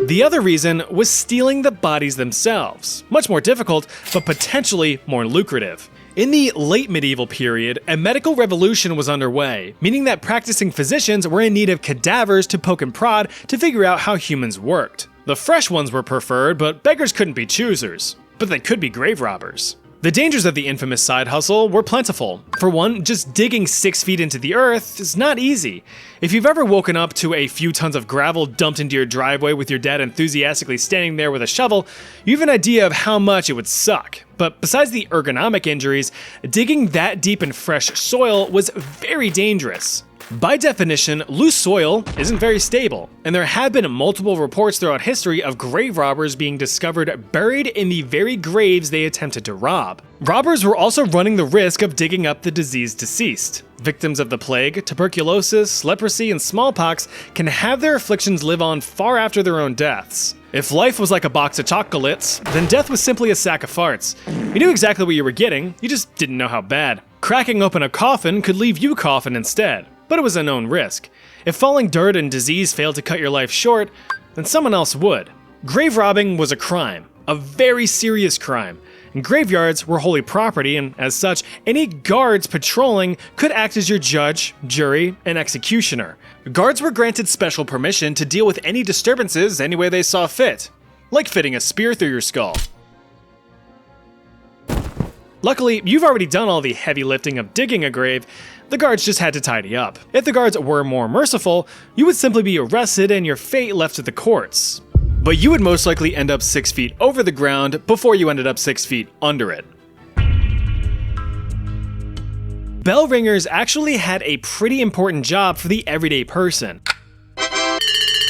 The other reason was stealing the bodies themselves. Much more difficult, but potentially more lucrative. In the late medieval period, a medical revolution was underway, meaning that practicing physicians were in need of cadavers to poke and prod to figure out how humans worked. The fresh ones were preferred, but beggars couldn't be choosers. But they could be grave robbers. The dangers of the infamous side hustle were plentiful. For one, just digging 6 feet into the earth is not easy. If you've ever woken up to a few tons of gravel dumped into your driveway with your dad enthusiastically standing there with a shovel, you have an idea of how much it would suck. But besides the ergonomic injuries, digging that deep in fresh soil was very dangerous. By definition, loose soil isn't very stable, and there have been multiple reports throughout history of grave robbers being discovered buried in the very graves they attempted to rob. Robbers were also running the risk of digging up the diseased deceased. Victims of the plague, tuberculosis, leprosy, and smallpox can have their afflictions live on far after their own deaths. If life was like a box of chocolates, then death was simply a sack of farts. You knew exactly what you were getting, you just didn't know how bad. Cracking open a coffin could leave you coffin instead, but it was a known risk. If falling dirt and disease failed to cut your life short, then someone else would. Grave robbing was a crime, a very serious crime. And graveyards were holy property, and as such, any guards patrolling could act as your judge, jury, and executioner. Guards were granted special permission to deal with any disturbances any way they saw fit, like fitting a spear through your skull. Luckily, you've already done all the heavy lifting of digging a grave. The guards just had to tidy up. If the guards were more merciful, you would simply be arrested and your fate left to the courts. But you would most likely end up 6 feet over the ground before you ended up 6 feet under it. Bell ringers actually had a pretty important job for the everyday person.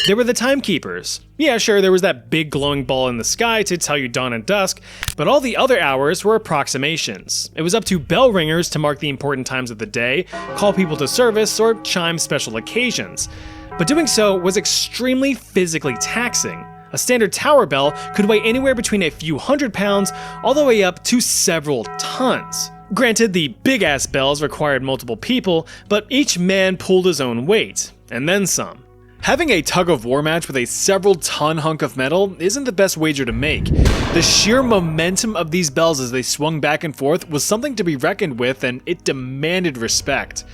They were the timekeepers. Yeah, sure, there was that big glowing ball in the sky to tell you dawn and dusk, but all the other hours were approximations. It was up to bell ringers to mark the important times of the day, call people to service, or chime special occasions. But doing so was extremely physically taxing. A standard tower bell could weigh anywhere between a few hundred pounds all the way up to several tons. Granted, the big-ass bells required multiple people, but each man pulled his own weight, and then some. Having a tug-of-war match with a several-ton hunk of metal isn't the best wager to make. The sheer momentum of these bells as they swung back and forth was something to be reckoned with, and it demanded respect.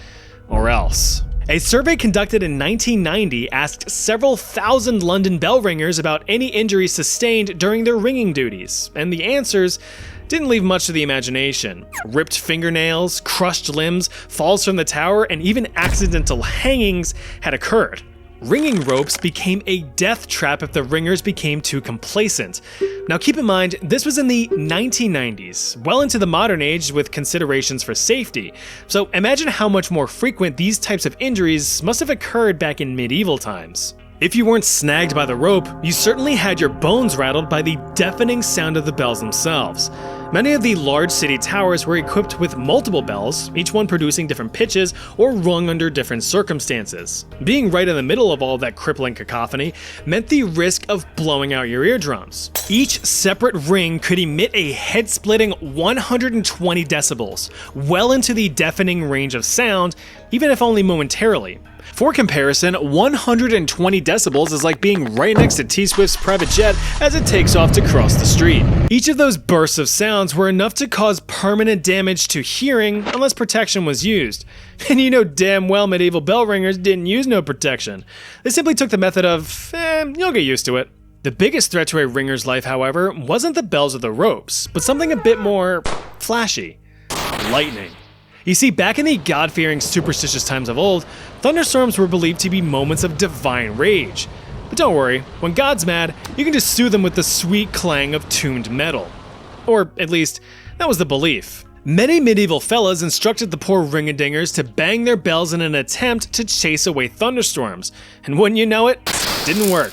Or else. A survey conducted in 1990 asked several thousand London bell ringers about any injuries sustained during their ringing duties, and the answers didn't leave much to the imagination. Ripped fingernails, crushed limbs, falls from the tower, and even accidental hangings had occurred. Ringing ropes became a death trap if the ringers became too complacent. Now keep in mind, this was in the 1990s, well into the modern age with considerations for safety. So imagine how much more frequent these types of injuries must have occurred back in medieval times. If you weren't snagged by the rope, you certainly had your bones rattled by the deafening sound of the bells themselves. Many of the large city towers were equipped with multiple bells, each one producing different pitches or rung under different circumstances. Being right in the middle of all that crippling cacophony meant the risk of blowing out your eardrums. Each separate ring could emit a head-splitting 120 decibels, well into the deafening range of sound, even if only momentarily. For comparison, 120 decibels is like being right next to T-Swift's private jet as it takes off to cross the street. Each of those bursts of sounds were enough to cause permanent damage to hearing unless protection was used. And you know damn well medieval bell ringers didn't use no protection. They simply took the method of, you'll get used to it. The biggest threat to a ringer's life, however, wasn't the bells or the ropes, but something a bit more flashy. Lightning. You see, back in the God-fearing, superstitious times of old, thunderstorms were believed to be moments of divine rage. But don't worry, when God's mad, you can just soothe him with the sweet clang of tuned metal. Or, at least, that was the belief. Many medieval fellas instructed the poor ring-a-dingers to bang their bells in an attempt to chase away thunderstorms, and wouldn't you know it, didn't work.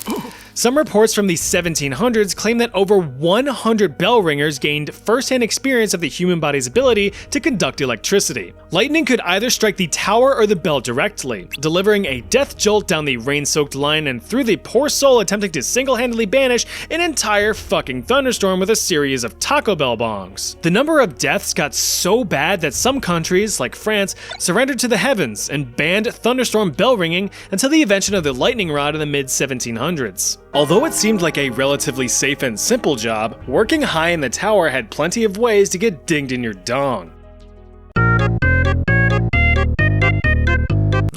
Some reports from the 1700s claim that over 100 bell ringers gained first-hand experience of the human body's ability to conduct electricity. Lightning could either strike the tower or the bell directly, delivering a death jolt down the rain-soaked line and through the poor soul attempting to single-handedly banish an entire fucking thunderstorm with a series of Taco Bell bongs. The number of deaths got so bad that some countries, like France, surrendered to the heavens and banned thunderstorm bell ringing until the invention of the lightning rod in the mid-1700s. Although it seemed like a relatively safe and simple job, working high in the tower had plenty of ways to get dinged in your dong.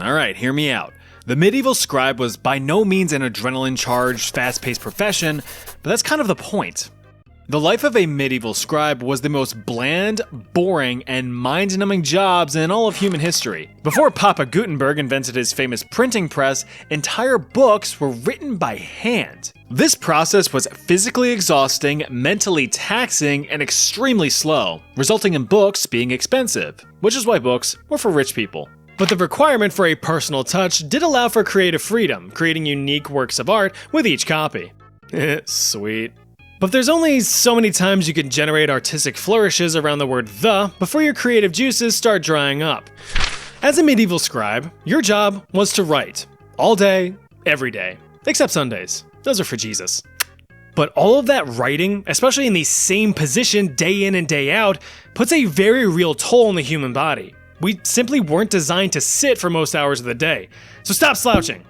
Alright, hear me out. The medieval scribe was by no means an adrenaline-charged, fast-paced profession, but that's kind of the point. The life of a medieval scribe was the most bland, boring, and mind-numbing jobs in all of human history. Before Papa Gutenberg invented his famous printing press, entire books were written by hand. This process was physically exhausting, mentally taxing, and extremely slow, resulting in books being expensive, which is why books were for rich people. But the requirement for a personal touch did allow for creative freedom, creating unique works of art with each copy. Sweet. But there's only so many times you can generate artistic flourishes around the word "the" before your creative juices start drying up. As a medieval scribe, your job was to write. All day, every day. Except Sundays. Those are for Jesus. But all of that writing, especially in the same position day in and day out, puts a very real toll on the human body. We simply weren't designed to sit for most hours of the day, so stop slouching.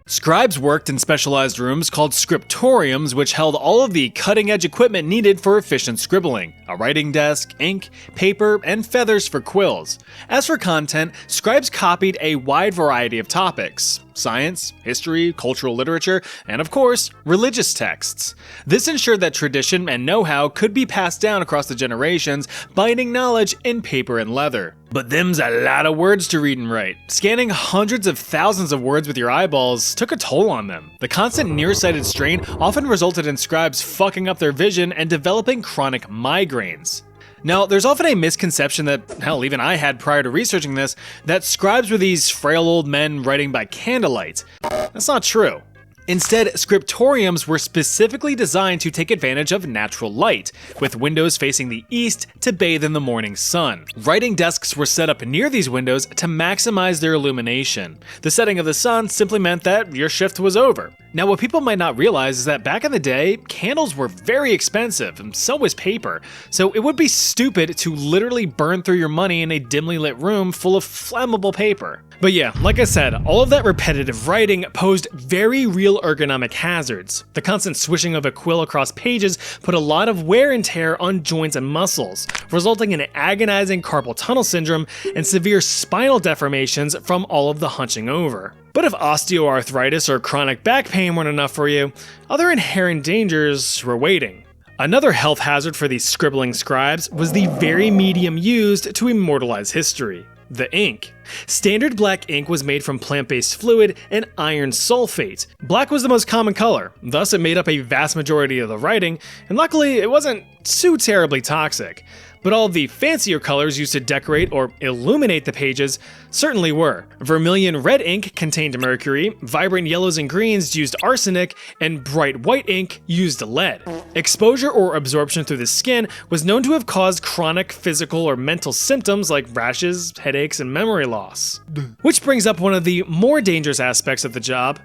Scribes worked in specialized rooms called scriptoriums, which held all of the cutting-edge equipment needed for efficient scribbling: a writing desk, ink, paper, and feathers for quills. As for content, scribes copied a wide variety of topics: science, history, cultural literature, and of course, religious texts. This ensured that tradition and know-how could be passed down across the generations, binding knowledge in paper and leather. But them's a lot of words to read and write. Scanning hundreds of thousands of words with your eyeballs took a toll on them. The constant nearsighted strain often resulted in scribes fucking up their vision and developing chronic migraines. Now, there's often a misconception that, hell, even I had prior to researching this, that scribes were these frail old men writing by candlelight. That's not true. Instead, scriptoriums were specifically designed to take advantage of natural light, with windows facing the east to bathe in the morning sun. Writing desks were set up near these windows to maximize their illumination. The setting of the sun simply meant that your shift was over. Now, what people might not realize is that back in the day, candles were very expensive, and so was paper, so it would be stupid to literally burn through your money in a dimly lit room full of flammable paper. But yeah, like I said, all of that repetitive writing posed very real ergonomic hazards. The constant swishing of a quill across pages put a lot of wear and tear on joints and muscles, resulting in agonizing carpal tunnel syndrome and severe spinal deformations from all of the hunching over. But if osteoarthritis or chronic back pain weren't enough for you, other inherent dangers were waiting. Another health hazard for these scribbling scribes was the very medium used to immortalize history: the ink. Standard black ink was made from plant-based fluid and iron sulfate. Black was the most common color, thus it made up a vast majority of the writing, and luckily it wasn't too terribly toxic. But all the fancier colors used to decorate or illuminate the pages certainly were. Vermilion red ink contained mercury, vibrant yellows and greens used arsenic, and bright white ink used lead. Exposure or absorption through the skin was known to have caused chronic physical or mental symptoms like rashes, headaches, and memory loss. Which brings up one of the more dangerous aspects of the job.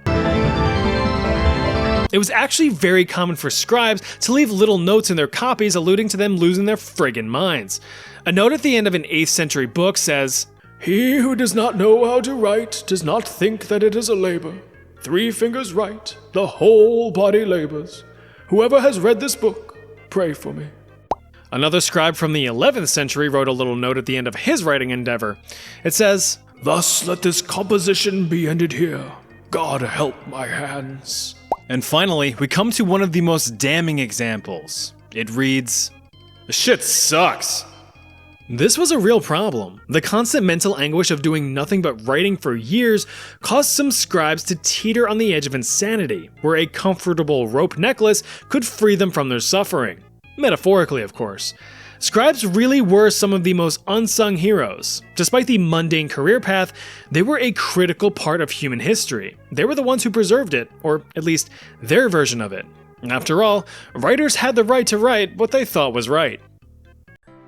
It was actually very common for scribes to leave little notes in their copies alluding to them losing their friggin' minds. A note at the end of an 8th century book says, "He who does not know how to write does not think that it is a labor. 3 fingers write, the whole body labors. Whoever has read this book, pray for me." Another scribe from the 11th century wrote a little note at the end of his writing endeavor. It says, "Thus let this composition be ended here. God help my hands." And finally, we come to one of the most damning examples. It reads, "This shit sucks." This was a real problem. The constant mental anguish of doing nothing but writing for years caused some scribes to teeter on the edge of insanity, where a comfortable rope necklace could free them from their suffering. Metaphorically, of course. Scribes really were some of the most unsung heroes. Despite the mundane career path, they were a critical part of human history. They were the ones who preserved it, or at least their version of it. After all, writers had the right to write what they thought was right.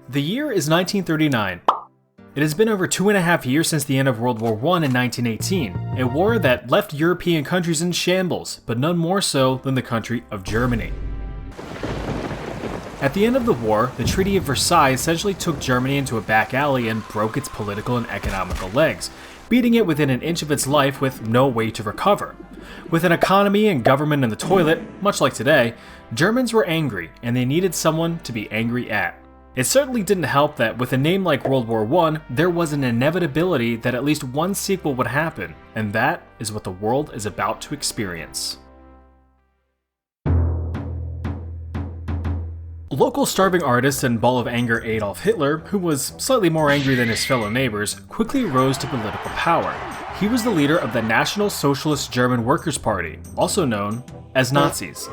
The year is 1939. It has been over 2.5 years since the end of World War I in 1918, a war that left European countries in shambles, but none more so than the country of Germany. At the end of the war, the Treaty of Versailles essentially took Germany into a back alley and broke its political and economical legs, beating it within an inch of its life with no way to recover. With an economy and government in the toilet, much like today, Germans were angry, and they needed someone to be angry at. It certainly didn't help that with a name like World War I, there was an inevitability that at least one sequel would happen, and that is what the world is about to experience. Local starving artist and ball of anger Adolf Hitler, who was slightly more angry than his fellow neighbors, quickly rose to political power. He was the leader of the National Socialist German Workers' Party, also known as Nazis.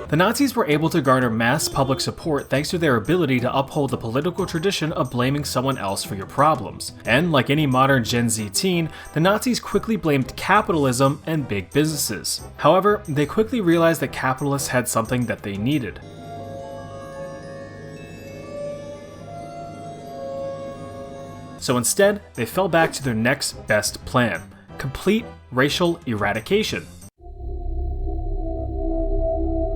The Nazis were able to garner mass public support thanks to their ability to uphold the political tradition of blaming someone else for your problems. And like any modern Gen Z teen, the Nazis quickly blamed capitalism and big businesses. However, they quickly realized that capitalists had something that they needed: so instead, they fell back to their next best plan: complete racial eradication.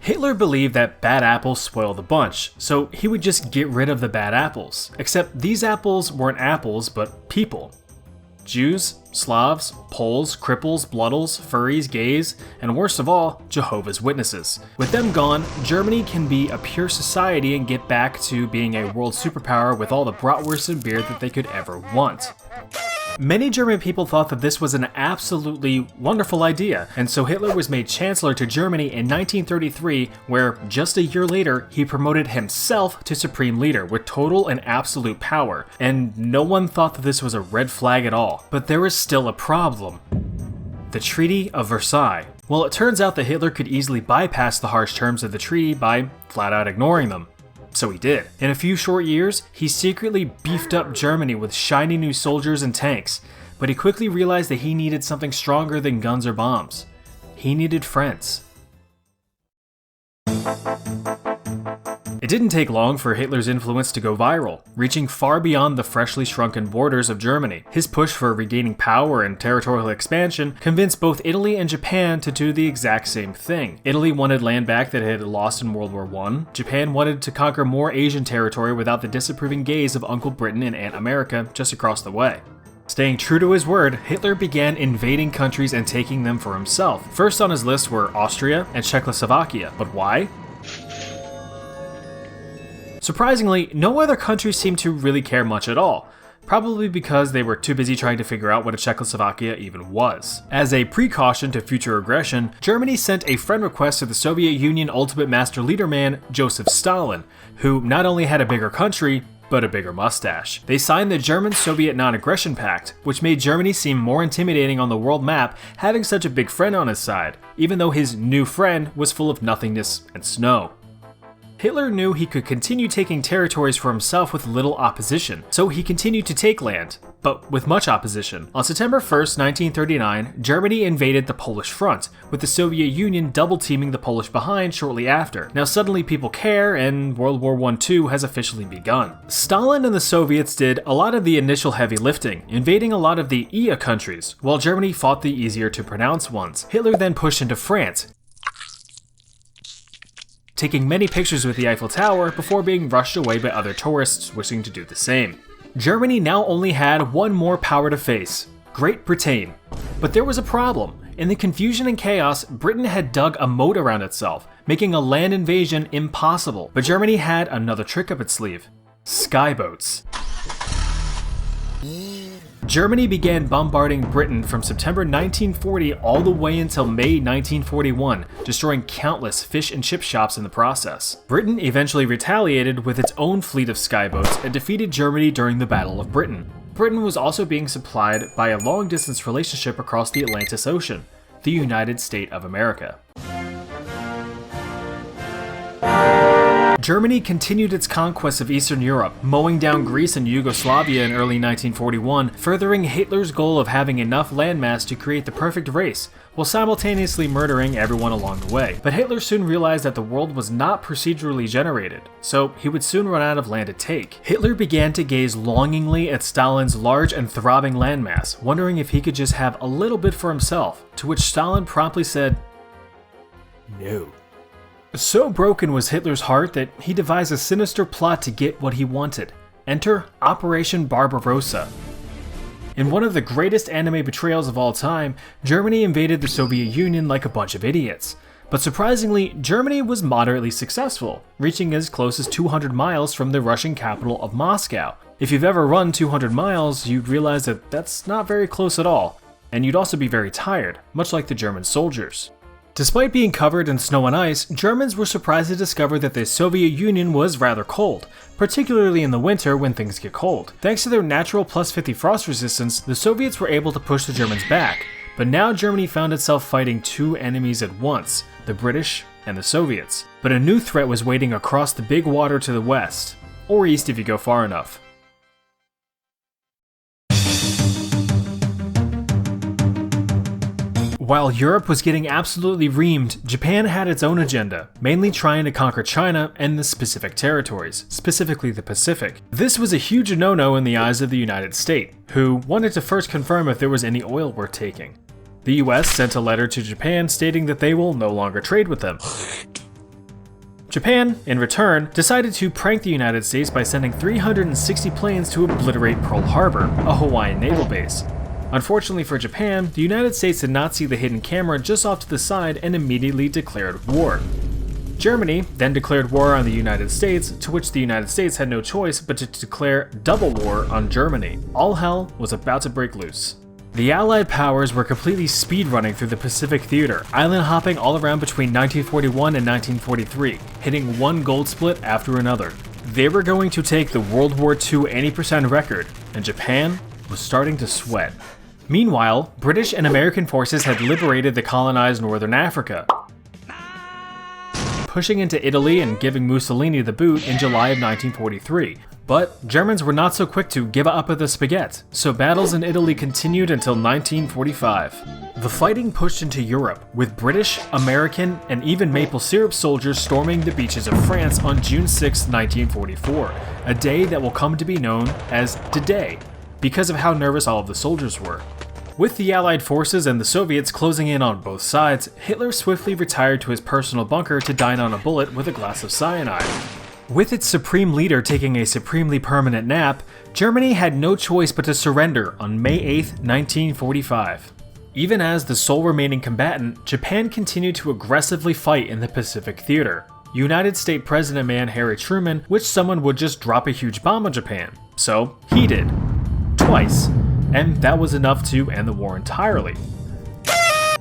Hitler believed that bad apples spoil the bunch, so he would just get rid of the bad apples. Except these apples weren't apples, but people. Jews, Slavs, Poles, cripples, bloodles, furries, gays, and worst of all, Jehovah's Witnesses. With them gone, Germany can be a pure society and get back to being a world superpower with all the bratwurst and beer that they could ever want. Many German people thought that this was an absolutely wonderful idea, and so Hitler was made Chancellor to Germany in 1933, where just a year later, he promoted himself to Supreme Leader with total and absolute power, and no one thought that this was a red flag at all. But there was still a problem. The Treaty of Versailles. Well, it turns out that Hitler could easily bypass the harsh terms of the treaty by flat out ignoring them. So he did. In a few short years, he secretly beefed up Germany with shiny new soldiers and tanks, but he quickly realized that he needed something stronger than guns or bombs. He needed friends. It didn't take long for Hitler's influence to go viral, reaching far beyond the freshly shrunken borders of Germany. His push for regaining power and territorial expansion convinced both Italy and Japan to do the exact same thing. Italy wanted land back that it had lost in World War I. Japan wanted to conquer more Asian territory without the disapproving gaze of Uncle Britain and Aunt America just across the way. Staying true to his word, Hitler began invading countries and taking them for himself. First on his list were Austria and Czechoslovakia. But why? Surprisingly, no other country seemed to really care much at all, probably because they were too busy trying to figure out what a Czechoslovakia even was. As a precaution to future aggression, Germany sent a friend request to the Soviet Union ultimate master leader man, Joseph Stalin, who not only had a bigger country, but a bigger mustache. They signed the German-Soviet Non-Aggression Pact, which made Germany seem more intimidating on the world map having such a big friend on his side, even though his new friend was full of nothingness and snow. Hitler knew he could continue taking territories for himself with little opposition, so he continued to take land, but with much opposition. On September 1st, 1939, Germany invaded the Polish front, with the Soviet Union double-teaming the Polish behind shortly after. Now suddenly people care, and World War I-II has officially begun. Stalin and the Soviets did a lot of the initial heavy lifting, invading a lot of the EA countries, while Germany fought the easier-to-pronounce ones. Hitler then pushed into France, taking many pictures with the Eiffel Tower before being rushed away by other tourists wishing to do the same. Germany now only had one more power to face: Great Britain. But there was a problem. In the confusion and chaos, Britain had dug a moat around itself, making a land invasion impossible. But Germany had another trick up its sleeve: skyboats. Germany began bombarding Britain from September 1940 all the way until May 1941, destroying countless fish and chip shops in the process. Britain eventually retaliated with its own fleet of skyboats and defeated Germany during the Battle of Britain. Britain was also being supplied by a long-distance relationship across the Atlantic Ocean, the United States of America. Germany continued its conquest of Eastern Europe, mowing down Greece and Yugoslavia in early 1941, furthering Hitler's goal of having enough landmass to create the perfect race, while simultaneously murdering everyone along the way. But Hitler soon realized that the world was not procedurally generated, so he would soon run out of land to take. Hitler began to gaze longingly at Stalin's large and throbbing landmass, wondering if he could just have a little bit for himself, to which Stalin promptly said, "No." So broken was Hitler's heart that he devised a sinister plot to get what he wanted. Enter Operation Barbarossa. In one of the greatest anime betrayals of all time, Germany invaded the Soviet Union like a bunch of idiots. But surprisingly, Germany was moderately successful, reaching as close as 200 miles from the Russian capital of Moscow. If you've ever run 200 miles, you'd realize that that's not very close at all, and you'd also be very tired, much like the German soldiers. Despite being covered in snow and ice, Germans were surprised to discover that the Soviet Union was rather cold, particularly in the winter when things get cold. Thanks to their natural +50 frost resistance, the Soviets were able to push the Germans back, but now Germany found itself fighting two enemies at once, the British and the Soviets. But a new threat was waiting across the big water to the west, or east if you go far enough. While Europe was getting absolutely reamed, Japan had its own agenda, mainly trying to conquer China and the specific territories, specifically the Pacific. This was a huge no-no in the eyes of the United States, who wanted to first confirm if there was any oil worth taking. The US sent a letter to Japan stating that they will no longer trade with them. Japan, in return, decided to prank the United States by sending 360 planes to obliterate Pearl Harbor, a Hawaiian naval base. Unfortunately for Japan, the United States did not see the hidden camera just off to the side and immediately declared war. Germany then declared war on the United States, to which the United States had no choice but to declare double war on Germany. All hell was about to break loose. The Allied powers were completely speedrunning through the Pacific theater, island hopping all around between 1941 and 1943, hitting one gold split after another. They were going to take the World War II 80% record, and Japan was starting to sweat. Meanwhile, British and American forces had liberated the colonized northern Africa, pushing into Italy and giving Mussolini the boot in July of 1943. But Germans were not so quick to give up at the spaghetti, so battles in Italy continued until 1945. The fighting pushed into Europe, with British, American, and even maple syrup soldiers storming the beaches of France on June 6, 1944, a day that will come to be known as D-Day, because of how nervous all of the soldiers were. With the Allied forces and the Soviets closing in on both sides, Hitler swiftly retired to his personal bunker to dine on a bullet with a glass of cyanide. With its supreme leader taking a supremely permanent nap, Germany had no choice but to surrender on May 8, 1945. Even as the sole remaining combatant, Japan continued to aggressively fight in the Pacific theater. United States President man Harry Truman wished someone would just drop a huge bomb on Japan, so he did. Twice. And that was enough to end the war entirely.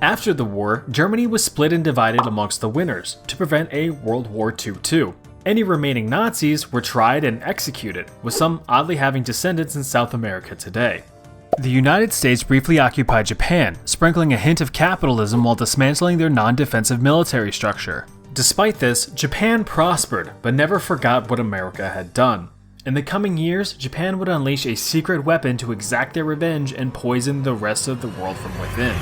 After the war, Germany was split and divided amongst the winners to prevent a World War II too. Any remaining Nazis were tried and executed, with some oddly having descendants in South America today. The United States briefly occupied Japan, sprinkling a hint of capitalism while dismantling their non-defensive military structure. Despite this, Japan prospered, but never forgot what America had done. In the coming years, Japan would unleash a secret weapon to exact their revenge and poison the rest of the world from within.